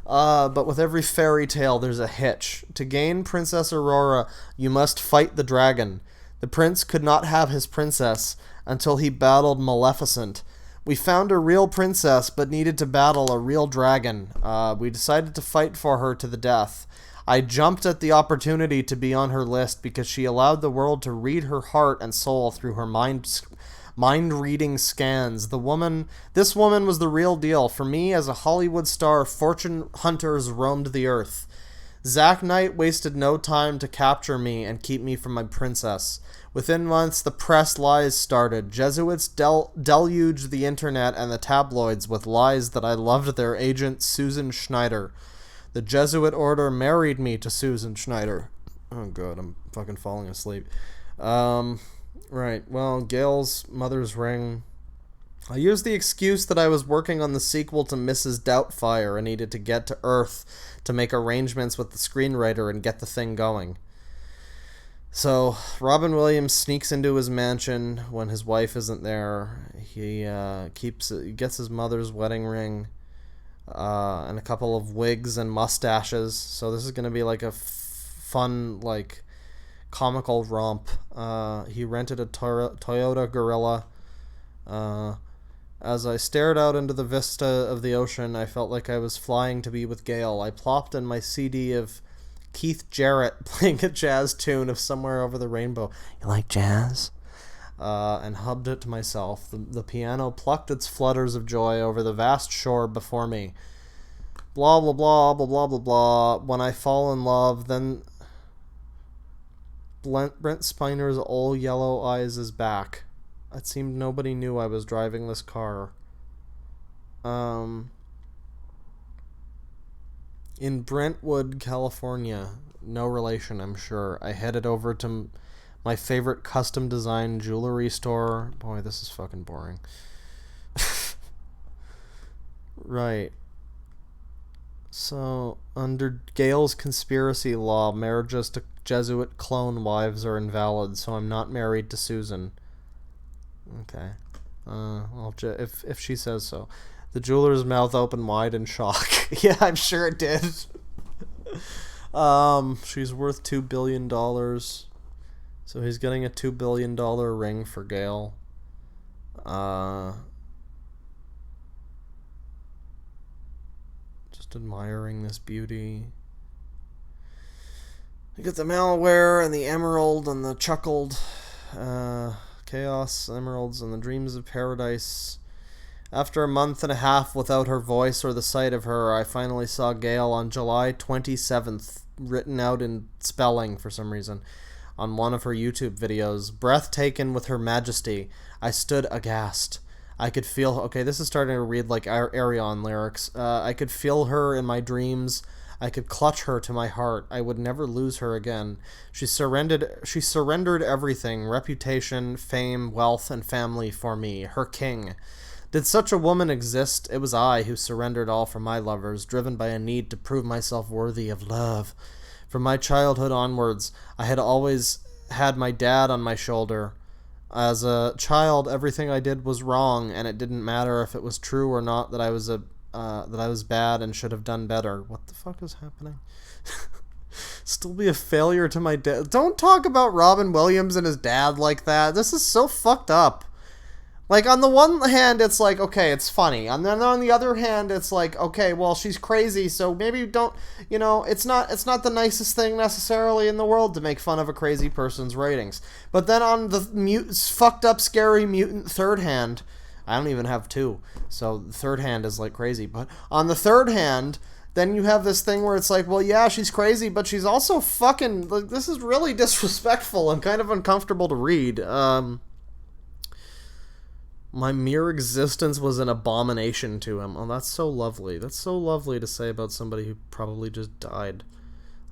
But with every fairy tale, there's a hitch. To gain Princess Aurora, you must fight the dragon. The prince could not have his princess until he battled Maleficent. We found a real princess, but needed to battle a real dragon. We decided to fight for her to the death. I jumped at the opportunity to be on her list because she allowed the world to read her heart and soul through her mind-reading scans. This woman was the real deal. For me, as a Hollywood star, fortune hunters roamed the earth. Zack Knight wasted no time to capture me and keep me from my princess. Within months, the press lies started. Jesuits deluged the internet and the tabloids with lies that I loved their agent, Susan Schneider. The Jesuit order married me to Susan Schneider. Oh god, I'm fucking falling asleep. Right, well, Gail's mother's ring. I used the excuse that I was working on the sequel to Mrs. Doubtfire and needed to get to Earth to make arrangements with the screenwriter and get the thing going. So, Robin Williams sneaks into his mansion when his wife isn't there. He gets his mother's wedding ring and a couple of wigs and mustaches. So this is going to be like a fun, like, comical romp. He rented a Toyota Gorilla. As I stared out into the vista of the ocean, I felt like I was flying to be with Gale. I plopped in my CD of Keith Jarrett playing a jazz tune of Somewhere Over the Rainbow. You like jazz? And hubbed it to myself. The piano plucked its flutters of joy over the vast shore before me. Blah, blah, blah, blah, blah, blah, blah. When I fall in love, then Brent Spiner's old yellow eyes is back. It seemed nobody knew I was driving this car. In Brentwood, California, no relation, I'm sure, I headed over to my favorite custom design jewelry store. Boy, this is fucking boring. Right. So, under Gale's conspiracy law, marriages to Jesuit clone wives are invalid, so I'm not married to Susan. Okay. Well, if she says so. The jeweler's mouth opened wide in shock. Yeah, I'm sure it did. She's worth $2 billion. So he's getting a $2 billion ring for Gale. Just admiring this beauty. You get the malware and the emerald and the chuckled chaos emeralds and the dreams of paradise. After a month and a half without her voice or the sight of her, I finally saw Gale on July 27th, written out in spelling for some reason, on one of her YouTube videos. Breathtaken with her majesty, I stood aghast. I could feel... Okay, this is starting to read like Arion lyrics. I could feel her in my dreams. I could clutch her to my heart. I would never lose her again. She surrendered everything, reputation, fame, wealth, and family for me, her king. Did such a woman exist? It was I who surrendered all for my lovers, driven by a need to prove myself worthy of love. From my childhood onwards, I had always had my dad on my shoulder. As a child, everything I did was wrong, and it didn't matter if it was true or not that I was bad and should have done better. What the fuck is happening? Still be a failure to my dad. Don't talk about Robin Williams and his dad like that. This is so fucked up. Like, on the one hand, it's like, okay, it's funny. And then on the other hand, it's like, okay, well, she's crazy, so maybe don't, it's not the nicest thing necessarily in the world to make fun of a crazy person's ratings. But then on the fucked up, scary mutant third hand, I don't even have two, so the third hand is like crazy. But on the third hand, then you have this thing where it's like, well, yeah, she's crazy, but she's also fucking, like, this is really disrespectful and kind of uncomfortable to read. My mere existence was an abomination to him. Oh, that's so lovely. That's so lovely to say about somebody who probably just died.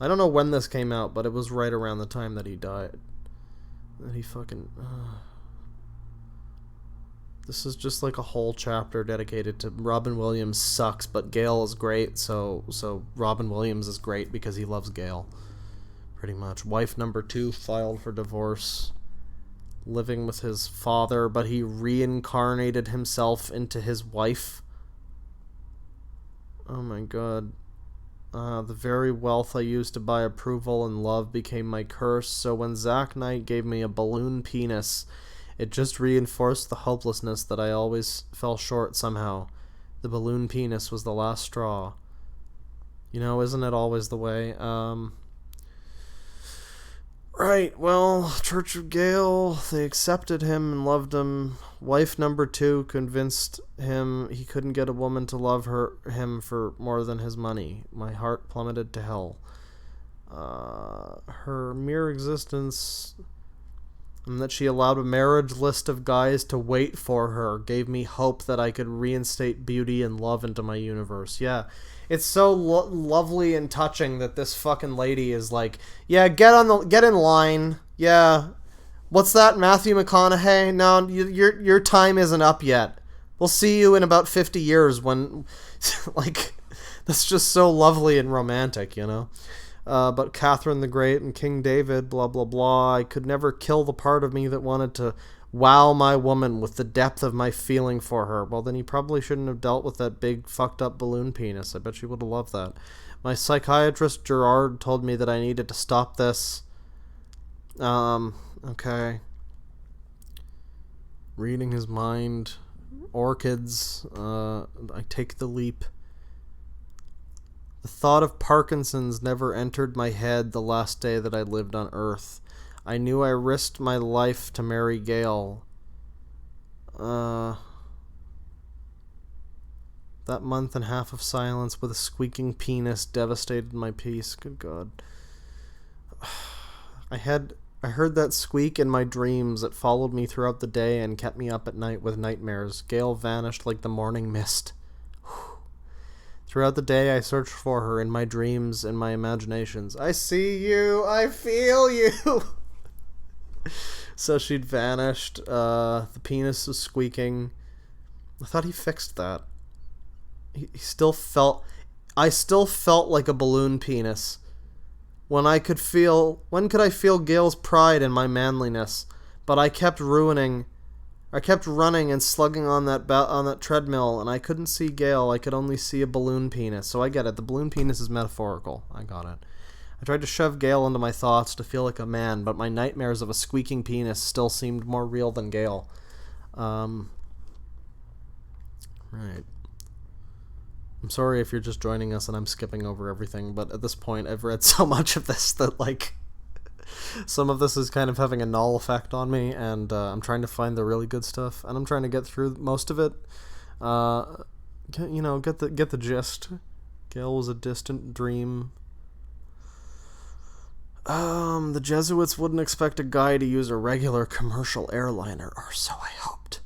I don't know when this came out, but it was right around the time that he died. That he fucking... This is just like a whole chapter dedicated to Robin Williams sucks, but Gale is great, so Robin Williams is great because he loves Gale. Pretty much. Wife number 2 filed for divorce. Living with his father, but he reincarnated himself into his wife. Oh my god. The very wealth I used to buy approval and love became my curse, so when Zack Knight gave me a balloon penis, it just reinforced the hopelessness that I always fell short somehow. The balloon penis was the last straw. You know, isn't it always the way? Right, well, Church of Gale, they accepted him and loved him. Wife number 2 convinced him he couldn't get a woman to love him for more than his money. My heart plummeted to hell. Her mere existence, and that she allowed a marriage list of guys to wait for her, gave me hope that I could reinstate beauty and love into my universe. Yeah. It's so lovely and touching that this fucking lady is like, yeah, get in line. Yeah. What's that, Matthew McConaughey? No, your time isn't up yet. We'll see you in about 50 years when, like, that's just so lovely and romantic, you know? But Catherine the Great and King David, blah, blah, blah. I could never kill the part of me that wanted to wow my woman with the depth of my feeling for her. Well, then you probably shouldn't have dealt with that big fucked up balloon penis. I bet she would have loved that. My psychiatrist Gerard told me that I needed to stop this. Okay. Reading his mind. Orchids. I take the leap. The thought of Parkinson's never entered my head the last day that I lived on Earth. I knew I risked my life to marry Gale. That month and a half of silence with a squeaking penis devastated my peace. Good God. I heard that squeak in my dreams. It followed me throughout the day and kept me up at night with nightmares. Gale vanished like the morning mist. Throughout the day, I searched for her in my dreams and my imaginations. I see you. I feel you. So she'd vanished. The penis was squeaking. I thought he fixed that. He still felt... I still felt like a balloon penis. When could I feel Gale's pride in my manliness? But I kept running and slugging on that treadmill, and I couldn't see Gale. I could only see a balloon penis. So I get it. The balloon penis is metaphorical. I got it. I tried to shove Gale into my thoughts to feel like a man, but my nightmares of a squeaking penis still seemed more real than Gale. Right. I'm sorry if you're just joining us and I'm skipping over everything, but at this point I've read so much of this that, like, some of this is kind of having a null effect on me, and I'm trying to find the really good stuff, and I'm trying to get through most of it. Get the gist. Gale was a distant dream. The Jesuits wouldn't expect a guy to use a regular commercial airliner, or so I hoped.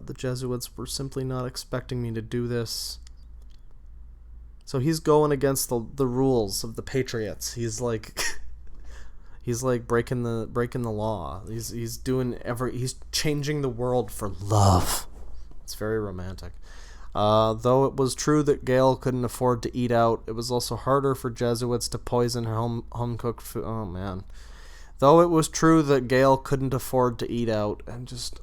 The Jesuits were simply not expecting me to do this. So he's going against the rules of the Patriots. He's like breaking the law. He's changing the world for love. It's very romantic. Though it was true that Gale couldn't afford to eat out, it was also harder for Jesuits to poison home-cooked food. Oh, man. Though it was true that Gale couldn't afford to eat out, and just...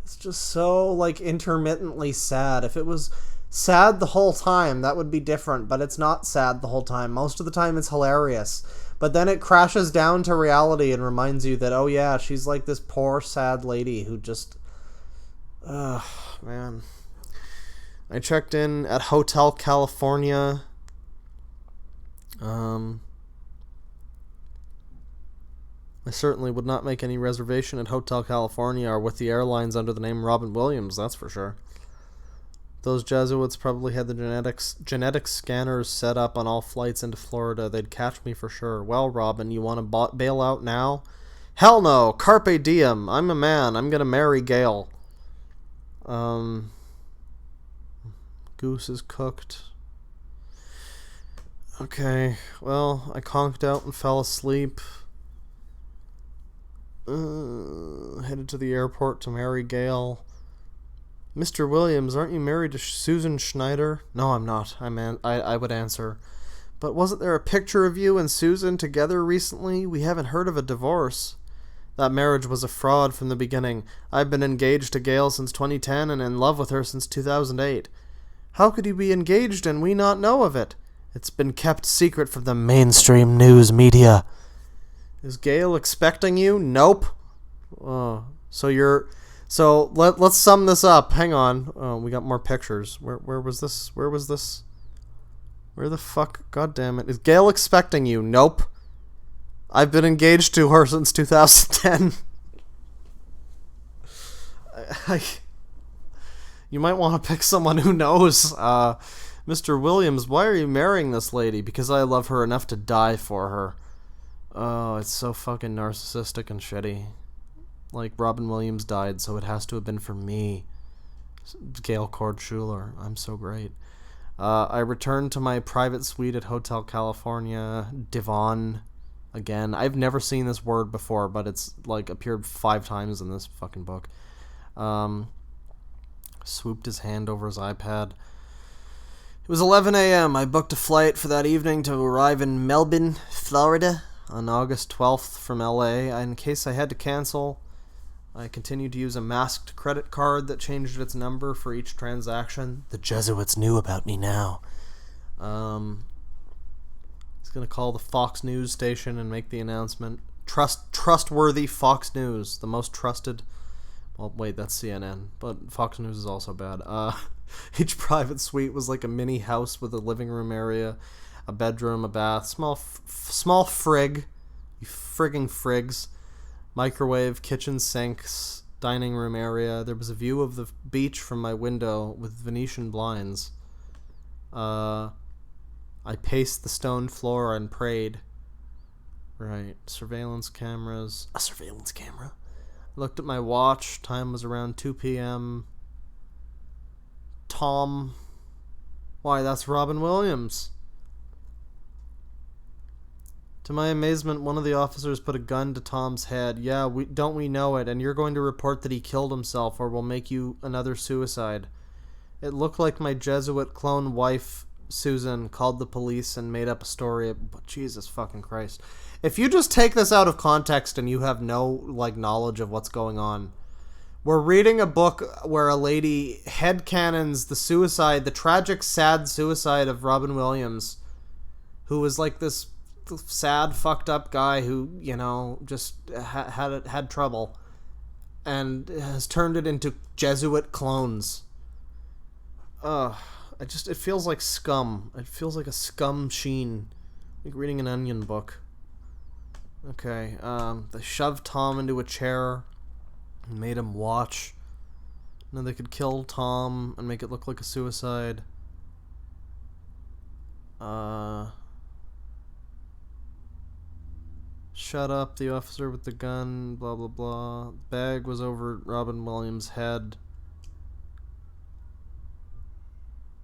it's just so, like, intermittently sad. If it was sad the whole time, that would be different, but it's not sad the whole time. Most of the time it's hilarious. But then it crashes down to reality and reminds you that, oh yeah, she's like this poor, sad lady who just... Ugh, man. I checked in at Hotel California. I certainly would not make any reservation at Hotel California or with the airlines under the name Robin Williams, that's for sure. Those Jesuits probably had the genetic scanners set up on all flights into Florida. They'd catch me for sure. Well, Robin, you want to bail out now? Hell no. Carpe diem. I'm a man. I'm gonna marry Gale. Goose is cooked. Okay, well, I conked out and fell asleep. Headed to the airport to marry Gail. Mr. Williams, aren't you married to Susan Schneider? No, I'm not. I would answer. But wasn't there a picture of you and Susan together recently? We haven't heard of a divorce. That marriage was a fraud from the beginning. I've been engaged to Gail since 2010 and in love with her since 2008. How could you be engaged and we not know of it? It's been kept secret from the mainstream news media. Is Gail expecting you? Nope. Oh, so let's sum this up. Hang on. Oh, we got more pictures. Where was this? Where was this? Where the fuck? God damn it. Is Gail expecting you? Nope. I've been engaged to her since 2010. You might want to pick someone who knows. Mr. Williams, why are you marrying this lady? Because I love her enough to die for her. Oh, it's so fucking narcissistic and shitty. Like, Robin Williams died, so it has to have been for me. Gail Cord Schuler. I'm so great. I returned to my private suite at Hotel California. Divan. Again, I've never seen this word before, but it's, like, appeared 5 times in this fucking book. Swooped his hand over his iPad. It was 11 a.m. I booked a flight for that evening to arrive in Melbourne, Florida, on August 12th from LA. In case I had to cancel, I continued to use a masked credit card that changed its number for each transaction. The Jesuits knew about me now. He's going to call the Fox News station and make the announcement. Trustworthy Fox News, the most trusted... Well, wait, that's CNN, but Fox News is also bad. Each private suite was like a mini house with a living room area, a bedroom, a bath, small frig, you frigging frigs, microwave, kitchen sinks, dining room area. There was a view of the beach from my window with Venetian blinds. I paced the stone floor and prayed. Right, surveillance cameras. A surveillance camera. Looked at my watch. Time was around 2 p.m. Tom. Why, that's Robin Williams. To my amazement, one of the officers put a gun to Tom's head. Yeah, don't we know it, and you're going to report that he killed himself or we'll make you another suicide. It looked like my Jesuit clone wife, Susan, called the police and made up a story. But Jesus fucking Christ. If you just take this out of context and you have no, like, knowledge of what's going on, we're reading a book where a lady headcanons the tragic, sad suicide of Robin Williams, who was like this sad, fucked up guy who, you know, just had trouble, and has turned it into Jesuit clones. It feels like scum. It feels like a scum sheen, like reading an Onion book. Okay, they shoved Tom into a chair and made him watch. And then they could kill Tom and make it look like a suicide. Shut up, the officer with the gun, blah blah blah. The bag was over Robin Williams' head.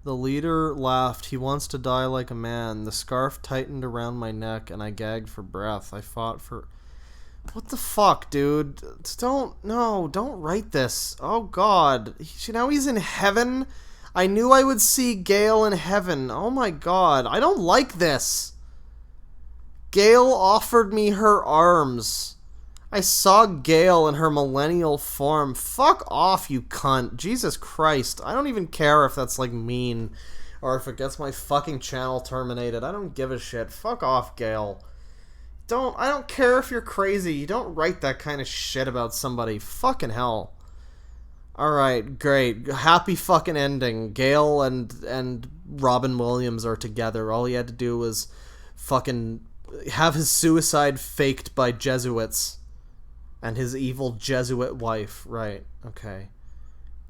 The leader laughed. He wants to die like a man. The scarf tightened around my neck and I gagged for breath. I fought for... What the fuck, dude? Don't write this. Oh, God. Now he's in heaven? I knew I would see Gale in heaven. Oh, my God. I don't like this. Gale offered me her arms. I saw Gale in her millennial form. Fuck off, you cunt. Jesus Christ. I don't even care if that's, like, mean. Or if it gets my fucking channel terminated. I don't give a shit. Fuck off, Gale. I don't care if you're crazy. You don't write that kind of shit about somebody. Fucking hell. Alright, great. Happy fucking ending. Gale and Robin Williams are together. All he had to do was fucking have his suicide faked by Jesuits. And his evil Jesuit wife. Right, okay.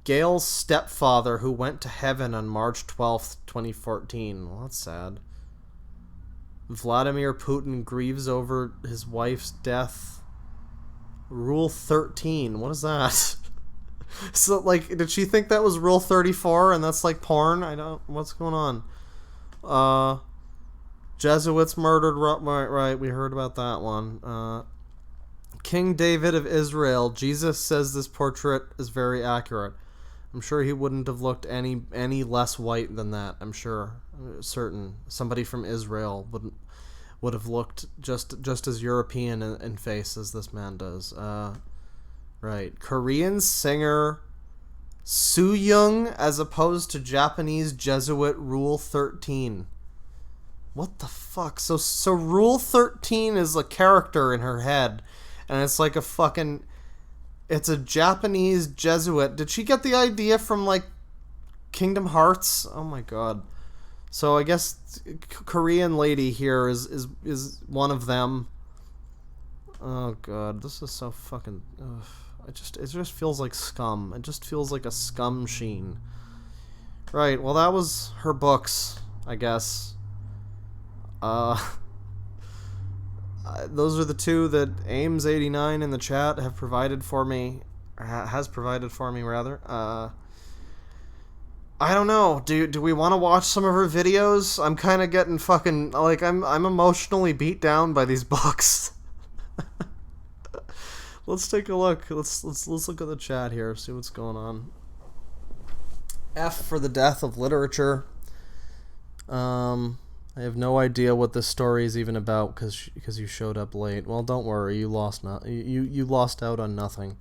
Gale's stepfather, who went to heaven on March 12th, 2014. Well, that's sad. Vladimir Putin grieves over his wife's death. Rule 13. What is that? So, like, did she think that was Rule 34 and that's like porn? I don't... What's going on? Jesuits murdered... Right, we heard about that one. King David of Israel. Jesus says this portrait is very accurate. I'm sure he wouldn't have looked any less white than that. I'm sure. Certain. Somebody from Israel would have looked just as European in face as this man does. Right. Korean singer Soo-young as opposed to Japanese Jesuit Rule 13. What the fuck? So Rule 13 is a character in her head, and it's like a fucking... It's a Japanese Jesuit. Did she get the idea from, like, Kingdom Hearts? Oh my god. So I guess Korean lady here is one of them. Oh god, this is so fucking... Ugh. It just feels like scum. It just feels like a scum sheen. Right, well that was her books, I guess. Those are the two that Ames89 in the chat have provided for me. Has provided for me, rather. I don't know. Do we want to watch some of her videos? I'm kind of getting fucking... Like, I'm emotionally beat down by these books. Let's take a look. Let's look at the chat here, see what's going on. F for the death of literature. I have no idea what this story is even about because you showed up late. Well, don't worry, you lost out on nothing.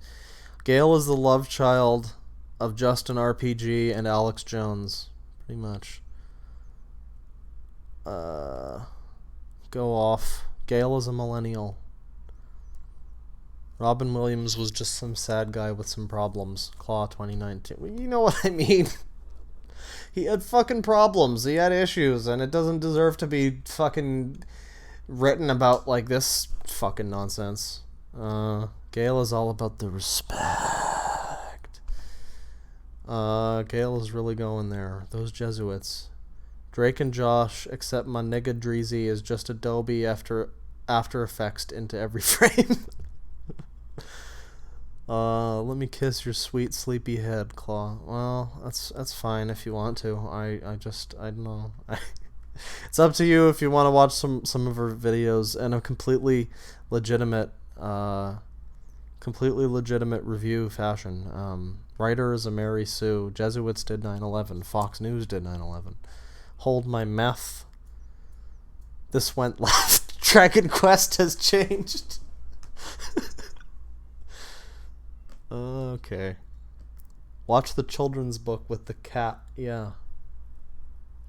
Gale is the love child of Justin RPG and Alex Jones, pretty much. Go off. Gale is a millennial. Robin Williams was just some sad guy with some problems. Claw 2019. Well, you know what I mean. He had fucking problems. He had issues, and it doesn't deserve to be fucking written about like this fucking nonsense. Gale is all about the respect. Gale is really going there. Those Jesuits. Drake and Josh, except my nigga Dreezy is just Adobe After Effects into every frame. Let me kiss your sweet sleepy head, Claw. Well, that's fine if you want to. I don't know. It's up to you if you want to watch some of her videos in a completely legitimate review fashion. Writer is a Mary Sue. Jesuits did 9/11. Fox News did 9/11. Hold my meth. This went left. Dragon Quest has changed. Okay. Watch the children's book with the cat. Yeah.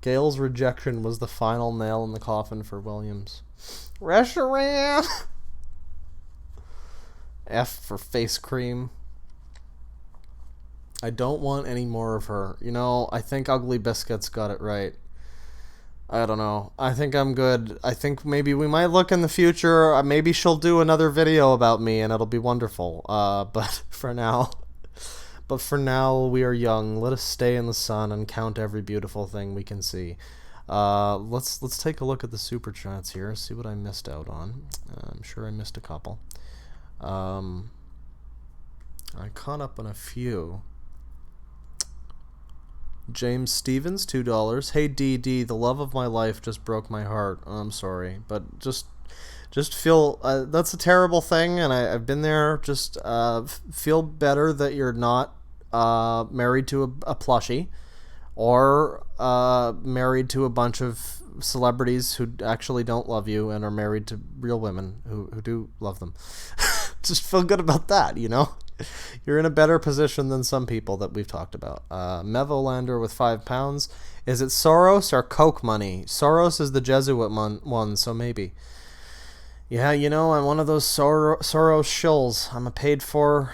Gale's rejection was the final nail in the coffin for Williams. Restaurant! F for face cream. I don't want any more of her. You know, I think Ugly Biscuits got it right. I don't know. I think I'm good. I think maybe we might look in the future. Maybe she'll do another video about me and it'll be wonderful. But for now, we are young. Let us stay in the sun and count every beautiful thing we can see. Let's take a look at the super chats here. See what I missed out on. I'm sure I missed a couple. I caught up on a few. James Stevens, $2. Hey DD, the love of my life just broke my heart. Oh, I'm sorry, but just feel that's a terrible thing, and I've been there. Just feel better that you're not married to a plushie, or married to a bunch of celebrities who actually don't love you and are married to real women who do love them. Just feel good about that, you know? You're in a better position than some people that we've talked about. Mevolander with £5. Is it Soros or Coke money? Soros is the Jesuit one, so maybe. Yeah, you know, I'm one of those Soros shills. I'm a paid-for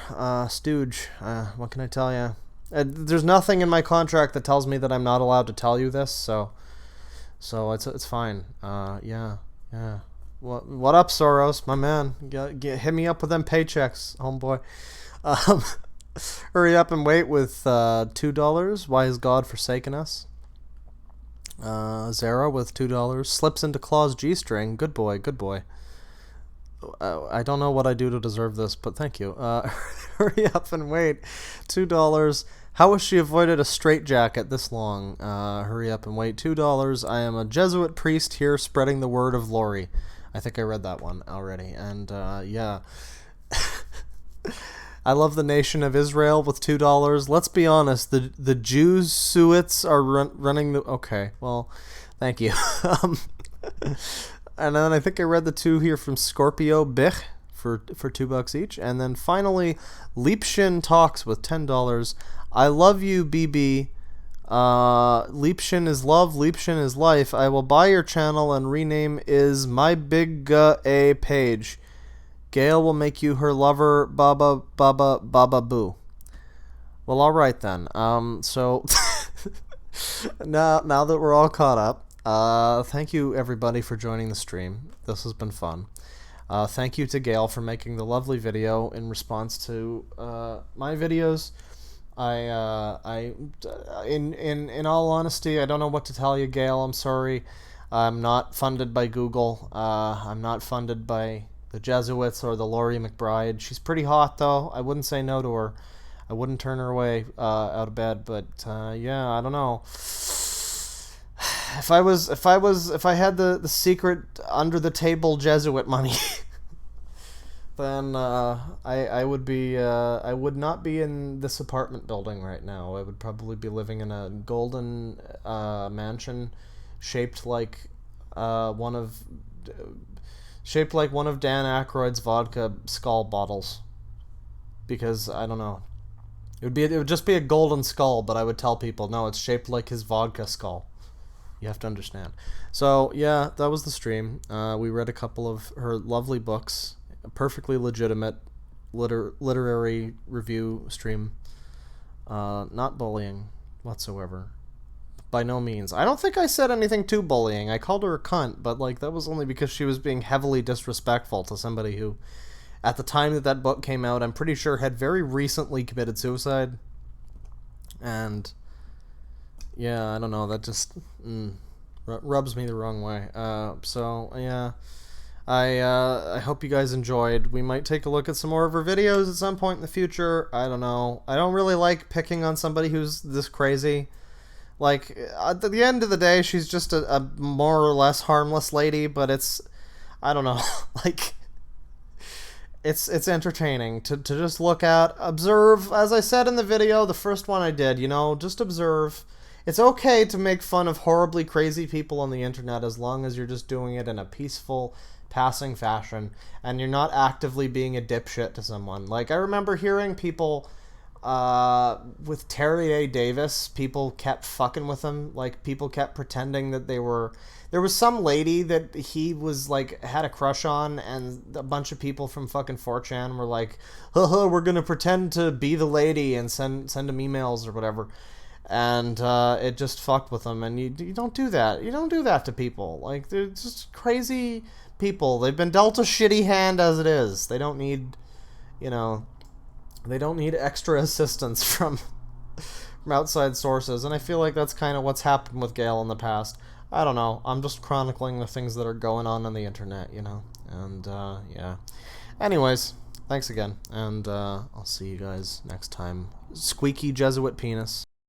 stooge. What can I tell you? There's nothing in my contract that tells me that I'm not allowed to tell you this, so it's fine. Yeah. What up, Soros, my man? Hit me up with them paychecks, homeboy. Hurry up and wait with $2. Why has God forsaken us? Zara with $2 slips into Claw's G-string. Good boy. I don't know what I do to deserve this, but thank you. Hurry up and wait. $2. How has she avoided a straitjacket this long? Hurry up and wait. $2. I am a Jesuit priest here spreading the word of Lori. I think I read that one already. And, yeah. I love the nation of Israel with $2. Let's be honest. The Jesuits are running the... Okay, well, thank you. And then I think I read the two here from Scorpio Bich for $2 each. And then finally, Liebshin Talks with $10. I love you, BB. Liebshin is love, Liebshin is life. I will buy your channel and rename is my big A page. Gail will make you her lover, Baba Baba Baba Boo. Well, all right then. So now that we're all caught up, thank you everybody for joining the stream. This has been fun. Thank you to Gail for making the lovely video in response to my videos. In all honesty, I don't know what to tell you, Gail. I'm sorry. I'm not funded by Google. I'm not funded by the Jesuits or the Laurie McBride. She's pretty hot, though. I wouldn't say no to her. I wouldn't turn her away out of bed. But yeah, I don't know. If I had the secret under the table Jesuit money, then I would not be in this apartment building right now. I would probably be living in a golden mansion shaped like one of Dan Aykroyd's vodka skull bottles. Because I don't know. It would just be a golden skull, but I would tell people, no, it's shaped like his vodka skull. You have to understand. So yeah, that was the stream. We read a couple of her lovely books. A perfectly legitimate literary review stream. Not bullying whatsoever. By no means. I don't think I said anything too bullying. I called her a cunt, but like that was only because she was being heavily disrespectful to somebody who, at the time that book came out, I'm pretty sure had very recently committed suicide. And yeah, I don't know, that just rubs me the wrong way. So yeah, I hope you guys enjoyed. We might take a look at some more of her videos at some point in the future. I don't know. I don't really like picking on somebody who's this crazy. Like, at the end of the day, she's just a more or less harmless lady, but it's, I don't know, like, it's entertaining to just look at, observe, as I said in the video, the first one I did, you know, just observe. It's okay to make fun of horribly crazy people on the internet as long as you're just doing it in a peaceful, passing fashion, and you're not actively being a dipshit to someone. Like, I remember hearing people... with Terry A. Davis, people kept fucking with him. Like, people kept pretending that they were... There was some lady that he was, like, had a crush on, and a bunch of people from fucking 4chan were like, haha, we're gonna pretend to be the lady and send him emails or whatever. And, it just fucked with them, and you don't do that. You don't do that to people. Like, they're just crazy people. They've been dealt a shitty hand as it is. They don't need, you know... They don't need extra assistance from outside sources, and I feel like that's kind of what's happened with Gale in the past. I don't know. I'm just chronicling the things that are going on the internet, you know? And, yeah. Anyways, thanks again, and I'll see you guys next time. Squeaky Jesuit penis.